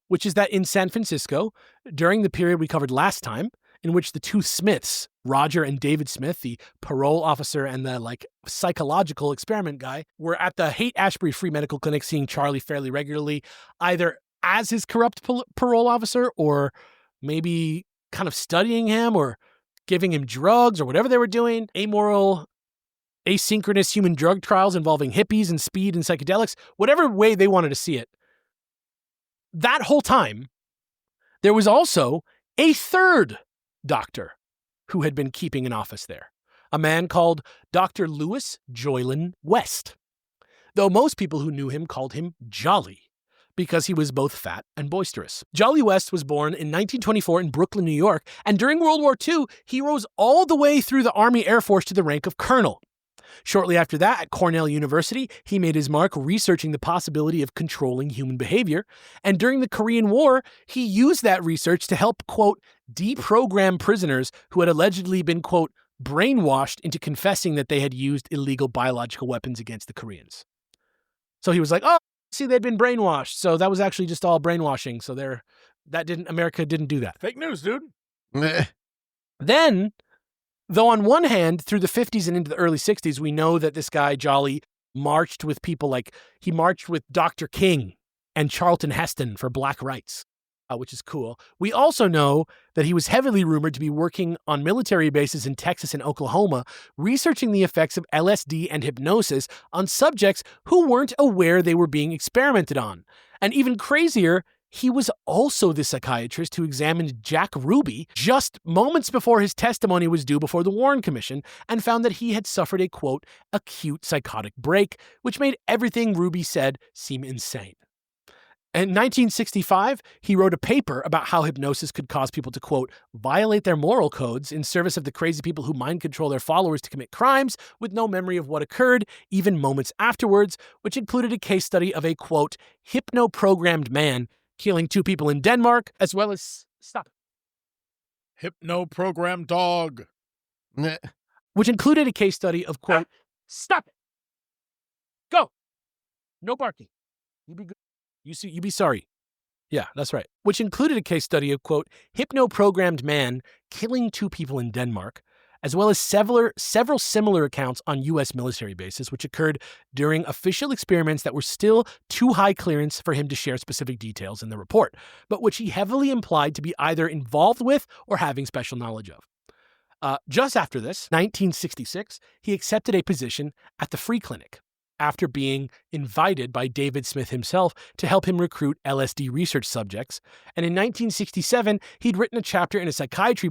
which is that in San Francisco, during the period we covered last time, in which the two Smiths, Roger and David Smith, the parole officer and the psychological experiment guy, were at the Haight-Ashbury Free Medical Clinic seeing Charlie fairly regularly, either as his corrupt parole officer or maybe kind of studying him or giving him drugs or whatever they were doing, amoral, asynchronous human drug trials involving hippies and speed and psychedelics, whatever way they wanted to see it. That whole time, there was also a third doctor who had been keeping an office there, a man called Dr. Louis Joylin West, though most people who knew him called him Jolly, because he was both fat and boisterous. Jolly West was born in 1924 in Brooklyn, New York, and during World War II, he rose all the way through the Army Air Force to the rank of colonel. Shortly after that, at Cornell University, he made his mark researching the possibility of controlling human behavior, and during the Korean War, he used that research to help, quote, deprogram prisoners who had allegedly been, quote, brainwashed into confessing that they had used illegal biological weapons against the Koreans. So he was like, oh, see, they'd been brainwashed, so that was actually just all brainwashing, so America didn't do that. Fake news, dude. Then, though on one hand, through the 50s and into the early 60s, we know that this guy, Jolly, marched with people he marched with Dr. King and Charlton Heston for black rights, which is cool. We also know that he was heavily rumored to be working on military bases in Texas and Oklahoma, researching the effects of LSD and hypnosis on subjects who weren't aware they were being experimented on. And even crazier, he was also the psychiatrist who examined Jack Ruby just moments before his testimony was due before the Warren Commission and found that he had suffered a, quote, acute psychotic break, which made everything Ruby said seem insane. In 1965, he wrote a paper about how hypnosis could cause people to, quote, violate their moral codes in service of the crazy people who mind control their followers to commit crimes with no memory of what occurred, even moments afterwards, which included a case study of a, quote, hypno-programmed man killing 2 people in Denmark, as well as, stop it. Hypno-programmed dog. Which included a case study of, quote, stop it. Go. No barking. You be good. You be sorry. Yeah, that's right. Which included a case study of, quote, hypno-programmed man killing 2 people in Denmark, as well as several similar accounts on U.S. military bases, which occurred during official experiments that were still too high clearance for him to share specific details in the report, but which he heavily implied to be either involved with or having special knowledge of. Just after this, 1966, he accepted a position at the Free Clinic, after being invited by David Smith himself to help him recruit LSD research subjects. And in 1967, he'd written a chapter in a psychiatry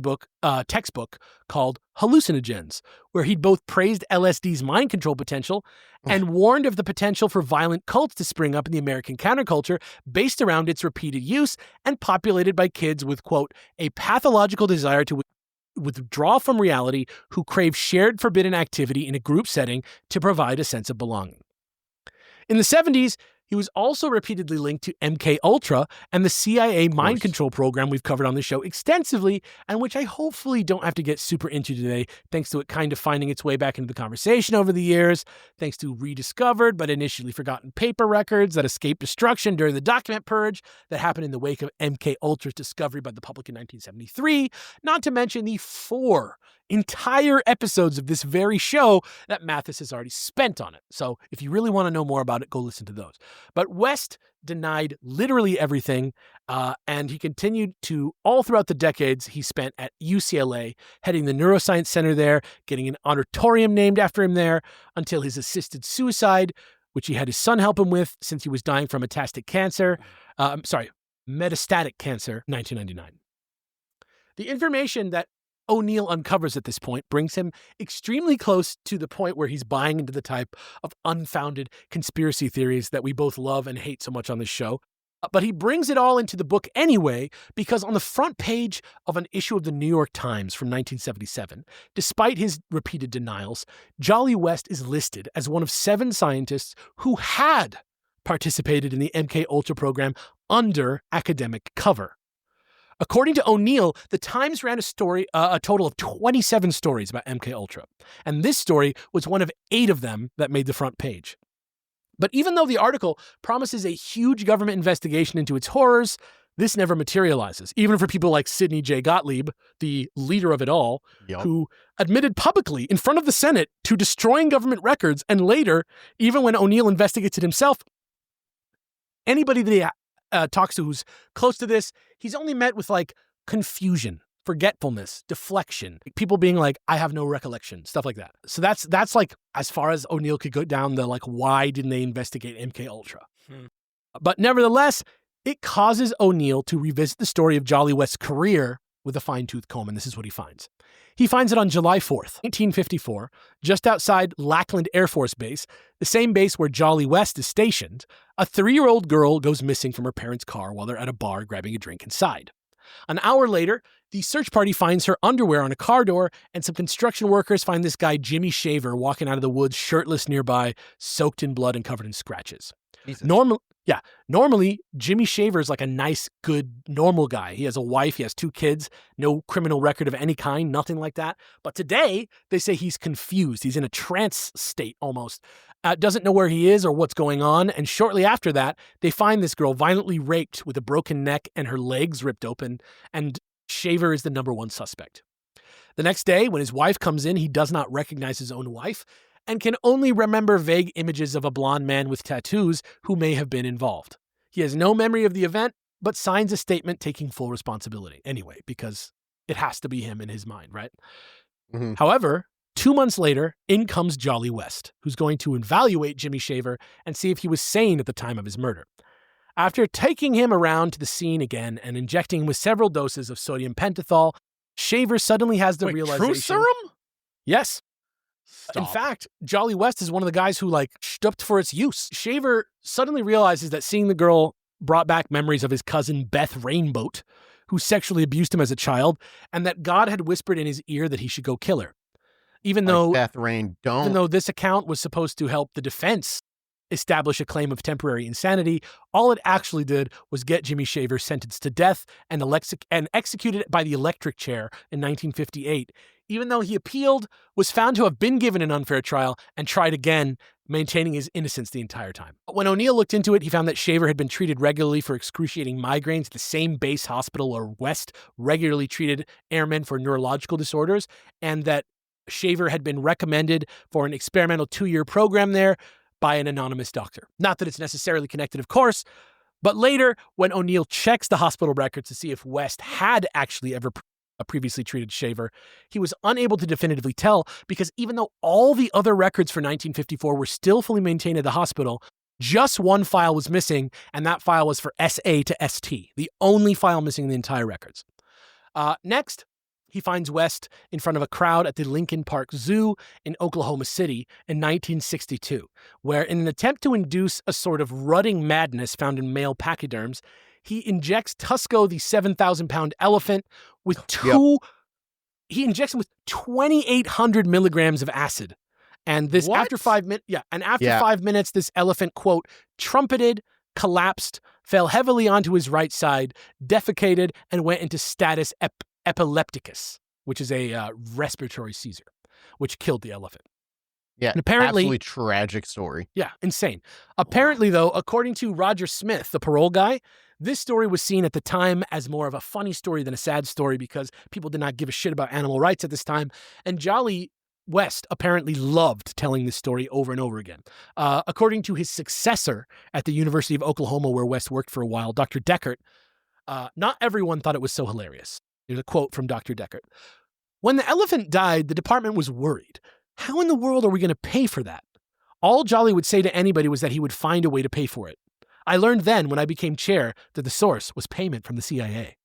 textbook called Hallucinogens, where he'd both praised LSD's mind control potential and warned of the potential for violent cults to spring up in the American counterculture based around its repeated use and populated by kids with, quote, a pathological desire to withdraw from reality who crave shared forbidden activity in a group setting to provide a sense of belonging. In the 70s, He was also repeatedly linked to MK Ultra and the CIA mind control program we've covered on the show extensively, and which I hopefully don't have to get super into today, thanks to it kind of finding its way back into the conversation over the years, thanks to rediscovered but initially forgotten paper records that escaped destruction during the document purge that happened in the wake of MK Ultra's discovery by the public in 1973, not to mention the 4 entire episodes of this very show that Mathis has already spent on it. So if you really want to know more about it, go listen to those. But West denied literally everything, and he continued to, all throughout the decades he spent at UCLA, heading the neuroscience center there, getting an auditorium named after him there, until his assisted suicide, which he had his son help him with since he was dying from metastatic cancer, 1999. The information that O'Neill uncovers at this point brings him extremely close to the point where he's buying into the type of unfounded conspiracy theories that we both love and hate so much on this show. But he brings it all into the book anyway, because on the front page of an issue of the New York Times from 1977, despite his repeated denials, Jolly West is listed as one of 7 scientists who had participated in the MK Ultra program under academic cover. According to O'Neill, the Times ran a total of 27 stories about MK Ultra, and this story was one of 8 of them that made the front page. But even though the article promises a huge government investigation into its horrors, this never materializes, even for people like Sidney J. Gottlieb, the leader of it all, who admitted publicly in front of the Senate to destroying government records, and later, even when O'Neill investigates it himself, anybody that he talks to who's close to this, he's only met with like confusion, forgetfulness, deflection, people being like, I have no recollection, stuff like that. So that's like as far as O'Neill could go down the like, why didn't they investigate MK Ultra? But nevertheless, it causes O'Neill to revisit the story of Jolly West's career with a fine-tooth comb, and this is what he finds. He finds it on July 4th, 1954, just outside Lackland Air Force Base, the same base where Jolly West is stationed. A 3-year-old girl goes missing from her parents' car while they're at a bar grabbing a drink inside. An hour later, the search party finds her underwear on a car door, and some construction workers find this guy Jimmy Shaver walking out of the woods shirtless nearby, soaked in blood and covered in scratches. Normally, Jimmy Shaver is like a nice, good, normal guy. He has a wife, he has 2 kids, no criminal record of any kind, nothing like that. But today, they say he's confused. He's in a trance state almost. Doesn't know where he is or what's going on. And shortly after that, they find this girl violently raped with a broken neck and her legs ripped open. And Shaver is the number 1 suspect. The next day, when his wife comes in, he does not recognize his own wife and can only remember vague images of a blonde man with tattoos who may have been involved. He has no memory of the event, but signs a statement taking full responsibility anyway, because it has to be him in his mind, right? Mm-hmm. However, 2 months later, in comes Jolly West, who's going to evaluate Jimmy Shaver and see if he was sane at the time of his murder. After taking him around to the scene again and injecting him with several doses of sodium pentothal, Shaver suddenly has the realization... True serum? Yes. Stop. In fact, Jolly West is one of the guys who stooped for its use. Shaver suddenly realizes that seeing the girl brought back memories of his cousin Beth Rainboat, who sexually abused him as a child, and that God had whispered in his ear that he should go kill her. Even though this account was supposed to help the defense establish a claim of temporary insanity, all it actually did was get Jimmy Shaver sentenced to death and executed by the electric chair in 1958. Even though he appealed, was found to have been given an unfair trial, and tried again, maintaining his innocence the entire time. When O'Neill looked into it, he found that Shaver had been treated regularly for excruciating migraines at the same base hospital where West regularly treated airmen for neurological disorders, and that Shaver had been recommended for an experimental 2-year program there by an anonymous doctor. Not that it's necessarily connected, of course, but later, when O'Neill checks the hospital records to see if West had actually ever previously treated Shaver, he was unable to definitively tell, because even though all the other records for 1954 were still fully maintained at the hospital, just one file was missing, and that file was for SA to ST, the only file missing in the entire records. Next, he finds West in front of a crowd at the Lincoln Park Zoo in Oklahoma City in 1962, where in an attempt to induce a sort of rutting madness found in male pachyderms, he injects Tusco, the 7,000-pound elephant, with he injects him with 2,800 milligrams of acid. And this after 5 minutes, after 5 minutes, this elephant, quote, trumpeted, collapsed, fell heavily onto his right side, defecated, and went into status epilepticus, which is a respiratory seizure, which killed the elephant. Yeah, and apparently, absolutely tragic story. Yeah, insane. Apparently, though, according to Roger Smith, the parole guy, this story was seen at the time as more of a funny story than a sad story because people did not give a shit about animal rights at this time. And Jolly West apparently loved telling this story over and over again. According to his successor at the University of Oklahoma, where West worked for a while, Dr. Deckert, not everyone thought it was so hilarious. Here's a quote from Dr. Deckert. When the elephant died, the department was worried. How in the world are we going to pay for that? All Jolly would say to anybody was that he would find a way to pay for it. I learned then, when I became chair, that the source was payment from the CIA.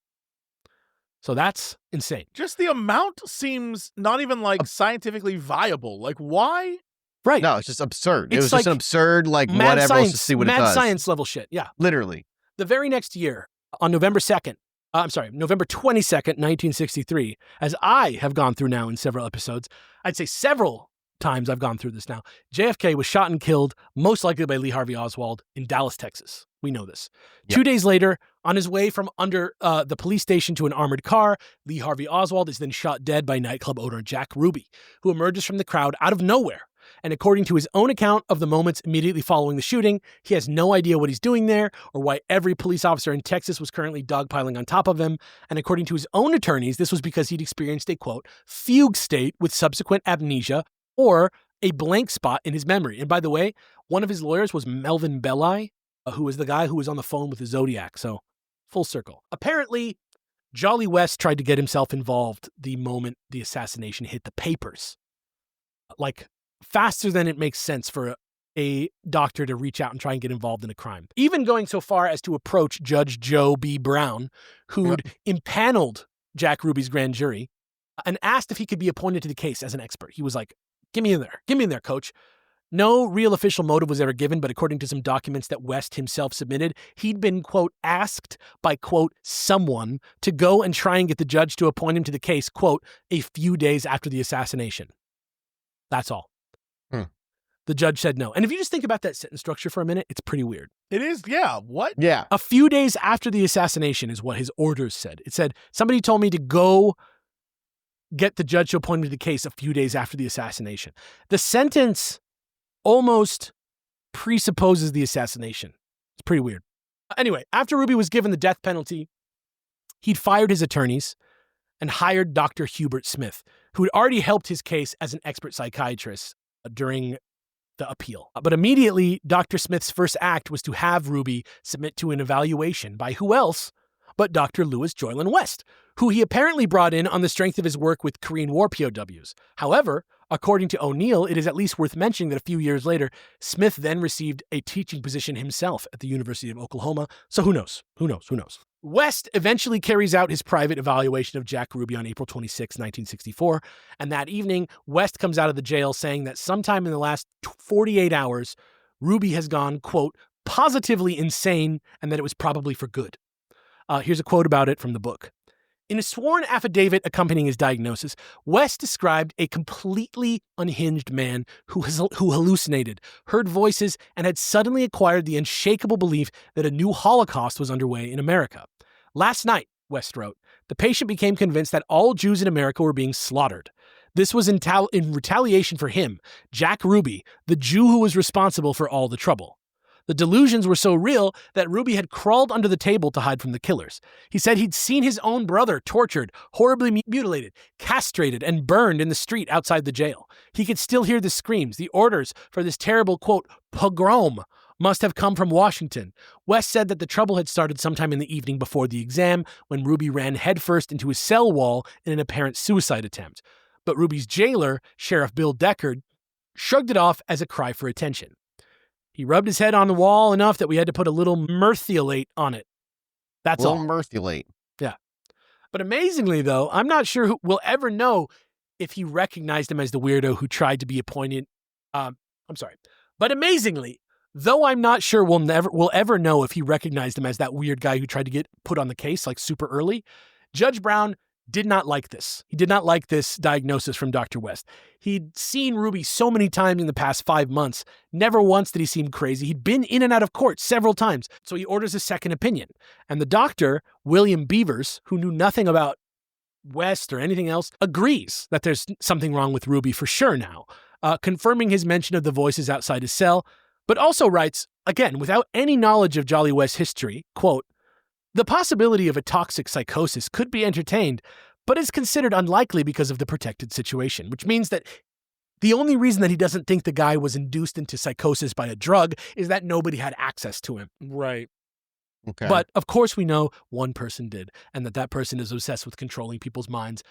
So that's insane. Just the amount seems not even like scientifically viable. Like, why? Right. No, it's just absurd. It was just an absurd, like, whatever science, else to see what it does. Mad science level shit, yeah. Literally. The very next year, on November 22nd, 1963, as I have gone through now in several episodes, I'd say several times I've gone through this now, JFK was shot and killed, most likely by Lee Harvey Oswald, in Dallas, Texas. We know this. Yep. 2 days later, on his way from under the police station to an armored car, Lee Harvey Oswald is then shot dead by nightclub owner Jack Ruby, who emerges from the crowd out of nowhere. And according to his own account of the moments immediately following the shooting, he has no idea what he's doing there or why every police officer in Texas was currently dogpiling on top of him. And according to his own attorneys, this was because he'd experienced a, quote, fugue state with subsequent amnesia or a blank spot in his memory. And by the way, one of his lawyers was Melvin Belli, who was the guy who was on the phone with the Zodiac. So full circle. Apparently, Jolly West tried to get himself involved the moment the assassination hit the papers. Like, faster than it makes sense for a doctor to reach out and try and get involved in a crime. Even going so far as to approach Judge Joe B. Brown, who'd impaneled Jack Ruby's grand jury, and asked if he could be appointed to the case as an expert. He was like, get me in there, coach. No real official motive was ever given, but according to some documents that West himself submitted, he'd been, quote, asked by, quote, someone to go and try and get the judge to appoint him to the case, quote, a few days after the assassination. That's all. The judge said no. And if you just think about that sentence structure for a minute, it's pretty weird. It is, yeah. What? Yeah. A few days after the assassination is what his orders said. It said, somebody told me to go get the judge to appoint me to the case a few days after the assassination. The sentence almost presupposes the assassination. It's pretty weird. Anyway, after Ruby was given the death penalty, he'd fired his attorneys and hired Dr. Hubert Smith, who had already helped his case as an expert psychiatrist during the appeal. But immediately, Dr. Smith's first act was to have Ruby submit to an evaluation by who else but Dr. Louis Joylan West, who he apparently brought in on the strength of his work with Korean War POWs. However, according to O'Neill, it is at least worth mentioning that a few years later, Smith then received a teaching position himself at the University of Oklahoma. So who knows? West eventually carries out his private evaluation of Jack Ruby on April 26, 1964. And that evening, West comes out of the jail saying that sometime in the last 48 hours, Ruby has gone, quote, positively insane, and that it was probably for good. Here's a quote about it from the book. In a sworn affidavit accompanying his diagnosis, West described a completely unhinged man who hallucinated, heard voices, and had suddenly acquired the unshakable belief that a new Holocaust was underway in America. Last night, West wrote, the patient became convinced that all Jews in America were being slaughtered. This was in retaliation for him, Jack Ruby, the Jew who was responsible for all the trouble. The delusions were so real that Ruby had crawled under the table to hide from the killers. He said he'd seen his own brother tortured, horribly mutilated, castrated, and burned in the street outside the jail. He could still hear the screams. The orders for this terrible, quote, pogrom must have come from Washington. West said that the trouble had started sometime in the evening before the exam when Ruby ran headfirst into his cell wall in an apparent suicide attempt. But Ruby's jailer, Sheriff Bill Deckard, shrugged it off as a cry for attention. He rubbed his head on the wall enough that we had to put a little merthiolate on it. That's all. Merthiolate. Yeah. But amazingly, though, I'm not sure who will ever know if he recognized him as the weirdo who tried to be appointed. But amazingly, though I'm not sure we'll ever know if he recognized him as that weird guy who tried to get put on the case like super early, Judge Brown did not like this. He did not like this diagnosis from Dr. West. He'd seen Ruby so many times in the past 5 months. Never once did he seem crazy. He'd been in and out of court several times. So he orders a second opinion. And the doctor, William Beavers, who knew nothing about West or anything else, agrees that there's something wrong with Ruby for sure now, confirming his mention of the voices outside his cell, but also writes, again, without any knowledge of Jolly West's history, quote, "The possibility of a toxic psychosis could be entertained, but is considered unlikely because of the protected situation," which means that the only reason that he doesn't think the guy was induced into psychosis by a drug is that nobody had access to him. Right. Okay. But of course we know one person did, and that person is obsessed with controlling people's minds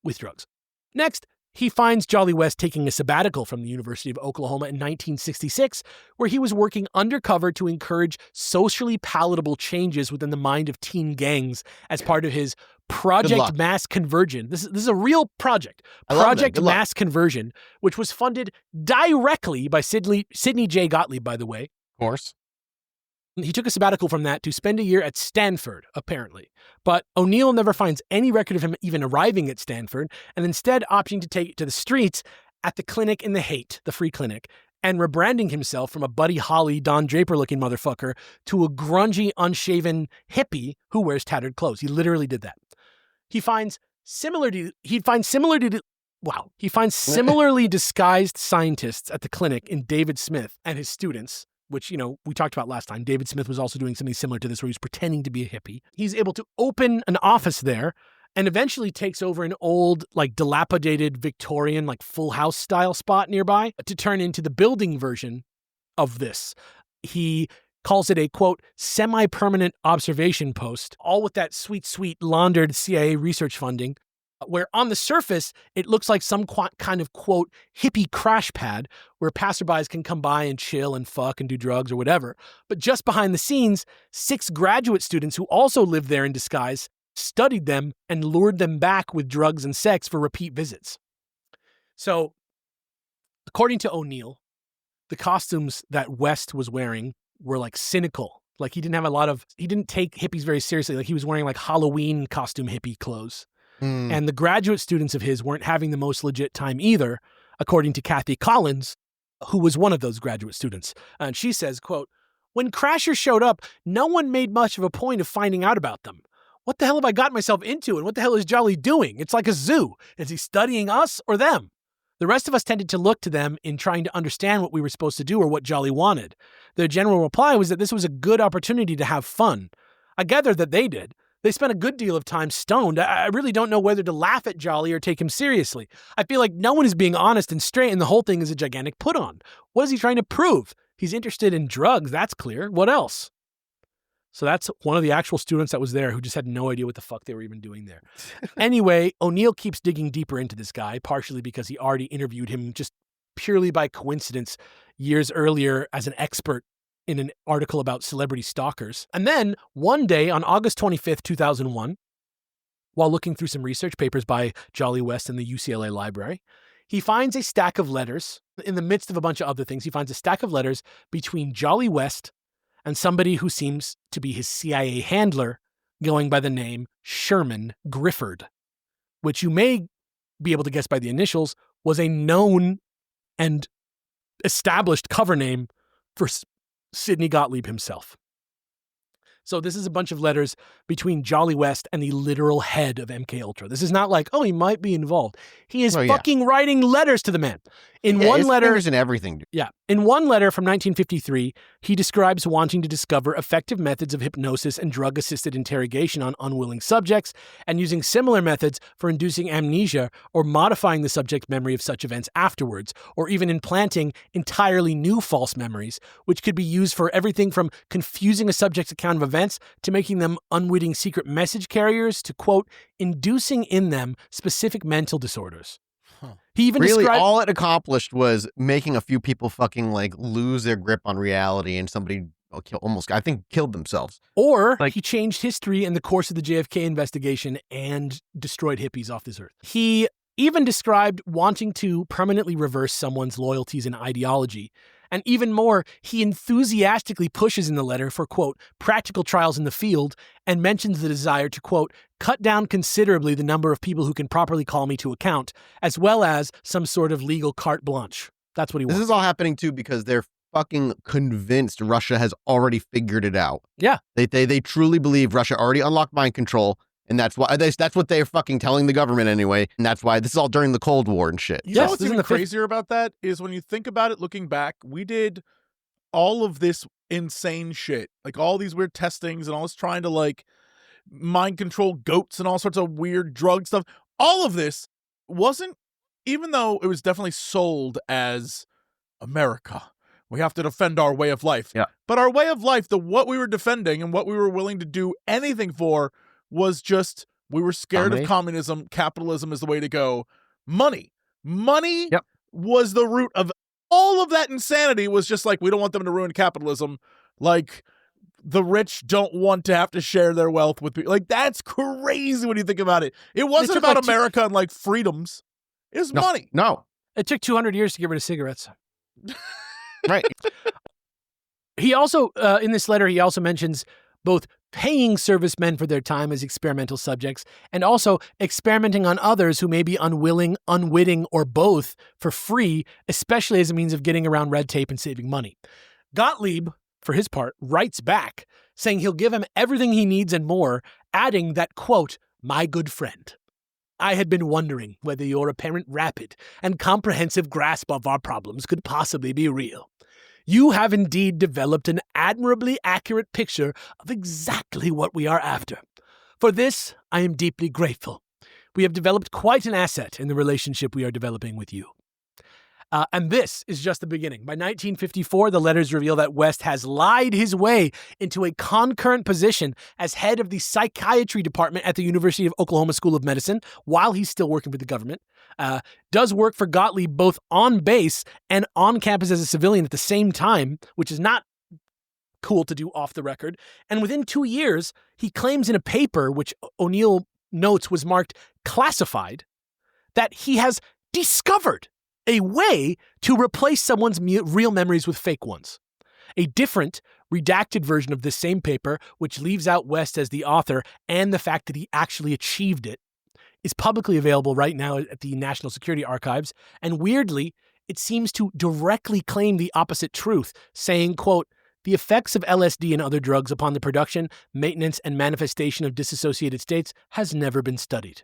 with drugs. Next, he finds Jolly West taking a sabbatical from the University of Oklahoma in 1966, where he was working undercover to encourage socially palatable changes within the mind of teen gangs as part of his Project Mass Conversion. This is a real project. Project Mass Conversion, which was funded directly by Sidney J. Gottlieb, by the way. Of course. He took a sabbatical from that to spend a year at Stanford, apparently. But O'Neill never finds any record of him even arriving at Stanford, and instead opting to take it to the streets at the clinic in the Haight, the free clinic, and rebranding himself from a Buddy Holly, Don Draper-looking motherfucker to a grungy, unshaven hippie who wears tattered clothes. He literally did that. He finds similarly disguised scientists at the clinic in David Smith and his students, which, we talked about last time. David Smith was also doing something similar to this where he was pretending to be a hippie. He's able to open an office there and eventually takes over an old, dilapidated Victorian, Full House style spot nearby to turn into the building version of this. He calls it a, quote, semi-permanent observation post, all with that sweet, laundered CIA research funding, where on the surface, it looks like some kind of, quote, hippie crash pad where passerbys can come by and chill and fuck and do drugs or whatever. But just behind the scenes, 6 graduate students who also lived there in disguise studied them and lured them back with drugs and sex for repeat visits. So, according to O'Neill, the costumes that West was wearing were cynical. He didn't take hippies very seriously. He was wearing Halloween costume hippie clothes. And the graduate students of his weren't having the most legit time either, according to Kathy Collins, who was one of those graduate students. And she says, quote, "When Crashers showed up, no one made much of a point of finding out about them. What the hell have I got myself into, and what the hell is Jolly doing? It's like a zoo. Is he studying us or them? The rest of us tended to look to them in trying to understand what we were supposed to do or what Jolly wanted. Their general reply was that this was a good opportunity to have fun. I gathered that they did. They spent a good deal of time stoned. I really don't know whether to laugh at Jolly or take him seriously. I feel like no one is being honest and straight, and the whole thing is a gigantic put-on. What is he trying to prove? He's interested in drugs, that's clear. What else?" So that's one of the actual students that was there who just had no idea what the fuck they were even doing there. Anyway, O'Neill keeps digging deeper into this guy, partially because he already interviewed him just purely by coincidence years earlier as an expert in an article about celebrity stalkers. And then one day on August 25th, 2001, while looking through some research papers by Jolly West in the UCLA library, he finds a stack of letters. In the midst of a bunch of other things, he finds a stack of letters between Jolly West and somebody who seems to be his CIA handler, going by the name Sherman Grifford, which you may be able to guess by the initials was a known and established cover name for Sidney Gottlieb himself. So this is a bunch of letters between Jolly West and the literal head of MKUltra. This is not he might be involved. He is fucking writing letters to the man. In one letter, and everything. Dude. Yeah. In one letter from 1953, he describes wanting to discover effective methods of hypnosis and drug-assisted interrogation on unwilling subjects, and using similar methods for inducing amnesia or modifying the subject's memory of such events afterwards, or even implanting entirely new false memories, which could be used for everything from confusing a subject's account of events to making them unwitting secret message carriers to, quote, inducing in them specific mental disorders. He even described all it accomplished was making a few people fucking lose their grip on reality, and somebody killed themselves. Or he changed history in the course of the JFK investigation and destroyed hippies off this earth. He even described wanting to permanently reverse someone's loyalties and ideology. And even more, he enthusiastically pushes in the letter for, quote, practical trials in the field, and mentions the desire to, quote, cut down considerably the number of people who can properly call me to account, as well as some sort of legal carte blanche. That's what he wants. This is all happening, too, because they're fucking convinced Russia has already figured it out. Yeah. They truly believe Russia already unlocked mind control, and that's why that's what they're fucking telling the government anyway, and that's why this is all during the Cold War and shit. You know what's even crazier about that is when you think about it, looking back, we did all of this insane shit, like all these weird testings and all this trying to like mind control goats and all sorts of weird drug stuff. All of this wasn't, even though it was definitely sold as America, we have to defend our way of life. Yeah. But our way of life, what we were defending and what we were willing to do anything for, was just, we were scared of communism. Capitalism is the way to go. Money was the root of all of that insanity. Was just like, we don't want them to ruin capitalism. Like, the rich don't want to have to share their wealth with people. Like, that's crazy when you think about it. It wasn't about America and like freedoms. It was money. No. It took 200 years to get rid of cigarettes. Right. He also, in this letter, he also mentions both paying servicemen for their time as experimental subjects and also experimenting on others who may be unwilling, unwitting, or both for free, especially as a means of getting around red tape and saving money. Gottlieb, for his part, writes back saying he'll give him everything he needs and more, adding that, quote, "My good friend, I had been wondering whether your apparent rapid and comprehensive grasp of our problems could possibly be real. You have indeed developed an admirably accurate picture of exactly what we are after. For this, I am deeply grateful. We have developed quite an asset in the relationship we are developing with you." And this is just the beginning. By 1954, the letters reveal that West has lied his way into a concurrent position as head of the psychiatry department at the University of Oklahoma School of Medicine while he's still working with the government. Does work for Gottlieb both on base and on campus as a civilian at the same time, which is not cool to do off the record. And within 2 years, he claims in a paper, which O'Neill notes was marked classified, that he has discovered a way to replace someone's real memories with fake ones. A different, redacted version of this same paper, which leaves out West as the author and the fact that he actually achieved it, is publicly available right now at the National Security Archives. And weirdly, it seems to directly claim the opposite truth, saying, quote, "The effects of LSD and other drugs upon the production, maintenance, and manifestation of dissociated states has never been studied."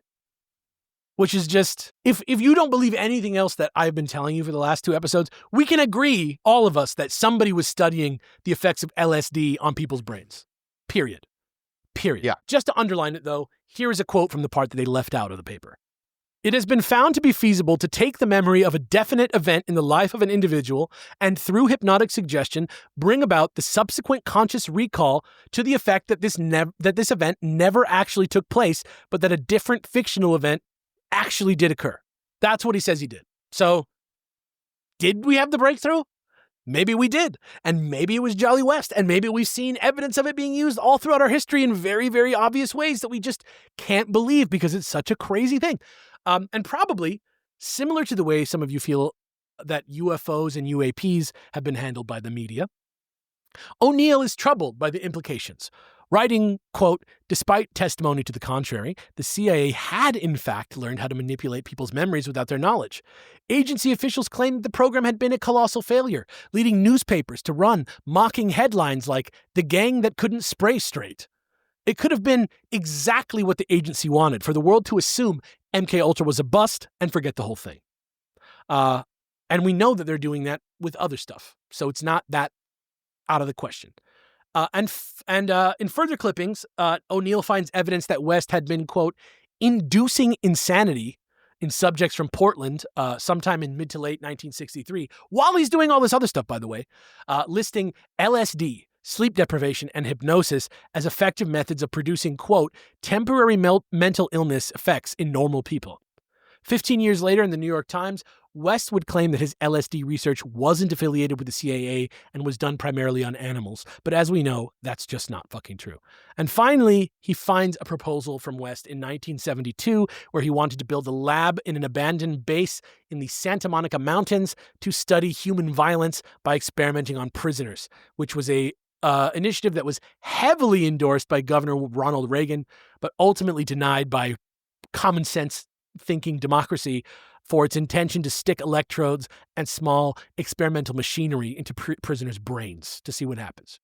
Which is just, if you don't believe anything else that I've been telling you for the last 2 episodes, we can agree, all of us, that somebody was studying the effects of LSD on people's brains. Period. Yeah. Just to underline it, though, here is a quote from the part that they left out of the paper. "It has been found to be feasible to take the memory of a definite event in the life of an individual and, through hypnotic suggestion, bring about the subsequent conscious recall to the effect that this event never actually took place, but that a different fictional event actually did occur." That's what he says he did. So, did we have the breakthrough? Maybe we did. And maybe it was Jolly West. And maybe we've seen evidence of it being used all throughout our history in very, very obvious ways that we just can't believe because it's such a crazy thing. And probably similar to the way some of you feel that UFOs and UAPs have been handled by the media, O'Neill is troubled by the implications. Writing, quote, "Despite testimony to the contrary, the CIA had in fact learned how to manipulate people's memories without their knowledge. Agency officials claimed that the program had been a colossal failure, leading newspapers to run mocking headlines like 'The Gang That Couldn't Spray Straight.' It could have been exactly what the agency wanted, for the world to assume MKUltra was a bust and forget the whole thing. And we know that they're doing that with other stuff, so it's not that out of the question. And in further clippings, O'Neill finds evidence that West had been, quote, "inducing insanity" in subjects from Portland sometime in mid to late 1963, while he's doing all this other stuff, by the way, listing LSD, sleep deprivation, and hypnosis as effective methods of producing, quote, "temporary mental illness effects in normal people." 15 years later in the New York Times, West would claim that his LSD research wasn't affiliated with the CIA and was done primarily on animals. But as we know, that's just not fucking true. And finally, he finds a proposal from West in 1972 where he wanted to build a lab in an abandoned base in the Santa Monica Mountains to study human violence by experimenting on prisoners, which was a initiative that was heavily endorsed by Governor Ronald Reagan, but ultimately denied by common sense thinking democracy for its intention to stick electrodes and small experimental machinery into prisoners' brains to see what happens.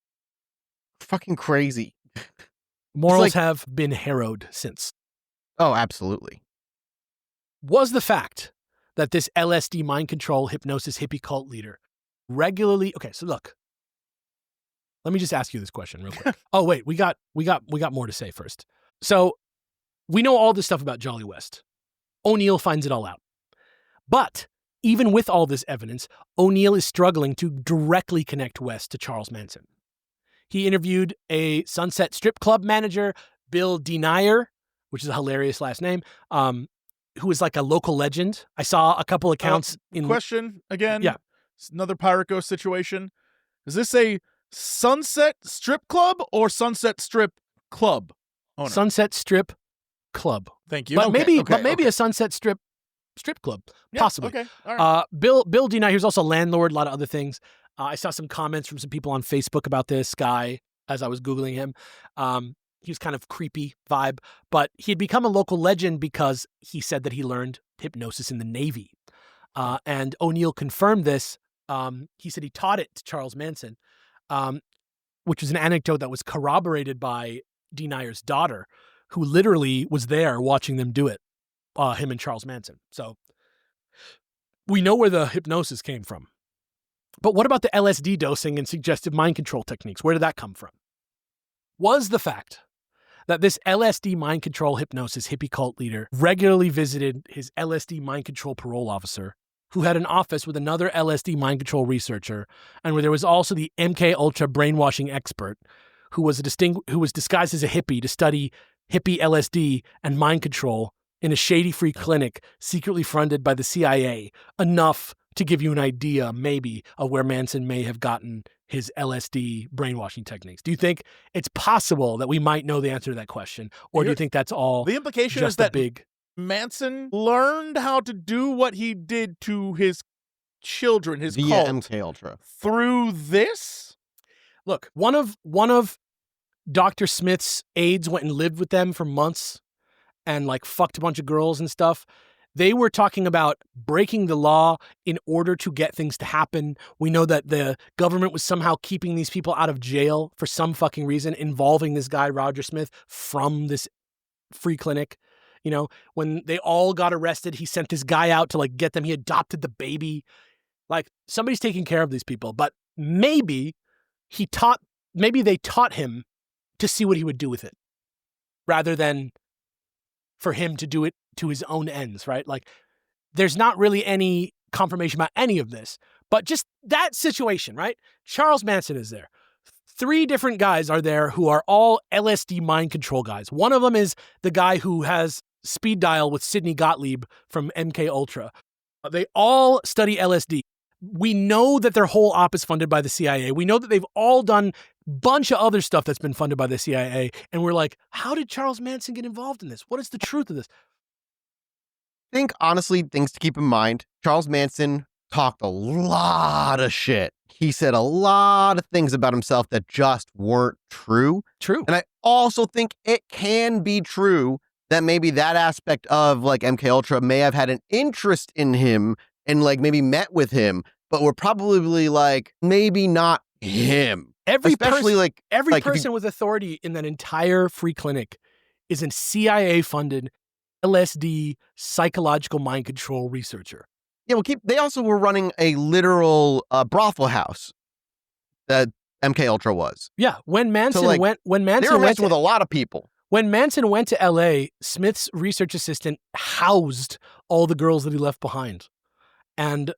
Fucking crazy. Morals have been harrowed since. Oh, absolutely. Was the fact that this LSD mind control hypnosis hippie cult leader regularly... Okay, so look. Let me just ask you this question real quick. Oh, wait, we got more to say first. So we know all this stuff about Jolly West. O'Neill finds it all out. But even with all this evidence, O'Neill is struggling to directly connect West to Charles Manson. He interviewed a Sunset Strip Club manager, Bill Denier, which is a hilarious last name, who is like a local legend. I saw a couple accounts in... Question again? Yeah. Another Pirate Ghost situation. Is this a Sunset Strip Club or Sunset Strip Club owner? Sunset Strip Club. Thank you. But maybe a Sunset Strip club, possibly. Okay. All right. Bill Denier, he was also a landlord, a lot of other things. I saw some comments from some people on Facebook about this guy as I was Googling him. He was kind of creepy vibe, but he had become a local legend because he said that he learned hypnosis in the Navy. And O'Neill confirmed this. He said he taught it to Charles Manson, which was an anecdote that was corroborated by Denier's daughter, who literally was there watching them do it, him and Charles Manson. So we know where the hypnosis came from. But what about the LSD dosing and suggestive mind control techniques? Where did that come from? Was the fact that this LSD mind control hypnosis hippie cult leader regularly visited his LSD mind control parole officer, who had an office with another LSD mind control researcher, and where there was also the MK Ultra brainwashing expert, who was disguised as a hippie to study hippie LSD and mind control in a shady free clinic secretly funded by the CIA, enough to give you an idea, maybe, of where Manson may have gotten his LSD brainwashing techniques. Do you think it's possible that we might know the answer to that question? Or do you think that's all the implication just is that big... Manson learned how to do what he did to his children, his via cult, MK Ultra, through this? Look, one of Dr. Smith's aides went and lived with them for months and like fucked a bunch of girls and stuff. They were talking about breaking the law in order to get things to happen. We know that the government was somehow keeping these people out of jail for some fucking reason, involving this guy, Roger Smith, from this free clinic. You know, when they all got arrested, he sent this guy out to like get them. He adopted the baby. Like, somebody's taking care of these people. But maybe they taught him to see what he would do with it, rather than for him to do it to his own ends, right? Like, there's not really any confirmation about any of this, but just that situation, right? Charles Manson is there. 3 different guys are there who are all LSD mind control guys. One of them is the guy who has speed dial with Sidney Gottlieb from MK Ultra. They all study LSD. We know that their whole op is funded by the CIA. We know that they've all done a bunch of other stuff that's been funded by the CIA. And we're like, how did Charles Manson get involved in this? What is the truth of this? I think, honestly, things to keep in mind. Charles Manson talked a lot of shit. He said a lot of things about himself that just weren't true. True. And I also think it can be true that maybe that aspect of like MK Ultra may have had an interest in him and like maybe met with him, but were probably like maybe not him. Every person with authority in that entire free clinic is a CIA-funded LSD psychological mind control researcher. Yeah, they also were running a literal brothel house that MK Ultra was. Yeah, when Manson they were messing with a lot of people. When Manson went to LA, Smith's research assistant housed all the girls that he left behind and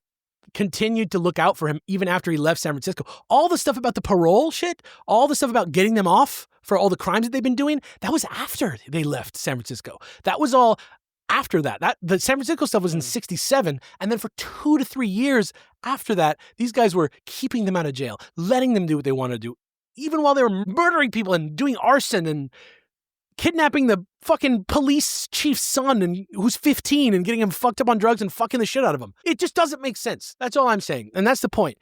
continued to look out for him even after he left San Francisco. All the stuff about the parole shit, all the stuff about getting them off for all the crimes that they've been doing, that was after they left San Francisco. That was all after that. The San Francisco stuff was in 1967, and then for 2 to 3 years after that, these guys were keeping them out of jail, letting them do what they wanted to do, even while they were murdering people and doing arson and kidnapping the fucking police chief's son and who's 15 and getting him fucked up on drugs and fucking the shit out of him. It just doesn't make sense. That's all I'm saying. And that's the point.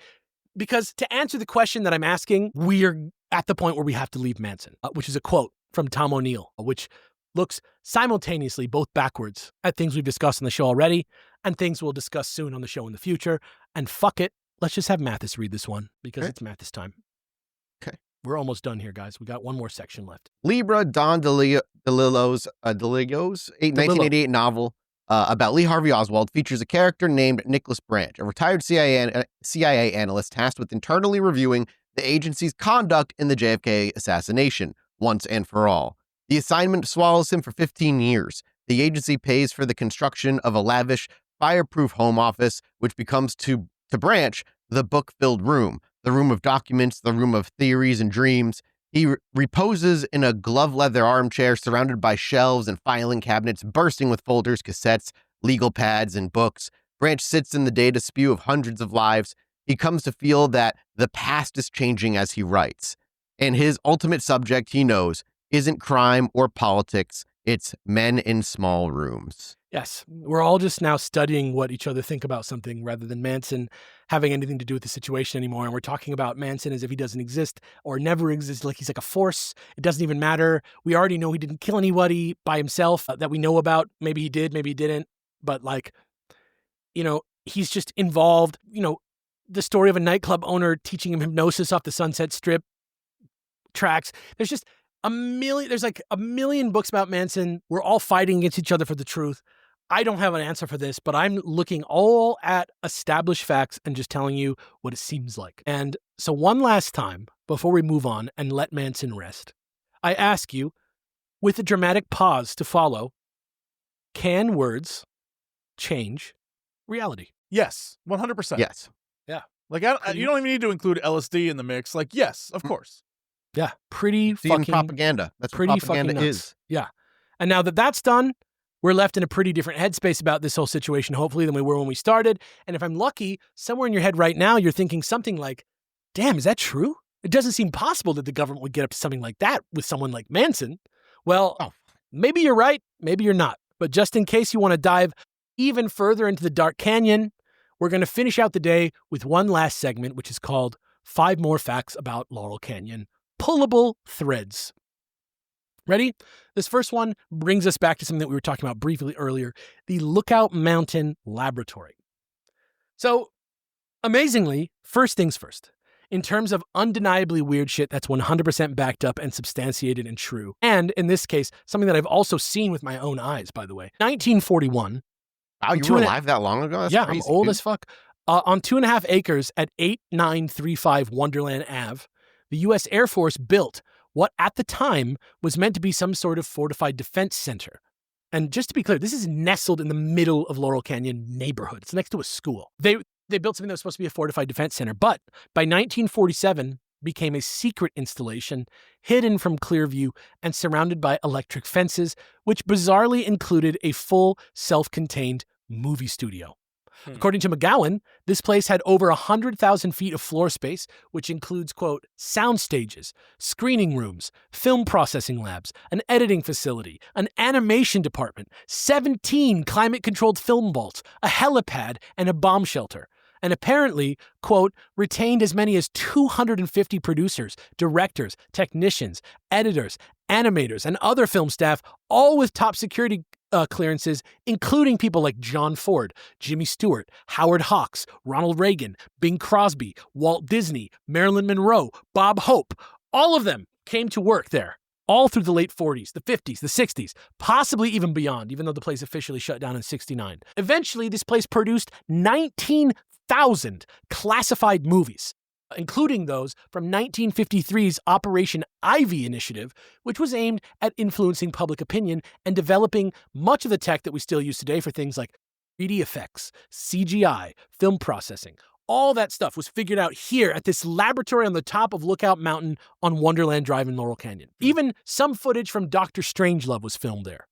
Because to answer the question that I'm asking, we're at the point where we have to leave Manson, which is a quote from Tom O'Neill, which looks simultaneously both backwards at things we've discussed on the show already and things we'll discuss soon on the show in the future. And fuck it, let's just have Mathis read this one because it's Mathis time. Okay. We're almost done here, guys. We got one more section left. Libra Don DeLillo's 1988 novel about Lee Harvey Oswald features a character named Nicholas Branch, a retired CIA analyst tasked with internally reviewing the agency's conduct in the JFK assassination once and for all. The assignment swallows him for 15 years. The agency pays for the construction of a lavish, fireproof home office, which becomes to Branch the book-filled room, the room of documents, the room of theories and dreams. He reposes in a glove-leather armchair surrounded by shelves and filing cabinets bursting with folders, cassettes, legal pads, and books. Branch sits in the data spew of hundreds of lives. He comes to feel that the past is changing as he writes. And his ultimate subject, he knows, isn't crime or politics. It's men in small rooms. Yes, we're all just now studying what each other think about something rather than Manson having anything to do with the situation anymore. And we're talking about Manson as if he doesn't exist or never exists, like he's like a force. It doesn't even matter. We already know he didn't kill anybody by himself that we know about. Maybe he did, maybe he didn't. But like, he's just involved. The story of a nightclub owner teaching him hypnosis off the Sunset Strip tracks. There's just there's like a million books about Manson. We're all fighting against each other for the truth. I don't have an answer for this, but I'm looking all at established facts and just telling you what it seems like. And so one last time, before we move on and let Manson rest, I ask you, with a dramatic pause to follow, can words change reality? Yes, 100%. Yes. Yeah. Like, you don't even need to include LSD in the mix. Like, yes, of course. Yeah, pretty fucking propaganda. That's pretty what propaganda is. Yeah. And now that that's done, we're left in a pretty different headspace about this whole situation, hopefully, than we were when we started. And if I'm lucky, somewhere in your head right now, you're thinking something like, damn, is that true? It doesn't seem possible that the government would get up to something like that with someone like Manson. Well, maybe you're right, maybe you're not. But just in case you want to dive even further into the dark canyon, we're going to finish out the day with one last segment, which is called 5 More Facts About Laurel Canyon. Pullable threads. Ready? This first one brings us back to something that we were talking about briefly earlier, the Lookout Mountain Laboratory. So, amazingly, first things first, in terms of undeniably weird shit that's 100% backed up and substantiated and true, and in this case, something that I've also seen with my own eyes, by the way. 1941. Wow, you were alive that long ago? That's crazy, I'm old as fuck. On 2.5 acres at 8935 Wonderland Ave, the U.S. Air Force built what at the time was meant to be some sort of fortified defense center. And just to be clear, this is nestled in the middle of Laurel Canyon neighborhood. It's next to a school. They built something that was supposed to be a fortified defense center, but by 1947 became a secret installation hidden from clear view and surrounded by electric fences, which bizarrely included a full self-contained movie studio. According to McGowan, this place had over 100,000 feet of floor space, which includes, quote, sound stages, screening rooms, film processing labs, an editing facility, an animation department, 17 climate-controlled film vaults, a helipad, and a bomb shelter. And apparently, quote, retained as many as 250 producers, directors, technicians, editors, animators, and other film staff, all with top security clearances, including people like John Ford, Jimmy Stewart, Howard Hawks, Ronald Reagan, Bing Crosby, Walt Disney, Marilyn Monroe, Bob Hope. All of them came to work there, all through the late 40s, the 50s, the 60s, possibly even beyond, even though the place officially shut down in 1969. Eventually, this place produced 19,000 classified movies, including those from 1953's Operation Ivy initiative, which was aimed at influencing public opinion and developing much of the tech that we still use today for things like 3D effects, CGI, film processing. All that stuff was figured out here at this laboratory on the top of Lookout Mountain on Wonderland Drive in Laurel Canyon. Even some footage from Dr. Strangelove was filmed there.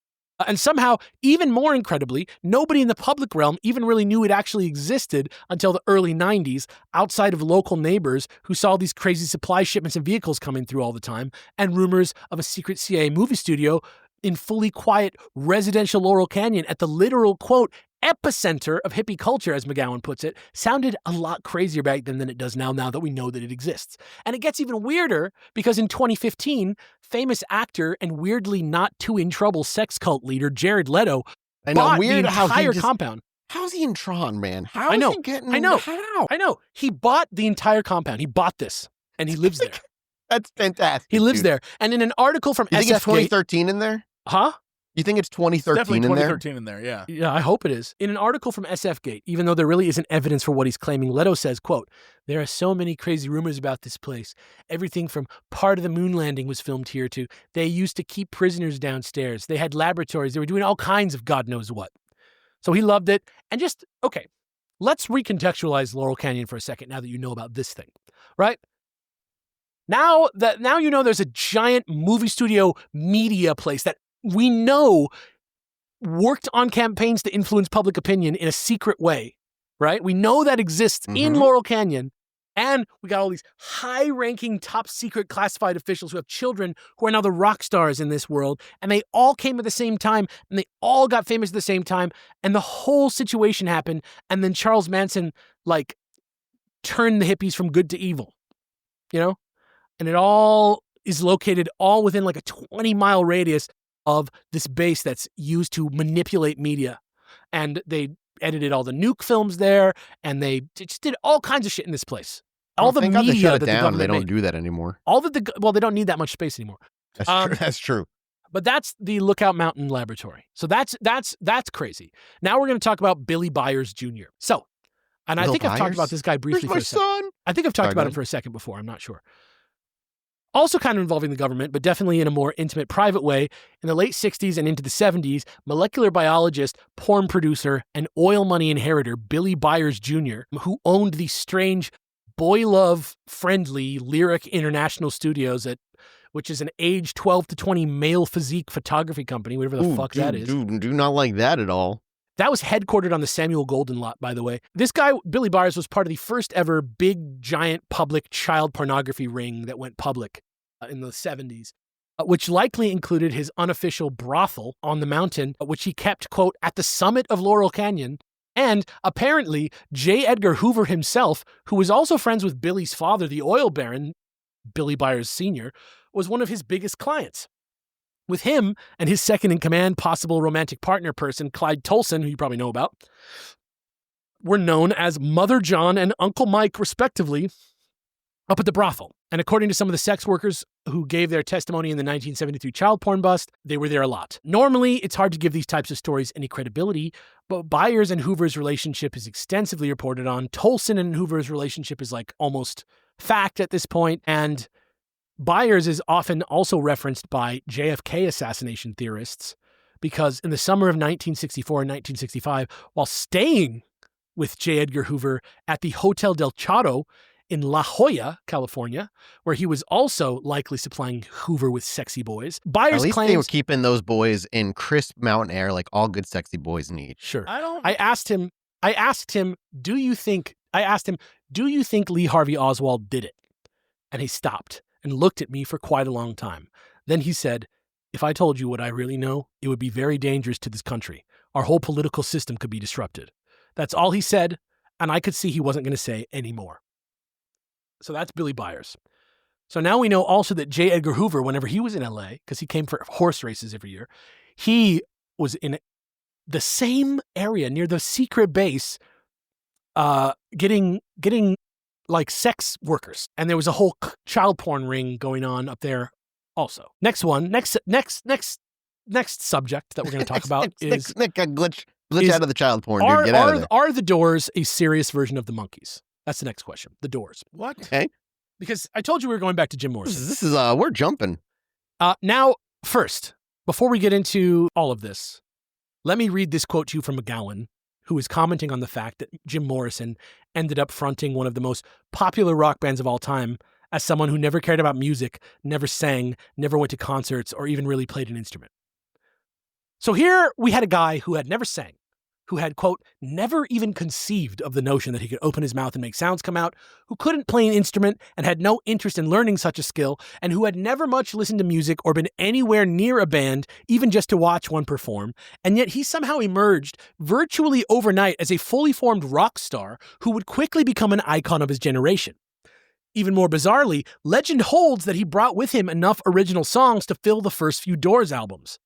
And somehow, even more incredibly, nobody in the public realm even really knew it actually existed until the early 90s, outside of local neighbors who saw these crazy supply shipments and vehicles coming through all the time, and rumors of a secret CIA movie studio in fully quiet residential Laurel Canyon at the literal, quote, epicenter of hippie culture, as McGowan puts it, sounded a lot crazier back then than it does now that we know that it exists. And it gets even weirder because in 2015, famous actor and weirdly not too in trouble sex cult leader Jared Leto bought the entire compound. How's he in Tron, man? How is he getting? I know. He bought the entire compound. He bought this, and he lives there. That's fantastic. He lives there. And in an article from you think it's 2013 in there? Huh? You think it's 2013 definitely in there? 2013 in there, yeah. Yeah, I hope it is. In an article from SFGate, even though there really isn't evidence for what he's claiming, Leto says, quote, "There are so many crazy rumors about this place. Everything from part of the moon landing was filmed here to they used to keep prisoners downstairs. They had laboratories. They were doing all kinds of God knows what." So he loved it. And just, okay, let's recontextualize Laurel Canyon for a second now that you know about this thing, right? Now you know there's a giant movie studio media place that we know worked on campaigns to influence public opinion in a secret way, right? We know that exists in Laurel Canyon. And we got all these high-ranking, top-secret classified officials who have children who are now the rock stars in this world. And they all came at the same time, and they all got famous at the same time. And the whole situation happened. And then Charles Manson, turned the hippies from good to evil, you know? And it all is located all within a 20-mile radius of this base that's used to manipulate media. And they edited all the nuke films there, and they just did all kinds of shit in this place. All the media they shut it that down. the government They don't made. do that anymore. They don't need that much space anymore. That's true. That's true. But that's the Lookout Mountain Laboratory. So that's crazy. Now we're going to talk about Billy Byers Jr. So, and I think I've talked about this guy briefly for a second. Son? I think I've talked about him for a second before. I'm not sure. Also kind of involving the government, but definitely in a more intimate, private way. In the late 60s and into the 70s, molecular biologist, porn producer, and oil money inheritor Billy Byers Jr., who owned the strange boy love-friendly Lyric International Studios, which is an age 12 to 20 male physique photography company, whatever the fuck that is. Do not like that at all. That was headquartered on the Samuel Golden lot, by the way. This guy, Billy Byers, was part of the first ever big, giant public child pornography ring that went public in the 70s, which likely included his unofficial brothel on the mountain, which he kept, quote, at the summit of Laurel Canyon. And apparently, J. Edgar Hoover himself, who was also friends with Billy's father, the oil baron, Billy Byers Sr., was one of his biggest clients. With him and his second-in-command possible romantic partner person, Clyde Tolson, who you probably know about, were known as Mother John and Uncle Mike, respectively, up at the brothel. And according to some of the sex workers who gave their testimony in the 1973 child porn bust, they were there a lot. Normally, it's hard to give these types of stories any credibility, but Byers and Hoover's relationship is extensively reported on. Tolson and Hoover's relationship is almost fact at this point, and Byers is often also referenced by JFK assassination theorists because in the summer of 1964 and 1965, while staying with J. Edgar Hoover at the Hotel del Chato in La Jolla, California, where he was also likely supplying Hoover with sexy boys, Byers At least claims they were keeping those boys in crisp mountain air like all good sexy boys need. Sure. I asked him, do you think Lee Harvey Oswald did it? And he stopped and looked at me for quite a long time. Then he said, "If I told you what I really know, it would be very dangerous to this country. Our whole political system could be disrupted." That's all he said, and I could see he wasn't going to say any more. So that's Billy Byers. So now we know also that J. Edgar Hoover, whenever he was in LA, because he came for horse races every year, he was in the same area near the secret base getting sex workers. And there was a whole child porn ring going on up there also. Next subject that we're going to talk about is glitch out of the child porn, dude. Get out of there. Are the Doors a serious version of the Monkees? That's the next question. The Doors. What? Okay. Because I told you we were going back to Jim Morrison. This is we're jumping. Now, first, before we get into all of this, let me read this quote to you from McGowan, who is commenting on the fact that Jim Morrison ended up fronting one of the most popular rock bands of all time as someone who never cared about music, never sang, never went to concerts, or even really played an instrument. So here we had a guy who had never sang, who had, quote, never even conceived of the notion that he could open his mouth and make sounds come out, who couldn't play an instrument and had no interest in learning such a skill, and who had never much listened to music or been anywhere near a band, even just to watch one perform, and yet he somehow emerged virtually overnight as a fully formed rock star who would quickly become an icon of his generation. Even more bizarrely, legend holds that he brought with him enough original songs to fill the first few Doors albums.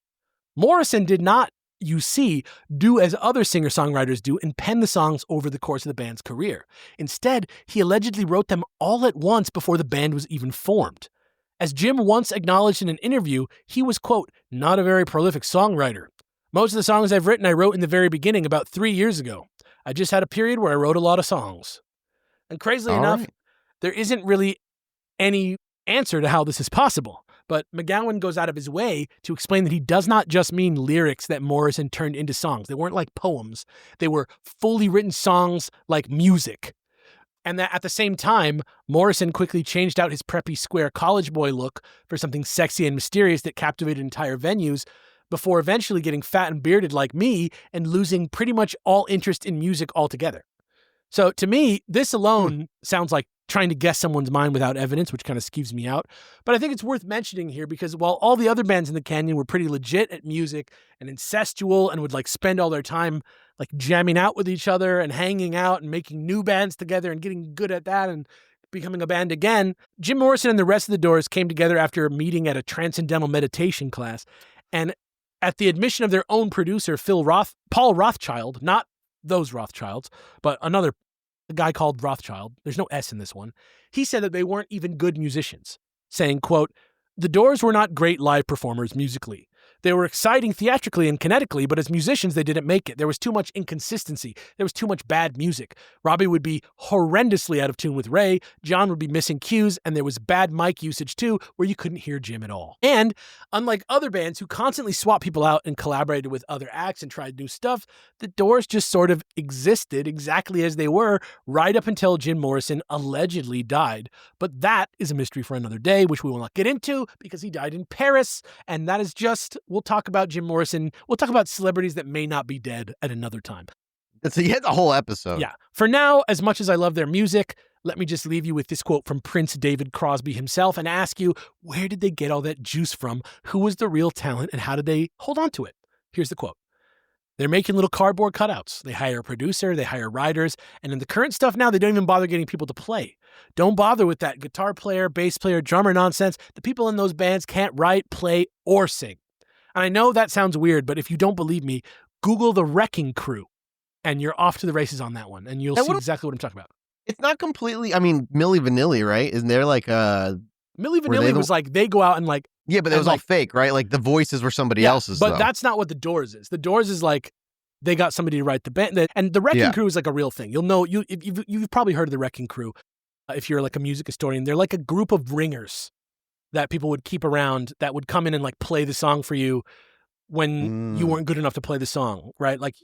Morrison did not, you see, do as other singer-songwriters do and pen the songs over the course of the band's career. Instead, he allegedly wrote them all at once before the band was even formed. As Jim once acknowledged in an interview, he was, quote, not a very prolific songwriter. Most of the songs I've written I wrote in the very beginning about 3 years ago. I just had a period where I wrote a lot of songs. And crazily enough, there isn't really any answer to how this is possible. But McGowan goes out of his way to explain that he does not just mean lyrics that Morrison turned into songs. They weren't like poems. They were fully written songs like music. And that at the same time, Morrison quickly changed out his preppy square college boy look for something sexy and mysterious that captivated entire venues before eventually getting fat and bearded like me and losing pretty much all interest in music altogether. So to me, this alone sounds like trying to guess someone's mind without evidence, which kind of skeeves me out. But I think it's worth mentioning here because while all the other bands in the Canyon were pretty legit at music and incestual and would like spend all their time like jamming out with each other and hanging out and making new bands together and getting good at that and becoming a band again, Jim Morrison and the rest of the Doors came together after a meeting at a transcendental meditation class. And at the admission of their own producer, Paul Rothschild, not those Rothschilds, but a guy called Rothschild, there's no S in this one, he said that they weren't even good musicians, saying, quote, the Doors were not great live performers musically. They were exciting theatrically and kinetically, but as musicians, they didn't make it. There was too much inconsistency. There was too much bad music. Robbie would be horrendously out of tune with Ray. John would be missing cues, and there was bad mic usage too, where you couldn't hear Jim at all. And unlike other bands who constantly swapped people out and collaborated with other acts and tried new stuff, the Doors just sort of existed exactly as they were right up until Jim Morrison allegedly died. But that is a mystery for another day, which we will not get into because he died in Paris, and that is just... We'll talk about Jim Morrison. We'll talk about celebrities that may not be dead at another time. So you hit the whole episode. Yeah. For now, as much as I love their music, let me just leave you with this quote from Prince David Crosby himself and ask you, where did they get all that juice from? Who was the real talent and how did they hold on to it? Here's the quote. They're making little cardboard cutouts. They hire a producer, they hire writers, and in the current stuff now, they don't even bother getting people to play. Don't bother with that guitar player, bass player, drummer nonsense. The people in those bands can't write, play, or sing. And I know that sounds weird, but if you don't believe me, Google the Wrecking Crew, and you're off to the races on that one, and you'll see exactly what I'm talking about. It's not completely, I mean, Milli Vanilli, right? Isn't there like a... Milli Vanilli was like, they go out and like... Yeah, but it was all fake, right? Like the voices were somebody else's, but that's not what the Doors is. The Doors is like, they got somebody to write the band, and the Wrecking Crew is like a real thing. You'll know, you've probably heard of the Wrecking Crew if you're like a music historian. They're like a group of ringers that people would keep around that would come in and like play the song for you when you weren't good enough to play the song, right? Like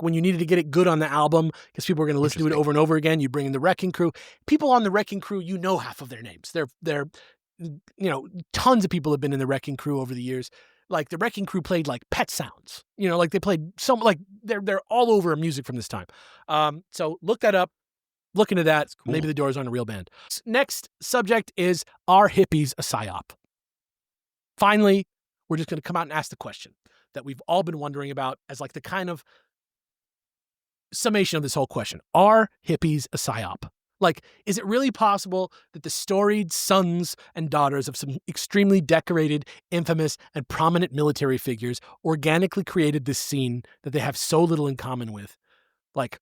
when you needed to get it good on the album because people were going to listen to it over and over again, you bring in the Wrecking Crew. People on the Wrecking Crew, you know half of their names. They're tons of people have been in the Wrecking Crew over the years. Like the Wrecking Crew played like Pet Sounds, like they played some, like they're all over music from this time. So look that up. Look into that. Cool. Maybe the Doors aren't a real band. Next subject is, are hippies a psyop? Finally, we're just going to come out and ask the question that we've all been wondering about as like the kind of summation of this whole question. Are hippies a psyop? Like, is it really possible that the storied sons and daughters of some extremely decorated, infamous, and prominent military figures organically created this scene that they have so little in common with? Like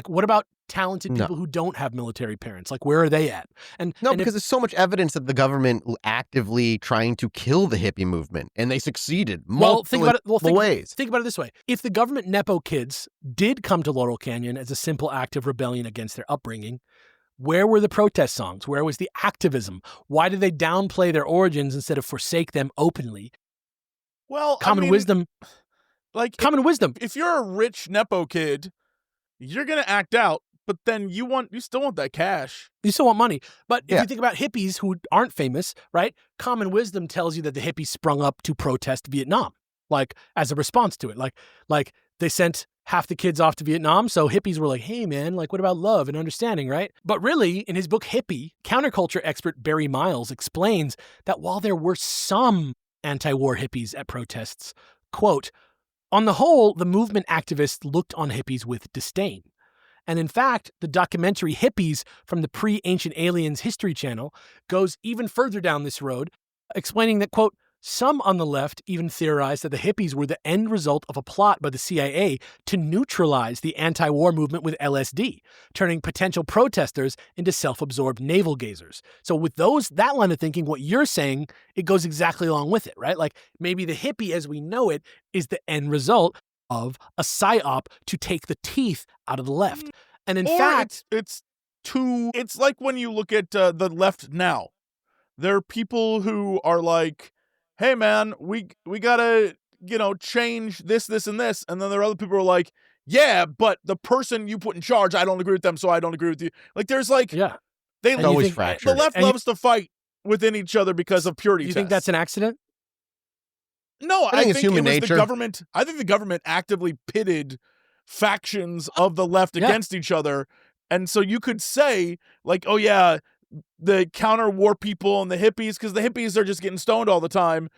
what about talented people who don't have military parents? Like, where are they at? Because there's so much evidence that the government actively trying to kill the hippie movement, and they succeeded multiple ways. Think about it this way. If the government Nepo kids did come to Laurel Canyon as a simple act of rebellion against their upbringing, where were the protest songs? Where was the activism? Why did they downplay their origins instead of forsake them openly? Well, common wisdom. If you're a rich Nepo kid, you're going to act out, but then you still want that cash. You still want money. But if you think about hippies who aren't famous, right? Common wisdom tells you that the hippies sprung up to protest Vietnam, like as a response to it. Like they sent half the kids off to Vietnam. So hippies were like, hey, man, like, what about love and understanding, right? But really, in his book Hippie, counterculture expert Barry Miles explains that while there were some anti-war hippies at protests, quote, on the whole, the movement activists looked on hippies with disdain. And in fact, the documentary Hippies from the Pre-Ancient Aliens History Channel goes even further down this road, explaining that, quote, some on the left even theorized that the hippies were the end result of a plot by the CIA to neutralize the anti-war movement with LSD, turning potential protesters into self-absorbed navel gazers. So with that line of thinking, what you're saying, it goes exactly along with it, right? Like maybe the hippie as we know it is the end result of a psyop to take the teeth out of the left. And in fact, it's like when you look at the left now, there are people who are like, hey man, we gotta, change this, and this. And then there are other people who are like, yeah, but the person you put in charge, I don't agree with them, so I don't agree with you. Like there's like, yeah, it's always fractured. The left loves to fight within each other because of purity. You think that's an accident? No, I think it's human nature. The government. I think the government actively pitted factions of the left against each other. And so you could say, like, oh yeah, the counter-war people and the hippies, because the hippies are just getting stoned all the time.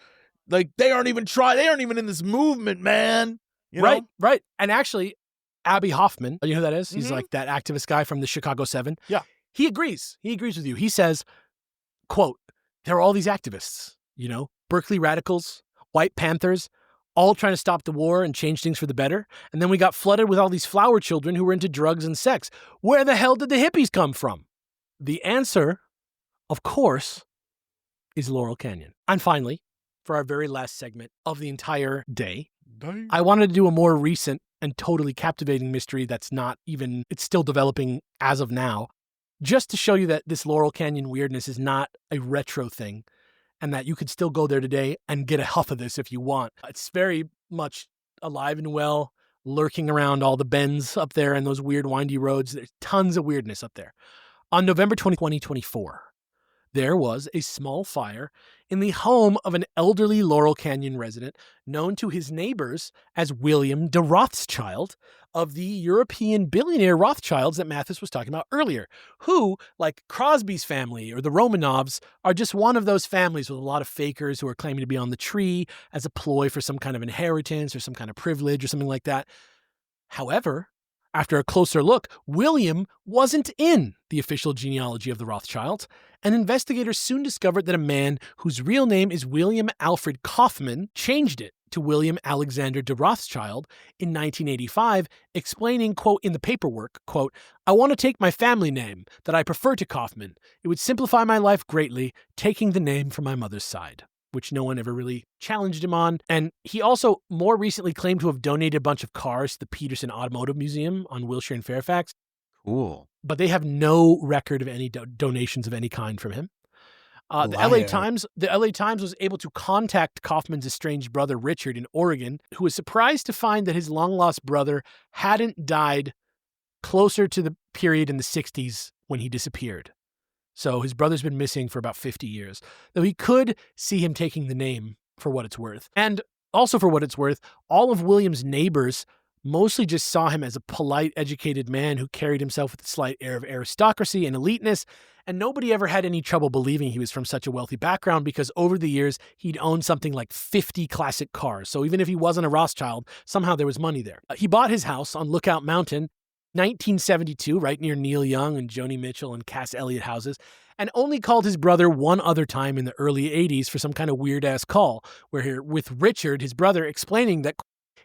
Like, they aren't even in this movement, man. Right. And actually, Abby Hoffman, you know who that is? He's like that activist guy from the Chicago 7. Yeah. He agrees. He agrees with you. He says, quote, there are all these activists, Berkeley radicals, White Panthers, all trying to stop the war and change things for the better. And then we got flooded with all these flower children who were into drugs and sex. Where the hell did the hippies come from? The answer, of course, is Laurel Canyon. And finally, for our very last segment of the entire day, I wanted to do a more recent and totally captivating mystery that's it's still developing as of now, just to show you that this Laurel Canyon weirdness is not a retro thing, and that you could still go there today and get a huff of this if you want. It's very much alive and well, lurking around all the bends up there and those weird windy roads. There's tons of weirdness up there. On November 2024, there was a small fire in the home of an elderly Laurel Canyon resident known to his neighbors as William de Rothschild of the European billionaire Rothschilds that Mathis was talking about earlier, who, like Crosby's family or the Romanovs, are just one of those families with a lot of fakers who are claiming to be on the tree as a ploy for some kind of inheritance or some kind of privilege or something like that. However, after a closer look, William wasn't in the official genealogy of the Rothschilds, and investigators soon discovered that a man whose real name is William Alfred Kaufman changed it to William Alexander de Rothschild in 1985, explaining, quote, in the paperwork, quote, I want to take my family name that I prefer to Kaufman. It would simplify my life greatly, taking the name from my mother's side, which no one ever really challenged him on. And he also more recently claimed to have donated a bunch of cars to the Peterson Automotive Museum on Wilshire and Fairfax. Cool. But they have no record of any donations of any kind from him. The LA Times was able to contact Kaufman's estranged brother, Richard, in Oregon, who was surprised to find that his long-lost brother hadn't died closer to the period in the 60s when he disappeared. So his brother's been missing for about 50 years, though he could see him taking the name for what it's worth. And also for what it's worth, all of William's neighbors mostly just saw him as a polite, educated man who carried himself with a slight air of aristocracy and eliteness, and nobody ever had any trouble believing he was from such a wealthy background because over the years, he'd owned something like 50 classic cars. So even if he wasn't a Rothschild, somehow there was money there. He bought his house on Lookout Mountain, 1972, right near Neil Young and Joni Mitchell and Cass Elliot houses, and only called his brother one other time in the early 80s for some kind of weird-ass call, with Richard, his brother, explaining that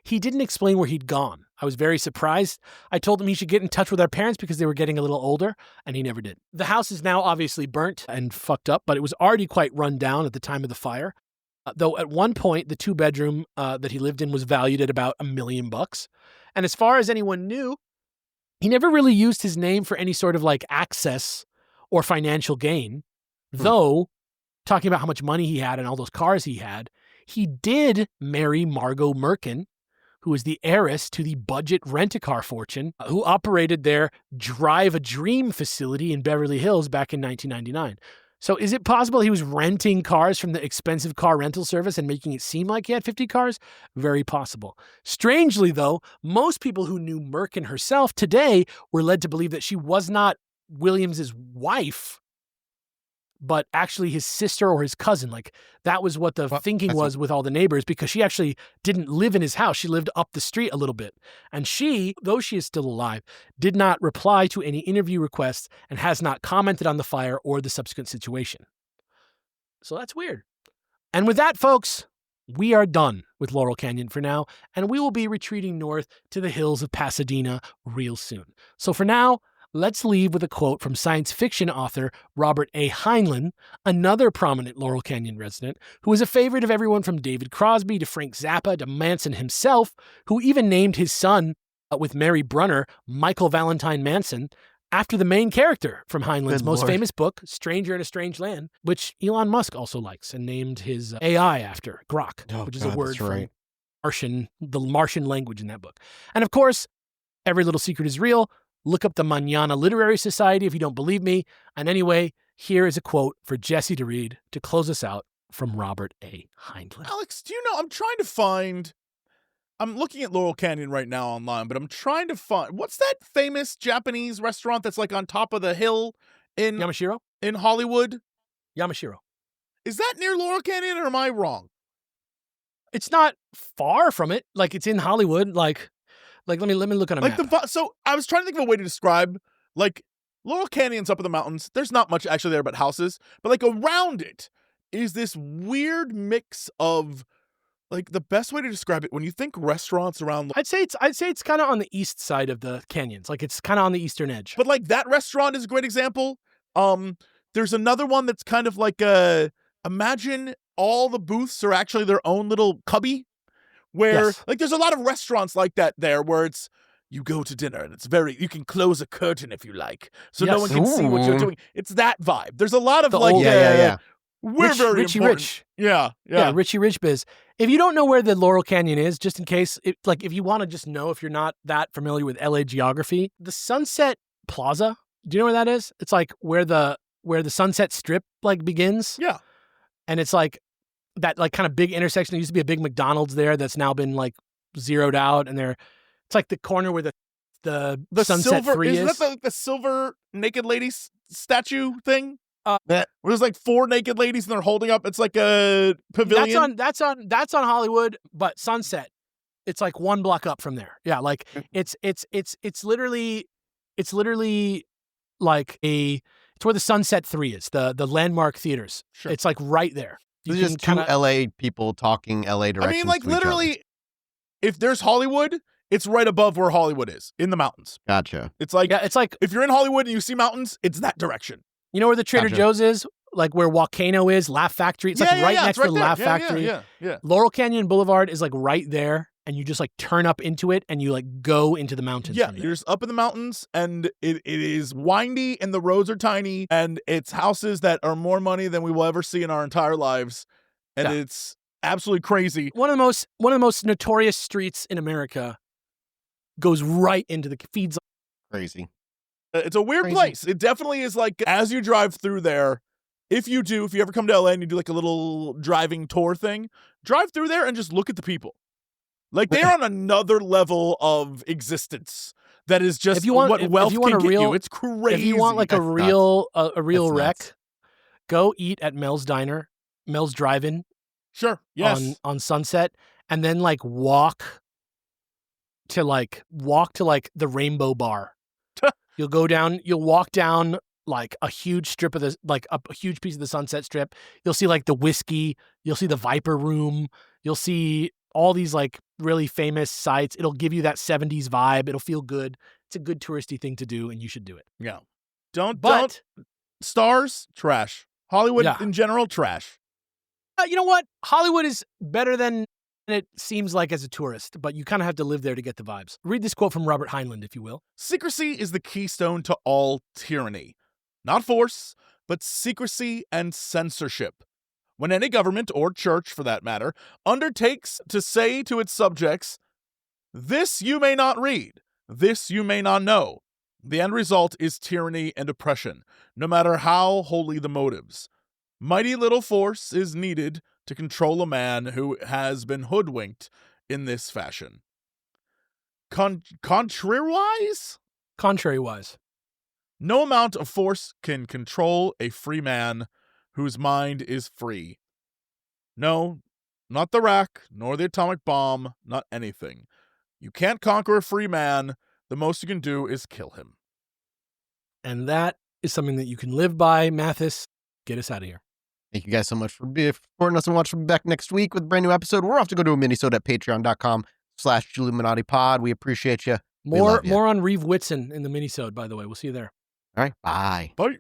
he didn't explain where he'd gone. I was very surprised. I told him he should get in touch with our parents because they were getting a little older, and he never did. The house is now obviously burnt and fucked up, but it was already quite run down at the time of the fire. Though at one point, the two-bedroom that he lived in was valued at about $1 million. And as far as anyone knew, he never really used his name for any sort of like access or financial gain. Though, talking about how much money he had and all those cars he had, he did marry Margot Merkin, who is the heiress to the budget rent-a-car fortune, who operated their Drive a Dream facility in Beverly Hills back in 1999. So is it possible he was renting cars from the expensive car rental service and making it seem like he had 50 cars? Very possible. Strangely, though, most people who knew Merkin herself today were led to believe that she was not Williams's wife, but actually his sister or his cousin. Like, that was what the thinking was with all the neighbors, because she actually didn't live in his house. She lived up the street a little bit. And she, though she is still alive, did not reply to any interview requests and has not commented on the fire or the subsequent situation. So that's weird. And with that, folks, we are done with Laurel Canyon for now, and we will be retreating north to the hills of Pasadena real soon. So for now, let's leave with a quote from science fiction author Robert A. Heinlein, another prominent Laurel Canyon resident, who was a favorite of everyone from David Crosby to Frank Zappa to Manson himself, who even named his son, with Mary Brunner, Michael Valentine Manson, after the main character from Heinlein's most famous book, Stranger in a Strange Land, which Elon Musk also likes and named his AI after, Grok, which is a word from the Martian language in that book. And of course, Every Little Secret is Real. Look up the Manana Literary Society if you don't believe me. And anyway, here is a quote for Jesse to read to close us out from Robert A. Heinlein. Alex, do you know, I'm looking at Laurel Canyon right now online, but I'm trying to find, what's that famous Japanese restaurant that's like on top of the hill in Yamashiro? In Hollywood? Yamashiro. Is that near Laurel Canyon, or am I wrong? It's not far from it. Like, it's in Hollywood. Like let me look on a map. So I was trying to think of a way to describe, like, Laurel Canyon's up in the mountains. There's not much actually there but houses. But, like, around it is this weird mix of, like, the best way to describe it, when you think restaurants around... I'd say it's kind of on the east side of the canyons. Like, it's kind of on the eastern edge. But, like, that restaurant is a great example. There's another one that's kind of like imagine all the booths are actually their own little cubby. Where, like, there's a lot of restaurants like that there where it's, you go to dinner and it's you can close a curtain if you like, so no one can see what you're doing. It's that vibe. There's a lot of we're very Richie important. Rich. Yeah, Richie Rich biz. If you don't know where the Laurel Canyon is, just in case, if you want to just know, if you're not that familiar with LA geography, the Sunset Plaza, do you know where that is? It's like where the Sunset Strip like begins. Yeah. And it's like that like kind of big intersection. There used to be a big McDonald's there that's now been like zeroed out, and it's like the corner where the Sunset silver, 3 is. Isn't that the silver naked lady statue thing? Where there's like 4 naked ladies and they're holding up. It's like a pavilion. That's on Hollywood, but Sunset, it's like 1 block up from there. Yeah, like it's literally like it's where the Sunset 3 is, the landmark theaters. Sure. It's like right there. It's just two LA people talking LA directions. I mean, like, literally, if there's Hollywood, it's right above where Hollywood is, in the mountains. Gotcha. It's like if you're in Hollywood and you see mountains, it's that direction. You know where the Trader Joe's is? Like where Volcano is, Laugh Factory. It's like right next to the Laugh Factory. Yeah. Laurel Canyon Boulevard is like right there, and you just like turn up into it and you like go into the mountains. Yeah, you're just up in the mountains, and it is windy and the roads are tiny, and it's houses that are more money than we will ever see in our entire lives. And it's absolutely crazy. One of the most notorious streets in America goes right into the feeds. Crazy. It's a weird place. It definitely is. Like, as you drive through there, if you ever come to LA and you do like a little driving tour thing, drive through there and just look at the people. Like, they're on another level of existence that is just what wealth can get you. It's crazy. If you want like a real wreck, go eat at Mel's Drive-In. Sure. Yes. On Sunset, and then like walk to the Rainbow Bar. You'll walk down like a huge strip of a huge piece of the Sunset Strip. You'll see like the whiskey, you'll see the Viper Room, you'll see all these like really famous sites. It'll give you that 70s vibe. It'll feel good. It's a good touristy thing to do, and you should do it. Yeah. Don't stars, trash. Hollywood in general, trash. You know what? Hollywood is better than it seems like as a tourist, but you kind of have to live there to get the vibes. Read this quote from Robert Heinlein, if you will. Secrecy is the keystone to all tyranny. Not force, but secrecy and censorship. When any government, or church for that matter, undertakes to say to its subjects, this you may not read, this you may not know, The end result is tyranny and oppression, no matter how holy the motives. Mighty little force is needed to control a man who has been hoodwinked in this fashion. Contrary-wise? Contrary-wise. No amount of force can control a free man whose mind is free. No, not the rack, nor the atomic bomb, not anything. You can't conquer a free man. The most you can do is kill him. And that is something that you can live by. Mathis, get us out of here. Thank you guys so much for supporting us and watching back next week with a brand new episode. We're off to go to a mini-sode at patreon.com/Chilluminati pod. We appreciate you. More on Reeve Whitson in the mini-sode, by the way. We'll see you there. All right. Bye. Bye.